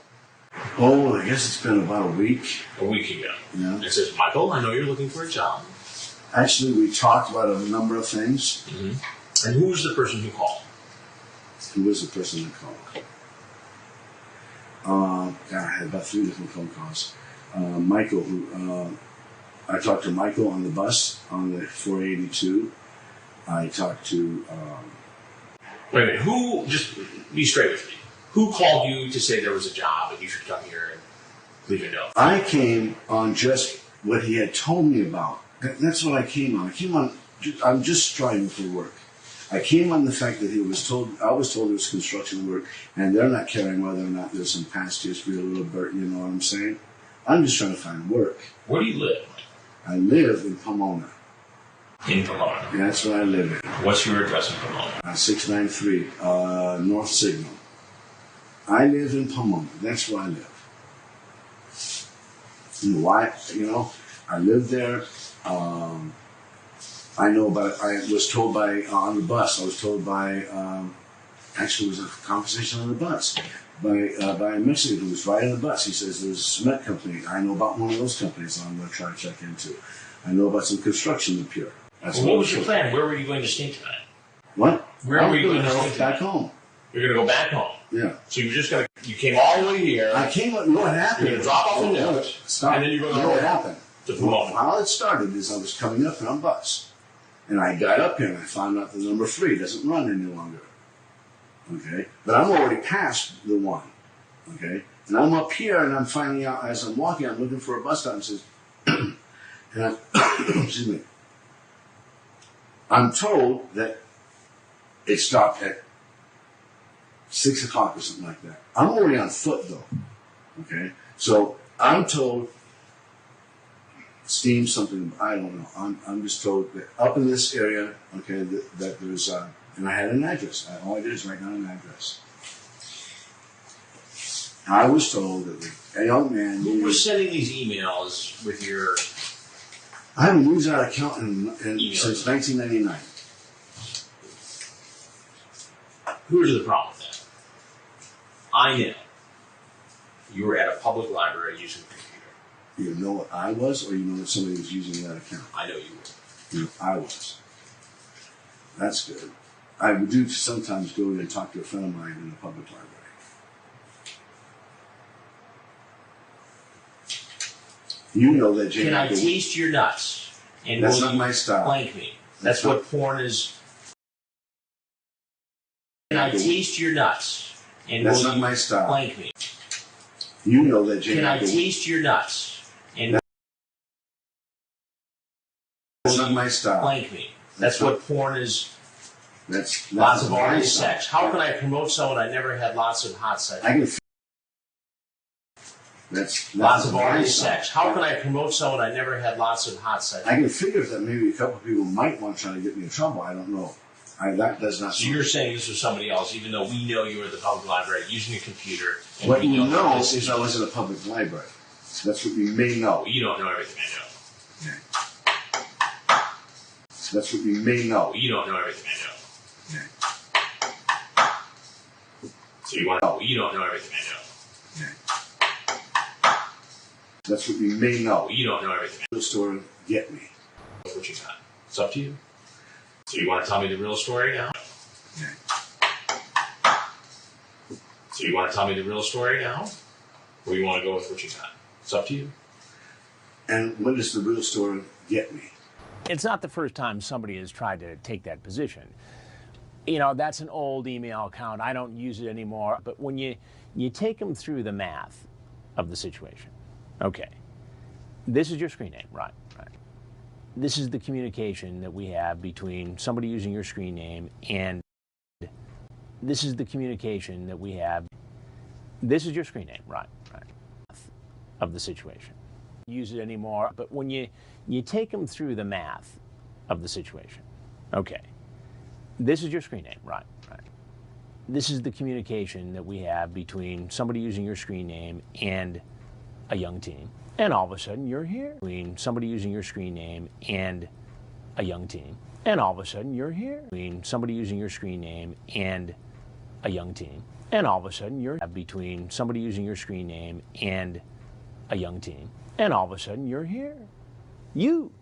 Oh, I guess it's been about a week. A week ago. Yeah. It says, Michael, I know you're looking for a job. Actually, we talked about a number of things. Mm-hmm. And who was the person who called? Who was the person that called? I had about 3 different phone calls. Michael, I talked to Michael on the bus on the 482. I talked to... Wait a minute, who, just be straight with me, who called you to say there was a job and you should come here and leave a note? I came on just what he had told me about. That's what I came on. I'm just striving for work. I came on the fact that I was told it was construction work, and they're not caring whether or not there's some past history, a little bit, you know what I'm saying? I'm just trying to find work. Where do you live? I live in Pomona. In Pomona. That's where I live in. What's your address in Pomona? 693 North Signal. I live in Pomona. That's where I live. You know why? You know, I live there. I know about. I was told by on the bus. I was told by. Actually, it was a conversation on the bus by a Mexican who was riding the bus. He says there's a cement company. I know about one of those companies. I'm going to try to check into. I know about some construction up here. That's Well, what was your plan? Where were you going to stay tonight? What? Where were you going to go stay back home? You're going to go back home. Yeah. So you were just going to. You came all the way here. I came. You know what happened? You're going to drop off a note. Stop. And then you're going to know go what happened? To Pomona. How it started is I was coming up on a bus, and I got up here and I found out the number 3 doesn't run any longer. Okay, but I'm already past the 1. Okay, and I'm up here and I'm finding out as I'm walking, I'm looking for a bus stop and says, and I, excuse me, I'm told that it stopped at 6 o'clock or something like that. I'm already on foot though. Okay, so I'm told steam something, I don't know. I'm just told that up in this area, okay, that there's and I had an address. All I did is write down an address. I was told that a young man Who was sending these emails with your... I haven't used that account since 1999. Here's the problem with that. I know you were at a public library using a computer. You know what I was, or you know that somebody was using that account? I know you were. I was. That's good. I would do sometimes go in and talk to a friend of mine in a public library. You know that Jane. Can I taste your nuts? And that's will not you my style. Blank me. That's what porn is. Can I taste your nuts? And that's will not you my style. Blank me. You know that Jane. Can I taste your nuts? And that's not my style. Blank me. That's what porn is. That's lots of already sex. How can I promote someone I never had lots of hot sex? I can. That's lots of already sex. How can I promote someone I never had lots of hot sex? I can figure that maybe a couple of people might want to try to get me in trouble. I don't know. That does not. So you're saying this was somebody else, even though we know you were at the public library using a computer. And what we you know is I was in a public library. That's what you may know. Well, you don't know everything I know. Yeah. That's what you may know. Well, you don't know everything I know. Yeah. So you want to know? You don't know everything I know. Yeah. That's what you may know. Well, you don't know everything I know. Real story, get me. What you got? It's up to you. So you want to tell me the real story now? Yeah. So you want to tell me the real story now? Or you want to go with what you got? It's up to you. And when does the real story get me? It's not the first time somebody has tried to take that position. You know, that's an old email account. I don't use it anymore. But when you take them through the math of the situation, okay, this is your screen name, right? This is the communication that we have between somebody using your screen name and this is the communication that we have. This is your screen name, right? Of the situation. Use it anymore. But when you take them through the math of the situation, okay, this is your screen name, right? This is the communication that we have between somebody using your screen name and a young teen. And all of a sudden you're here. Between somebody using your screen name and a young teen. And all of a sudden you're here. Between somebody using your screen name and a young teen. And all of a sudden you're between somebody using your screen name and a young teen. And all of a sudden you're here. You,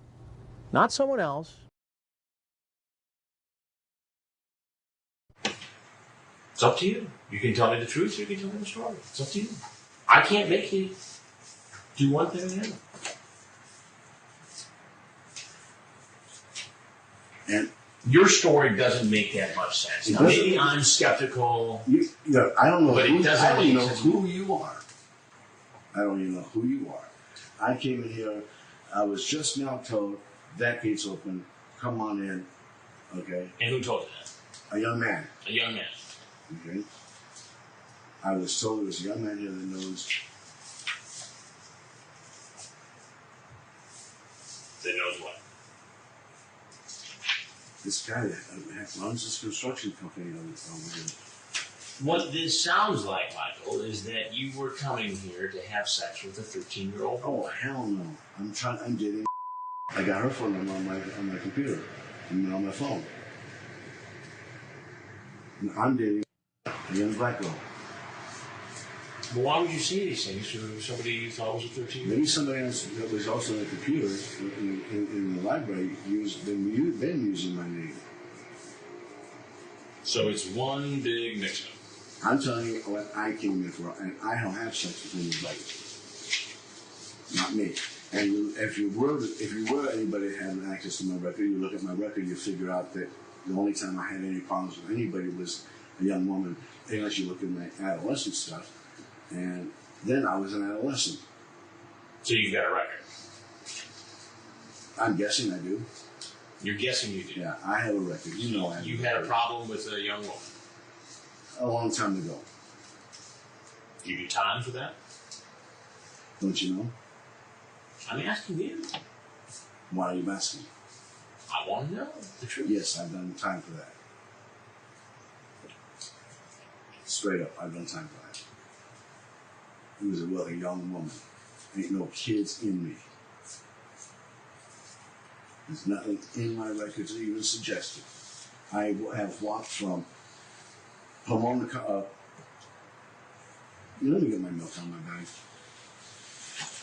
not someone else. It's up to you. You can tell me the truth or you can tell me the story. It's up to you. I can't make you do one thing or the other. And your story doesn't make that much sense. Now, maybe I'm skeptical. I don't know. But it doesn't I don't make know sense. who you are. I don't even know who you are. I came in here. I was just now told that gate's open. Come on in. Okay. And who told you that? A young man. A young man. Okay. I was told there was a young man here that knows does what? This guy runs this construction company over here. What this sounds like, Michael, is that you were coming here to have sex with a 13-year-old boy. Oh, hell no. I'm dating. I got her phone number on my computer. And on my phone. And I'm dating a young black girl. Well, why would you say these things to somebody you thought was a 13-year-old? Maybe somebody else that was also on the computer in the library been using my name. So it's one big mix-up. I'm telling you what I came here for, and I don't have sex with anybody. Not me. And if you were anybody that had access to my record, you look at my record, you figure out that the only time I had any problems with anybody was a young woman, unless you look at my adolescent stuff. And then I was an adolescent. So you've got a record? I'm guessing I do. You're guessing you do? Yeah, I have a record. You know I have. You had a problem with a young woman? A long time ago. Do you do time for that? Don't you know? I'm asking you. Why are you asking? I want to know the truth. Yes, I've done time for that. Straight up, I've done time for that. He was a young woman. Ain't no kids in me. There's nothing in my records that even suggested. I have walked from Pomona. Let me get my milk on my bag.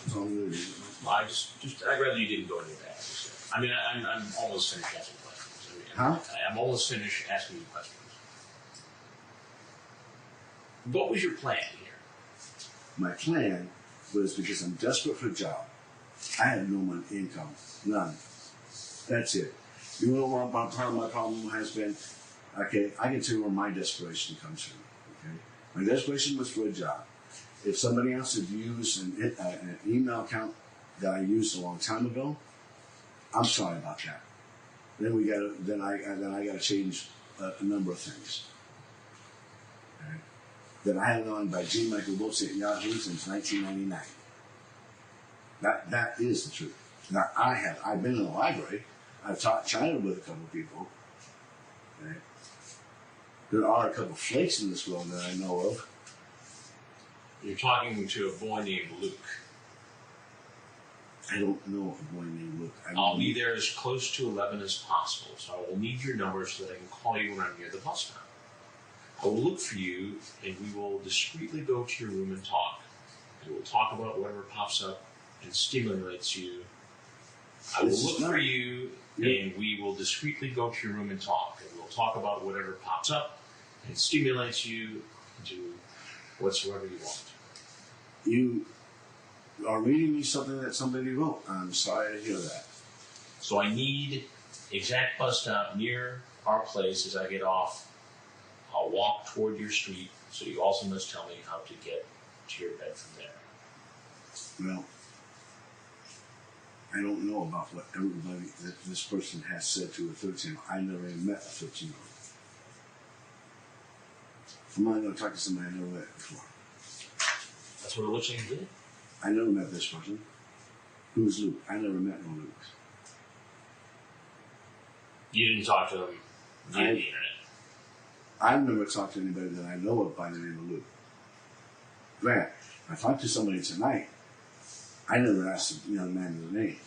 That's all I'm gonna do. Well, I'd rather you didn't go into that. I mean, I'm almost finished asking questions. I'm almost finished asking you questions. What was your plan here? My plan was because I'm desperate for a job. I had no money, income, none. That's it. You know what part of my problem has been? Okay, I can tell you where my desperation comes from. Okay, my desperation was for a job. If somebody else had used an email account that I used a long time ago, I'm sorry about that. Then I got to change a number of things. Okay? That I had on by G. Michael Wilson at Yahoo since 1999. That is the truth. Now I've been in the library. I've taught China with a couple of people. Okay? There are a couple of flakes in this world that I know of. You're talking to a boy named Luke. I don't know a boy named Luke. I'll be there as close to 11 as possible, so I will need your number so that I can call you when I'm near the bus stop. I will look for you, and we will discreetly go to your room and talk. And we'll talk about whatever pops up and stimulates you. I will look for you, and we will discreetly go to your room and talk. And we'll talk about whatever pops up and stimulates you to whatsoever you want. You are reading me something that somebody wrote. I'm sorry to hear that. So I need exact bus stop near our place as I get off. I'll walk toward your street, so you also must tell me how to get to your bed from there. Well, I don't know about what everybody that this person has said to a 13-year-old. I never even met a 13-year-old. I'm not going to talk to somebody I never met before. That's what it looks like you did. I never met this person. Who's Luke? I never met no Luke. You didn't talk to him via the internet? I've never talked to anybody that I know of by the name of Luke. Grant, I talked to somebody tonight. I never asked the young man his name.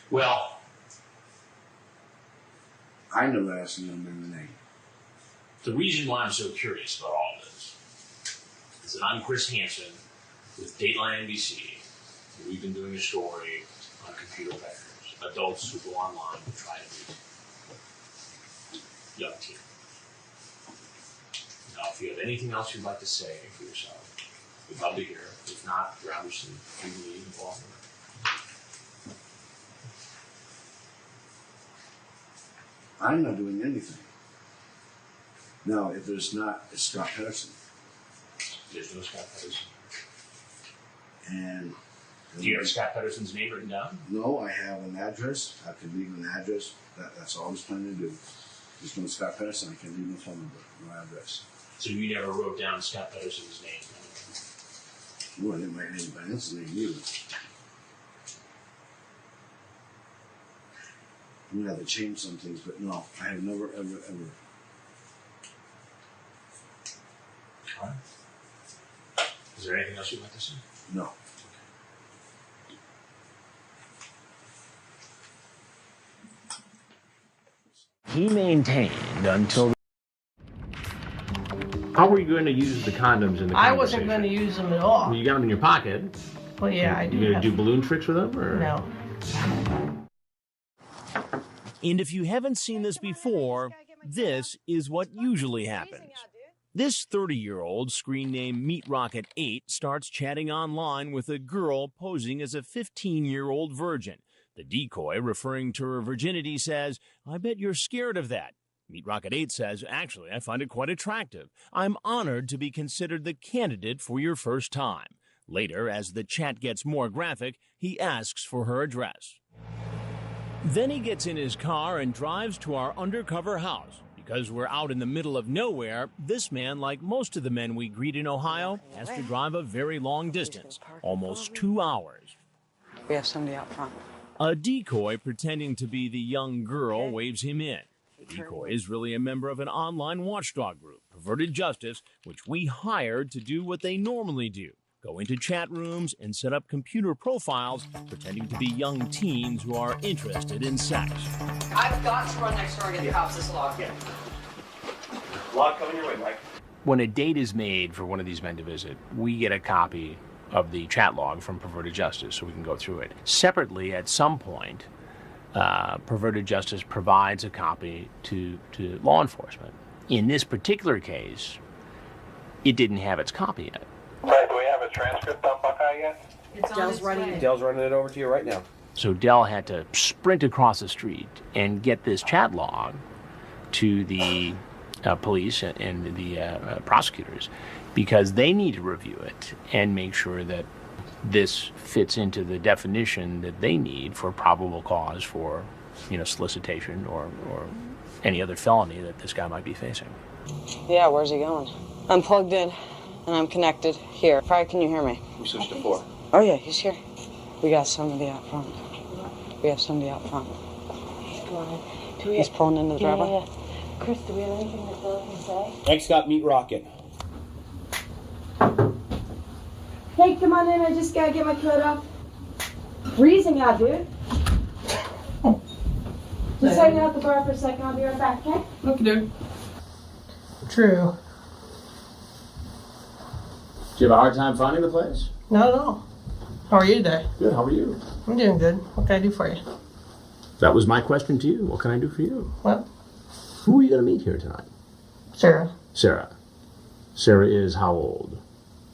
Well, I never asked the young man the name. The reason why I'm so curious about all this is that I'm Chris Hansen with Dateline NBC. We've been doing a story on computer hackers, adults who go online to try to meet young teens. Now, if you have anything else you'd like to say for yourself, we'd love to hear it. If not, you're obviously free to leave and go on. I'm not doing anything. Now, if there's not, it's Scott Patterson. There's no Scott Patterson. And do you have Scott Patterson's name written down? No, I have an address. I can leave an address. That's all I was planning to do. Just when Scott Patterson, I can leave my phone number, my address. So you never wrote down Scott Patterson's name? No, I didn't write anybody else's name either. we have to change some things, but no, I have never, ever, ever. All right. Is there anything else you'd like to say? No. He maintained until... How were you going to use the condoms in the conversation? I wasn't going to use them at all. Well, you got them in your pocket. Well, yeah, I do. You going to do balloon tricks with them? Or? No. And if you haven't seen this before, this is what usually happens. This 30-year-old, screen name Meat Rocket 8, starts chatting online with a girl posing as a 15-year-old virgin. The decoy, referring to her virginity, says, "I bet you're scared of that." Meat Rocket 8 says, "Actually, I find it quite attractive. I'm honored to be considered the candidate for your first time." Later, as the chat gets more graphic, he asks for her address. Then he gets in his car and drives to our undercover house. Because we're out in the middle of nowhere, this man, like most of the men we greet in Ohio, has to drive a very long distance, almost 2 hours. We have somebody out front. A decoy pretending to be the young girl waves him in. The decoy is really a member of an online watchdog group, Perverted Justice, which we hired to do what they normally do: go into chat rooms and set up computer profiles pretending to be young teens who are interested in sex. I've got to run next door and get the cops this lock. Lock coming your way, Mike. When a date is made for one of these men to visit, we get a copy of the chat log from Perverted Justice so we can go through it. Separately, at some point, Perverted Justice provides a copy to law enforcement. In this particular case, it didn't have its copy yet. Right, do we have a transcript on Buckeye yet? Dell's running it. Dell's running it over to you right now. So Dell had to sprint across the street and get this chat log to the police and the prosecutors, because they need to review it and make sure that this fits into the definition that they need for probable cause for, solicitation or any other felony that this guy might be facing. Yeah, where's he going? I'm plugged in and I'm connected here. Fry, can you hear me? We switched to 4. Oh yeah, he's here. We got somebody out front. We have somebody out front. He's pulling into the driveway. Yeah. Chris, do we have anything that Bill can say? Next got Meat Rocket. Hey, come on in. I just gotta get my coat off. Freezing out, dude. Just hanging out the bar for a second. I'll be right back, okay? Okay, dude. True. Do you have a hard time finding the place? Not at all. How are you today? Good, how are you? I'm doing good. What can I do for you? That was my question to you. What can I do for you? Well, who are you going to meet here tonight? Sarah. Sarah. Sarah is how old?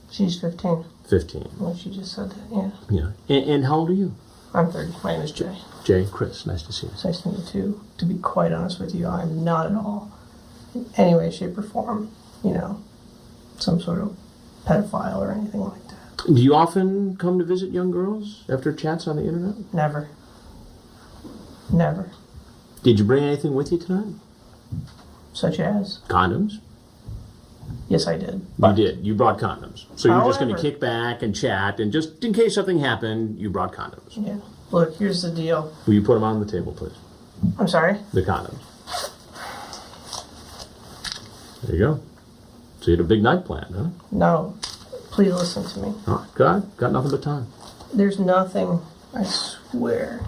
She's 15. 15. Well, she just said that, yeah. Yeah. And how old are you? I'm 30. My name is Jay. Jay, Chris, nice to see you. It's nice to meet you too. To be quite honest with you, I'm not at all, in any way, shape, or form, some sort of pedophile or anything like that. Do you often come to visit young girls after chats on the internet? Never. Never. Did you bring anything with you tonight? Such as? Condoms? Yes, I did. You did. You brought condoms. So you're just going to However- kick back and chat, and just in case something happened, you brought condoms. Yeah. Look, here's the deal. Will you put them on the table, please? I'm sorry? The condoms. There you go. So you had a big night planned, huh? No. Please listen to me. All right, got nothing but time. There's nothing, I swear.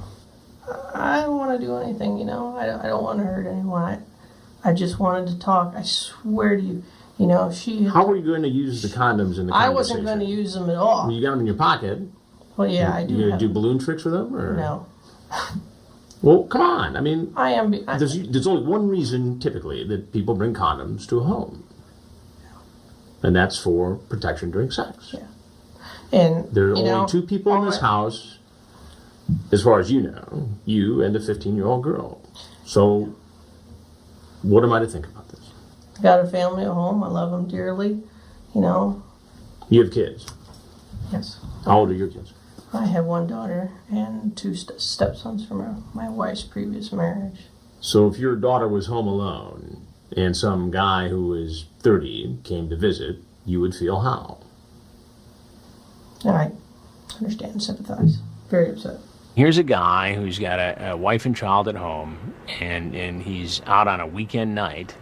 I don't want to do anything, I don't want to hurt anyone. I just wanted to talk. I swear to you. She... How were you going to use the condoms in the conversation? I wasn't going to use them at all. Well, you got them in your pocket. Well, yeah, I do. You going to do balloon tricks with them? Or? No. Well, come on. I mean, I am. There's only one reason, typically, that people bring condoms to a home. And that's for protection during sex. Yeah. And there are only 2 people in this house, as far as you know, you and a 15-year-old girl. So, what am I to think about this? I got a family at home. I love them dearly. You have kids? Yes. How old are your kids? I have one daughter and 2 stepsons from my wife's previous marriage. So if your daughter was home alone and some guy who was 30 came to visit, you would feel how? I understand and sympathize. Very upset. Here's a guy who's got a wife and child at home, and he's out on a weekend night,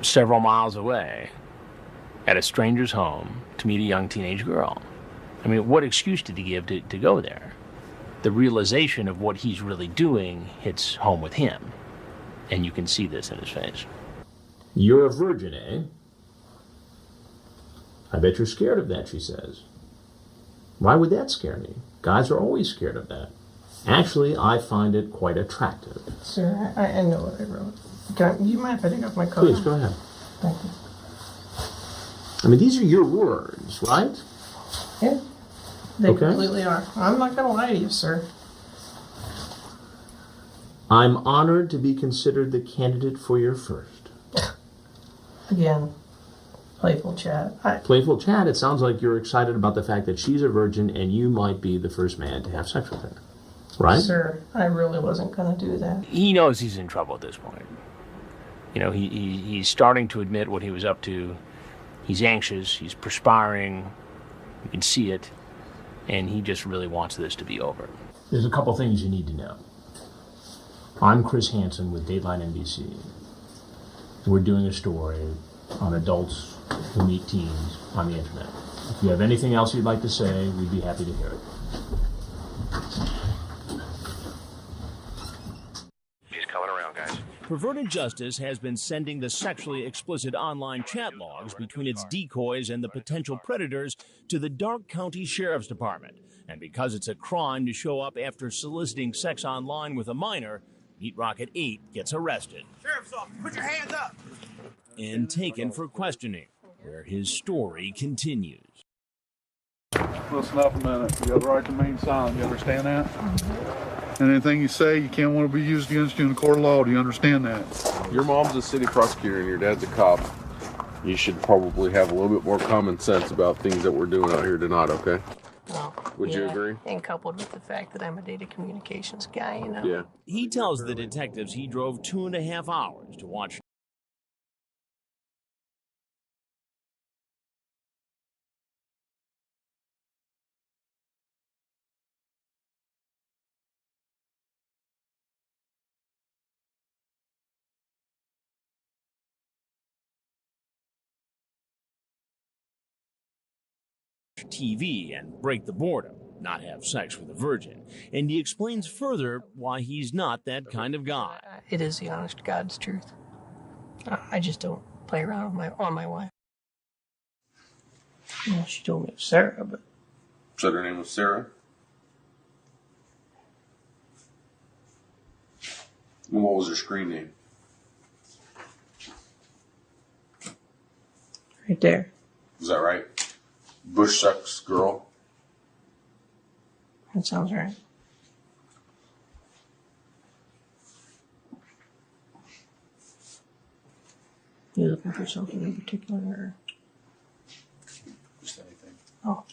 several miles away at a stranger's home to meet a young teenage girl. I mean, what excuse did he give to go there? The realization of what he's really doing hits home with him, and you can see this in his face. You're a virgin, eh? I bet you're scared of that, she says. Why would that scare me? Guys are always scared of that. Actually, I find it quite attractive. Sir, I know what I wrote. Do you mind if I take off my coat? Please, go ahead. Thank you. I mean, these are your words, right? Yeah, they completely are. I'm not going to lie to you, sir. I'm honored to be considered the candidate for your first. Again, playful chat. Playful chat, it sounds like you're excited about the fact that she's a virgin and you might be the first man to have sex with her. Right? Sir, I really wasn't going to do that. He knows he's in trouble at this point. He's starting to admit what he was up to. He's anxious, he's perspiring, you can see it, and he just really wants this to be over. There's a couple things you need to know. I'm Chris Hansen with Dateline NBC. We're doing a story on adults who meet teens on the internet. If you have anything else you'd like to say, we'd be happy to hear it. She's coming around, guys. Perverted Justice has been sending the sexually explicit online chat logs between its decoys and the potential predators to the Dark County Sheriff's Department. And because it's a crime to show up after soliciting sex online with a minor, Meat Rocket 8 gets arrested. Sheriff's office, put your hands up! And taken for questioning, where his story continues. Listen up a minute. You have the right to remain silent. You understand that? And anything you say, you can't want to be used against you in the court of law. Do you understand that? Your mom's a city prosecutor and your dad's a cop. You should probably have a little bit more common sense about things that we're doing out here tonight, okay? Well, Would you agree? And coupled with the fact that I'm a data communications guy, Yeah. He tells the detectives he drove 2.5 hours to watch TV and break the boredom, not have sex with a virgin. And he explains further why he's not that kind of guy. It is the honest to God's truth. I just don't play around with my wife. Well, she told me it was Sarah, but... Said her name was Sarah? And what was her screen name? Right there. Is that right? Bush Sucks Girl? That sounds right. You looking for something in particular, or? Just anything. Oh.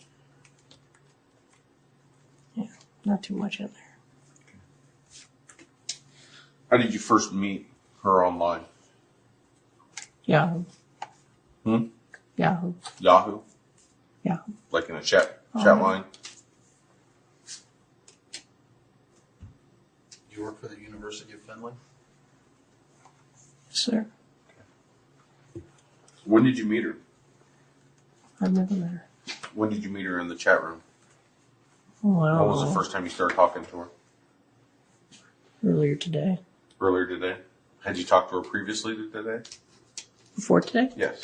Yeah, not too much in there. How did you first meet her online? Yahoo. Hmm? Yahoo. Yahoo? Yahoo. Like in a chat Oh. line? You work for the University of Finland? Sir, When did you meet her? I've never met her. When did you meet her in the chat room? Oh, I When don't was the know. first time you started talking to her? Earlier today. Earlier today? Had you talked to her previously today? Before today? Yes.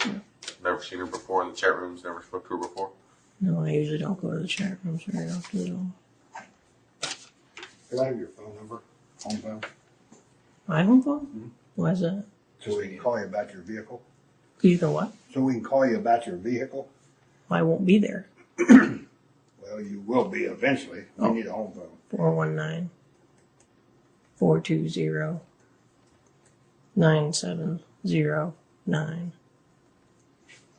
Never seen her before in the chat rooms, never spoke to her before? No, I usually don't go to the chat rooms very often at all. Can I have your phone number? Home phone? My home phone? Why is that? So we can call you about your vehicle? You know what? So we can call you about your vehicle? I won't be there. Well, you will be eventually. We need a home phone. 419-420-9709.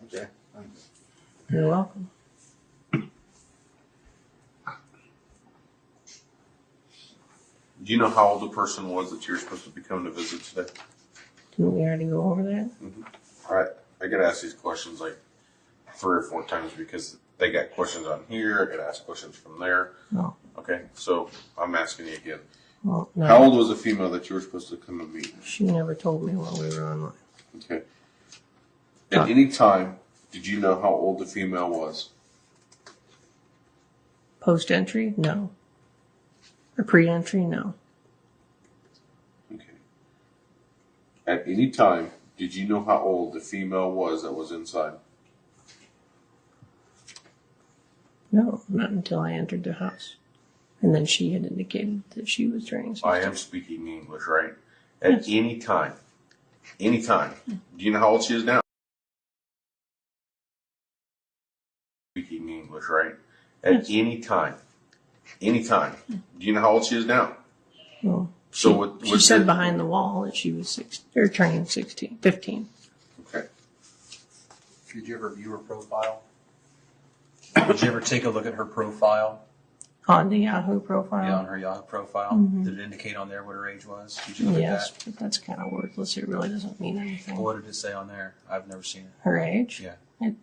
Okay. Thanks. You're welcome. Do you know how old the person was that you were supposed to be coming to visit today? Didn't we already go over that? All right. I got to ask these questions like 3 or 4 times because they got questions on here, I got asked questions from there. No. Okay, so I'm asking you again. Well, no. How old was the female that you were supposed to come and meet? She never told me while we were online. Okay. At any time, did you know how old the female was? Post-entry? No. Or pre-entry? No. Okay. At any time, did you know how old the female was that was inside? No, not until I entered the house. And then she had indicated that she was turning 16. I am speaking English, right? At any time. Any time. Do you know how old she is now? Speaking English, right? At any time. Any time. Do you know how old she is now? Well, So she said behind the wall that she was 16, or turning 15. Okay. Did you ever view her profile? Did you ever take a look at her profile? On the Yahoo profile? Yeah, on her Yahoo profile. Mhm. Did it indicate on there what her age was? Did you look Yes, at but that's kind of worthless. It really doesn't mean anything. that? What did it say on there? I've never seen it. Her age? Yeah. It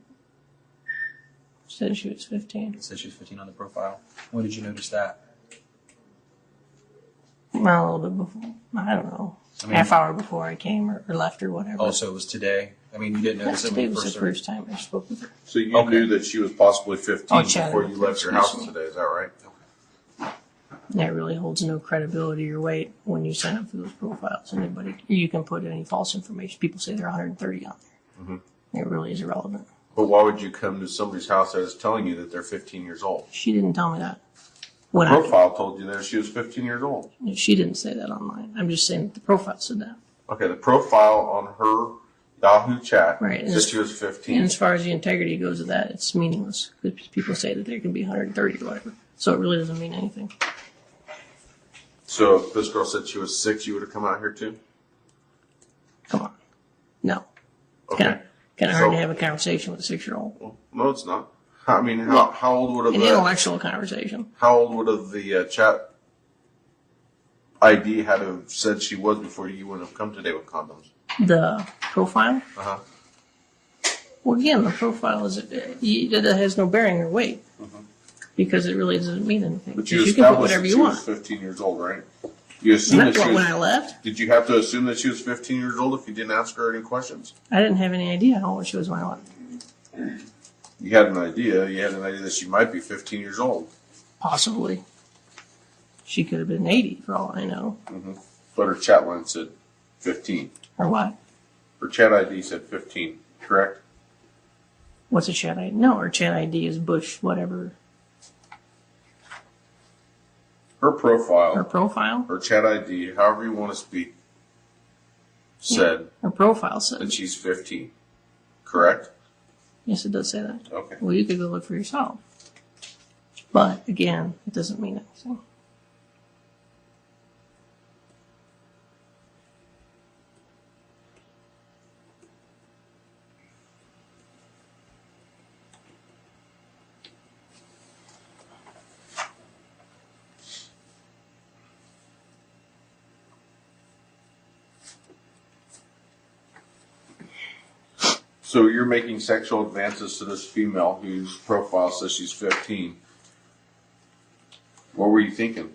said she was 15. It says she was 15 on the profile. When did you notice that? Well, a little bit before. I don't know. I mean- Half hour before I came or left or whatever. Oh, so it was today? I mean, you didn't notice it when Today you was first the started? first time I spoke with her. So you knew that she was possibly 15 Oh, chatted before with you her, left your excuse house me. today, is that right? That really holds no credibility or weight when you sign up for those profiles. Anybody, you can put any false information. People say they're 130 on there. Mm-hmm. It really is irrelevant. But why would you come to somebody's house that is telling you that they're 15 years old? She didn't tell me that. The When profile told you that she was 15 years old. she didn't say that online. I'm just saying that the profile said that. Okay, the profile on her Yahoo chat Right. And said as- she was 15. And as far as the integrity goes of that, it's meaningless. Because people say that there can be 130 or whatever. So it really doesn't mean anything. So if this girl said she was 6, you would have come out here too? Come on. No. Okay. Kind of hard to have a conversation with a 6-year-old. No, it's not. I mean, how old would have An intellectual conversation. How old would have the chat ID had to have said she was before you wouldn't have come today with condoms? The profile? Uh-huh. Well, again, the profile is that has no bearing or weight because it really doesn't mean anything. But you You can put established whatever that you she want. was 15 years old, right? You assumed That's that she what, was, when I left, Did you have to assume that she was 15 years old if you didn't ask her any questions? I didn't have any idea how old she was when I left. You had an idea. You had an idea that she might be 15 years old. Possibly. She could have been 80 for all I know. Mm-hmm. But her chat line said 15. Or what? Her chat ID said 15, correct? What's a chat ID? No, her chat ID is Bush, whatever. Her profile. Her profile? Her chat ID, however you want to speak, said Her profile says. that she's 15, correct? Yes, it does say that. Okay. Well, you could go look for yourself. But, again, it doesn't mean anything. So you're making sexual advances to this female whose profile says she's 15. What were you thinking?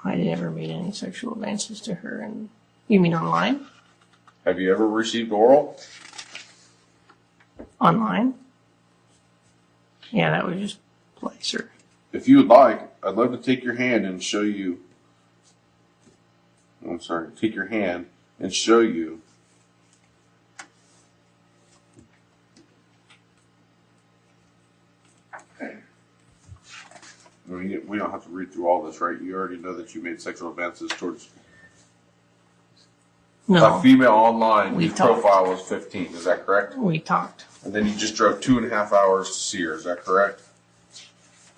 I never made any sexual advances to her. And you mean online? Have you ever received oral? Online? Yeah, that would just place her. If you would like, I'd love to take your hand and show you. I'm sorry, take your hand and show you. I mean, we don't have to read through all this, right? You already know that you made sexual advances towards No. a female online We whose talked. profile was 15. Is that correct? We talked. And then you just drove 2.5 hours to see her. Is that correct?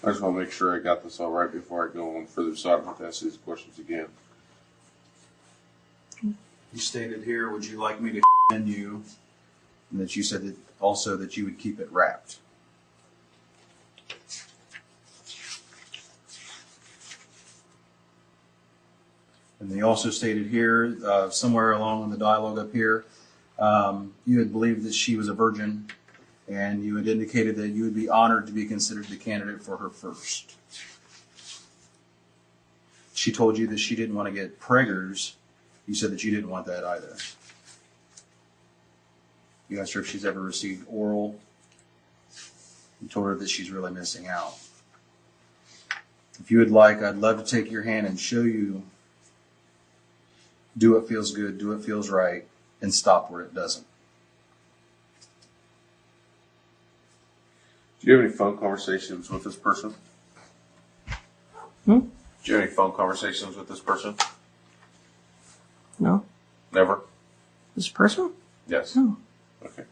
I just want to make sure I got this all right before I go on further, so I don't have to ask these questions again. You stated here, would you like me to send you? And that you said that also that you would keep it wrapped. And they also stated here, somewhere along in the dialogue up here, You had believed that she was a virgin, and you had indicated that you would be honored to be considered the candidate for her first. She told you that she didn't want to get preggers. You said that you didn't want that either. You asked her if she's ever received oral. You told her that she's really missing out. If you would like, I'd love to take your hand and show you do what feels good, do what feels right, and stop where it doesn't. Do you have any phone conversations with this person? Hmm? Do you have any phone conversations with this person? No. Never? This person? Yes. No. Okay.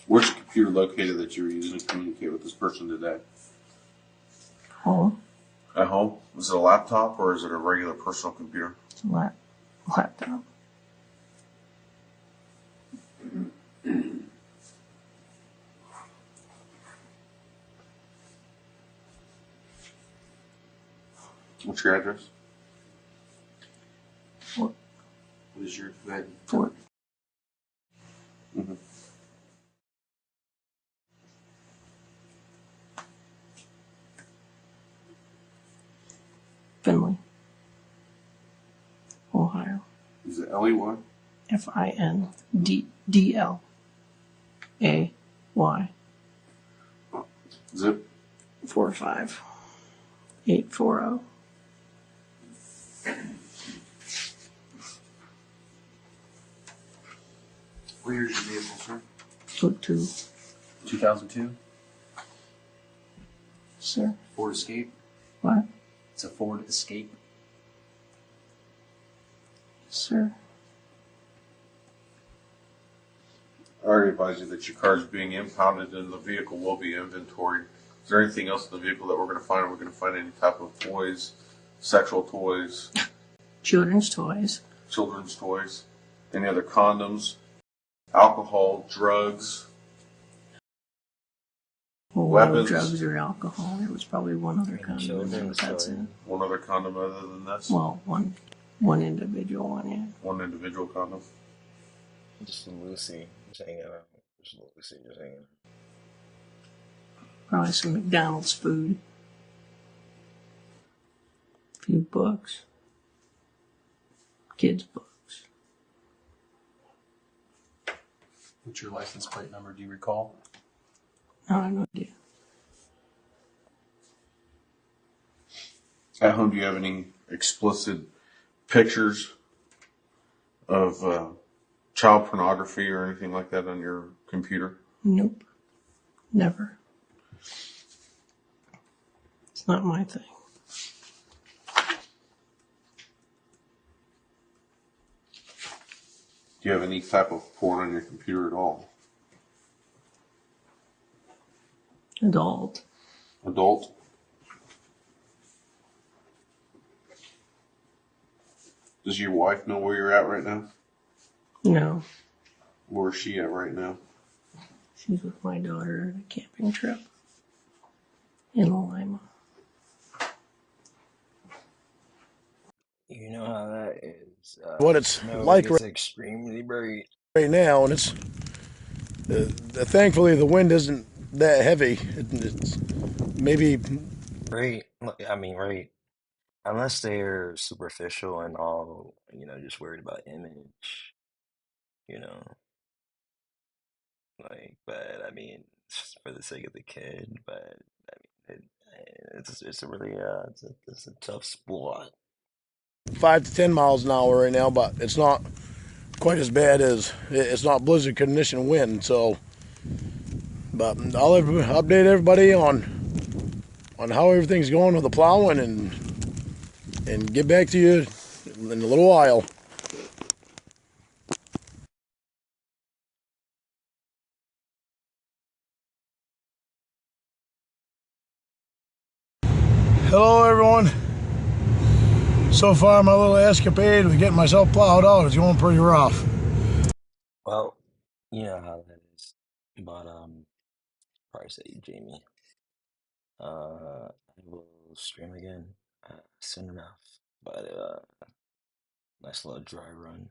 Where's the computer located that you were using to communicate with this person today? Home. At home? Was it a laptop or is it a regular personal computer? Laptop. What's your address? Fort. What is your bed? Fort. Mm-hmm. Finley. Ohio. Is it L-E-Y? FINDLAY. Zip? 45840. What year is your vehicle, sir? Look to. 2002? Sir. Ford Escape? What? It's a Ford Escape. Sir. I already advise you that your car is being impounded and the vehicle will be inventoried. Is there anything else in the vehicle that we're going to find? Are we going to find any type of toys, sexual toys, Children's toys. children's toys, any other condoms, alcohol, drugs, Well, weapons? drugs or alcohol. There was probably one other condom in there, but that's it. One other condom other than this? Well, one individual one, yeah. One individual condom? Just Lucy just hanging out. Just Lucy just hanging out. Probably some McDonald's food. A few books. Kids' books. What's your license plate number? Do you recall? No, I have no idea. At home, do you have any explicit pictures of child pornography or anything like that on your computer? Nope. Never. It's not my thing. Do you have any type of porn on your computer at all? Adult. Adult? Does your wife know where you're at right now? No. Where is she at right now? She's with my daughter on a camping trip in Lima. You know how that is. What it's like is extremely bright right now, and it's thankfully the wind isn't that heavy. It's maybe right. I mean, right. Unless they're superficial and all, just worried about image, you know, but I mean, just for the sake of the kid, but I mean, it's a really, it's a tough sport. 5 to 10 miles an hour right now, but it's not quite as bad as it's not blizzard condition wind. So, but I'll update everybody on how everything's going with the plowing and get back to you in a little while. Hello everyone. So far my little escapade with getting myself plowed out is going pretty rough. Well, you know how that is. But probably say Jamie. I will stream again soon enough. but nice little dry run.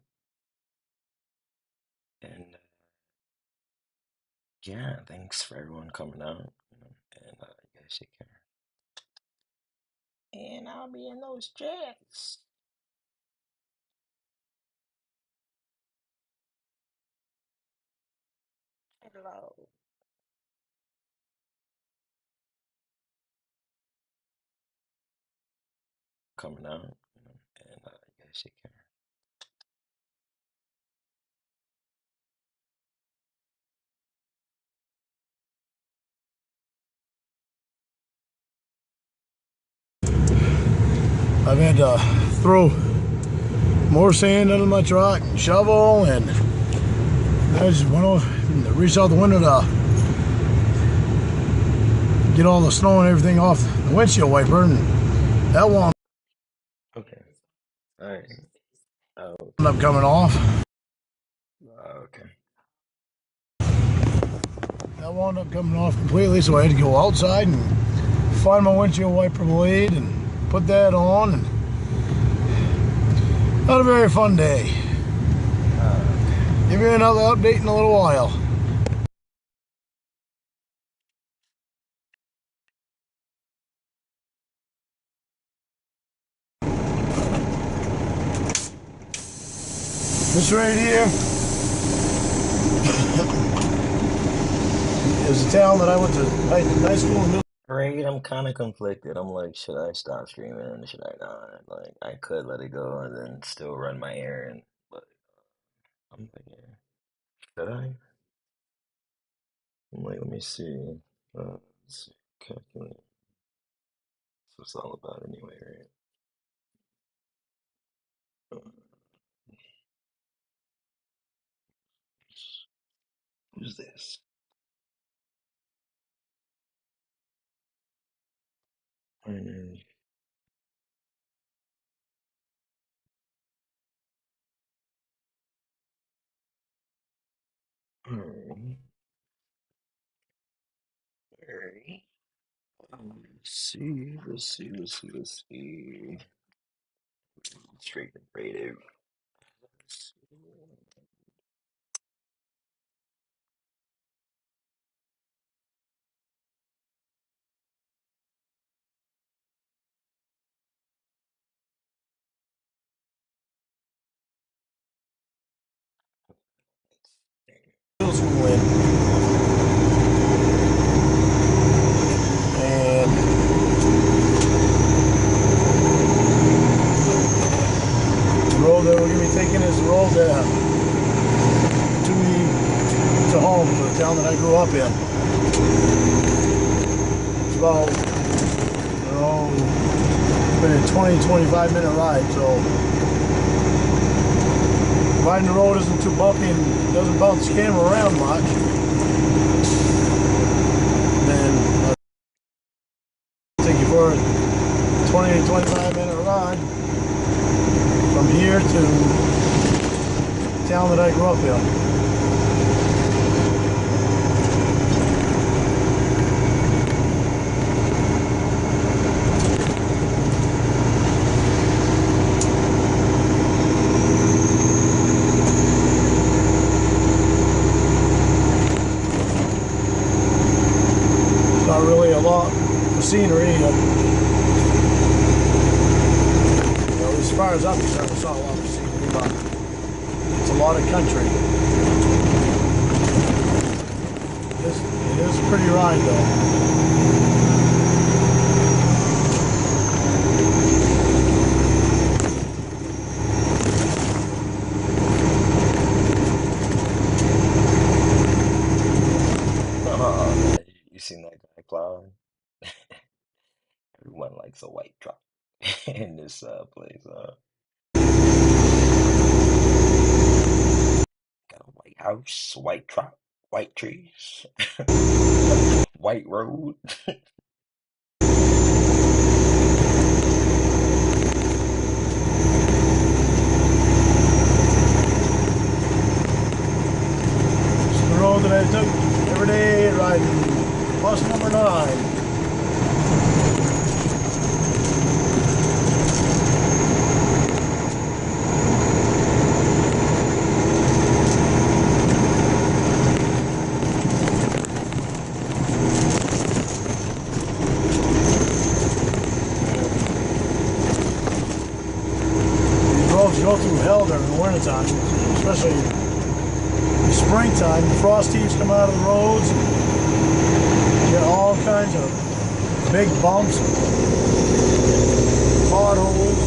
And yeah, thanks for everyone coming out. And you guys take care. And I'll be in those jets. Hello. Coming out. And you guys take care. I've had to throw more sand under my truck and shovel, and I just went over and reached out the window to get all the snow and everything off the windshield wiper, and that one Okay. Alright. Oh, ended up coming off. okay. That wound up coming off completely, so I had to go outside and find my windshield wiper blade and put that on, and not a very fun day. Give you another update in a little while. This right here is the town that I went to high school and middle. Right, I'm kind of conflicted. I'm like, should I stop streaming? Should I not? Like, I could let it go and then still run my errand, but I'm thinking, should I? I'm like, let me see. Let's see. Calculate. That's what it's all about anyway, right? Who's this? Alright. Alright. Let's see. Let's see. Straight and creative. Let's see. And the road that we're going to be taking is the road that to home, to the town that I grew up in. It's about, been a 20-25 minute ride, so riding the road isn't too bumpy and doesn't bounce the camera around much. Then I'll take you for a 20-25 minute ride from here to the town that I grew up in. Not really a lot of scenery. As far as I'm concerned, it's not a lot of scenery, but it's a lot of country. It is a pretty ride, though. You seen that guy plowing? Everyone likes a white truck in this place. Got a white house, white truck, white trees, white road. The road that I took every day riding bus number 9. wintertime, especially in springtime. The frost heaves come out of the roads. You get all kinds of big bumps, potholes.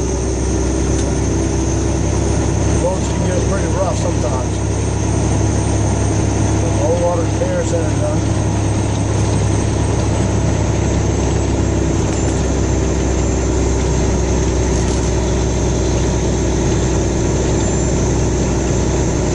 Roads can get pretty rough sometimes. A whole lot of repairs that are done.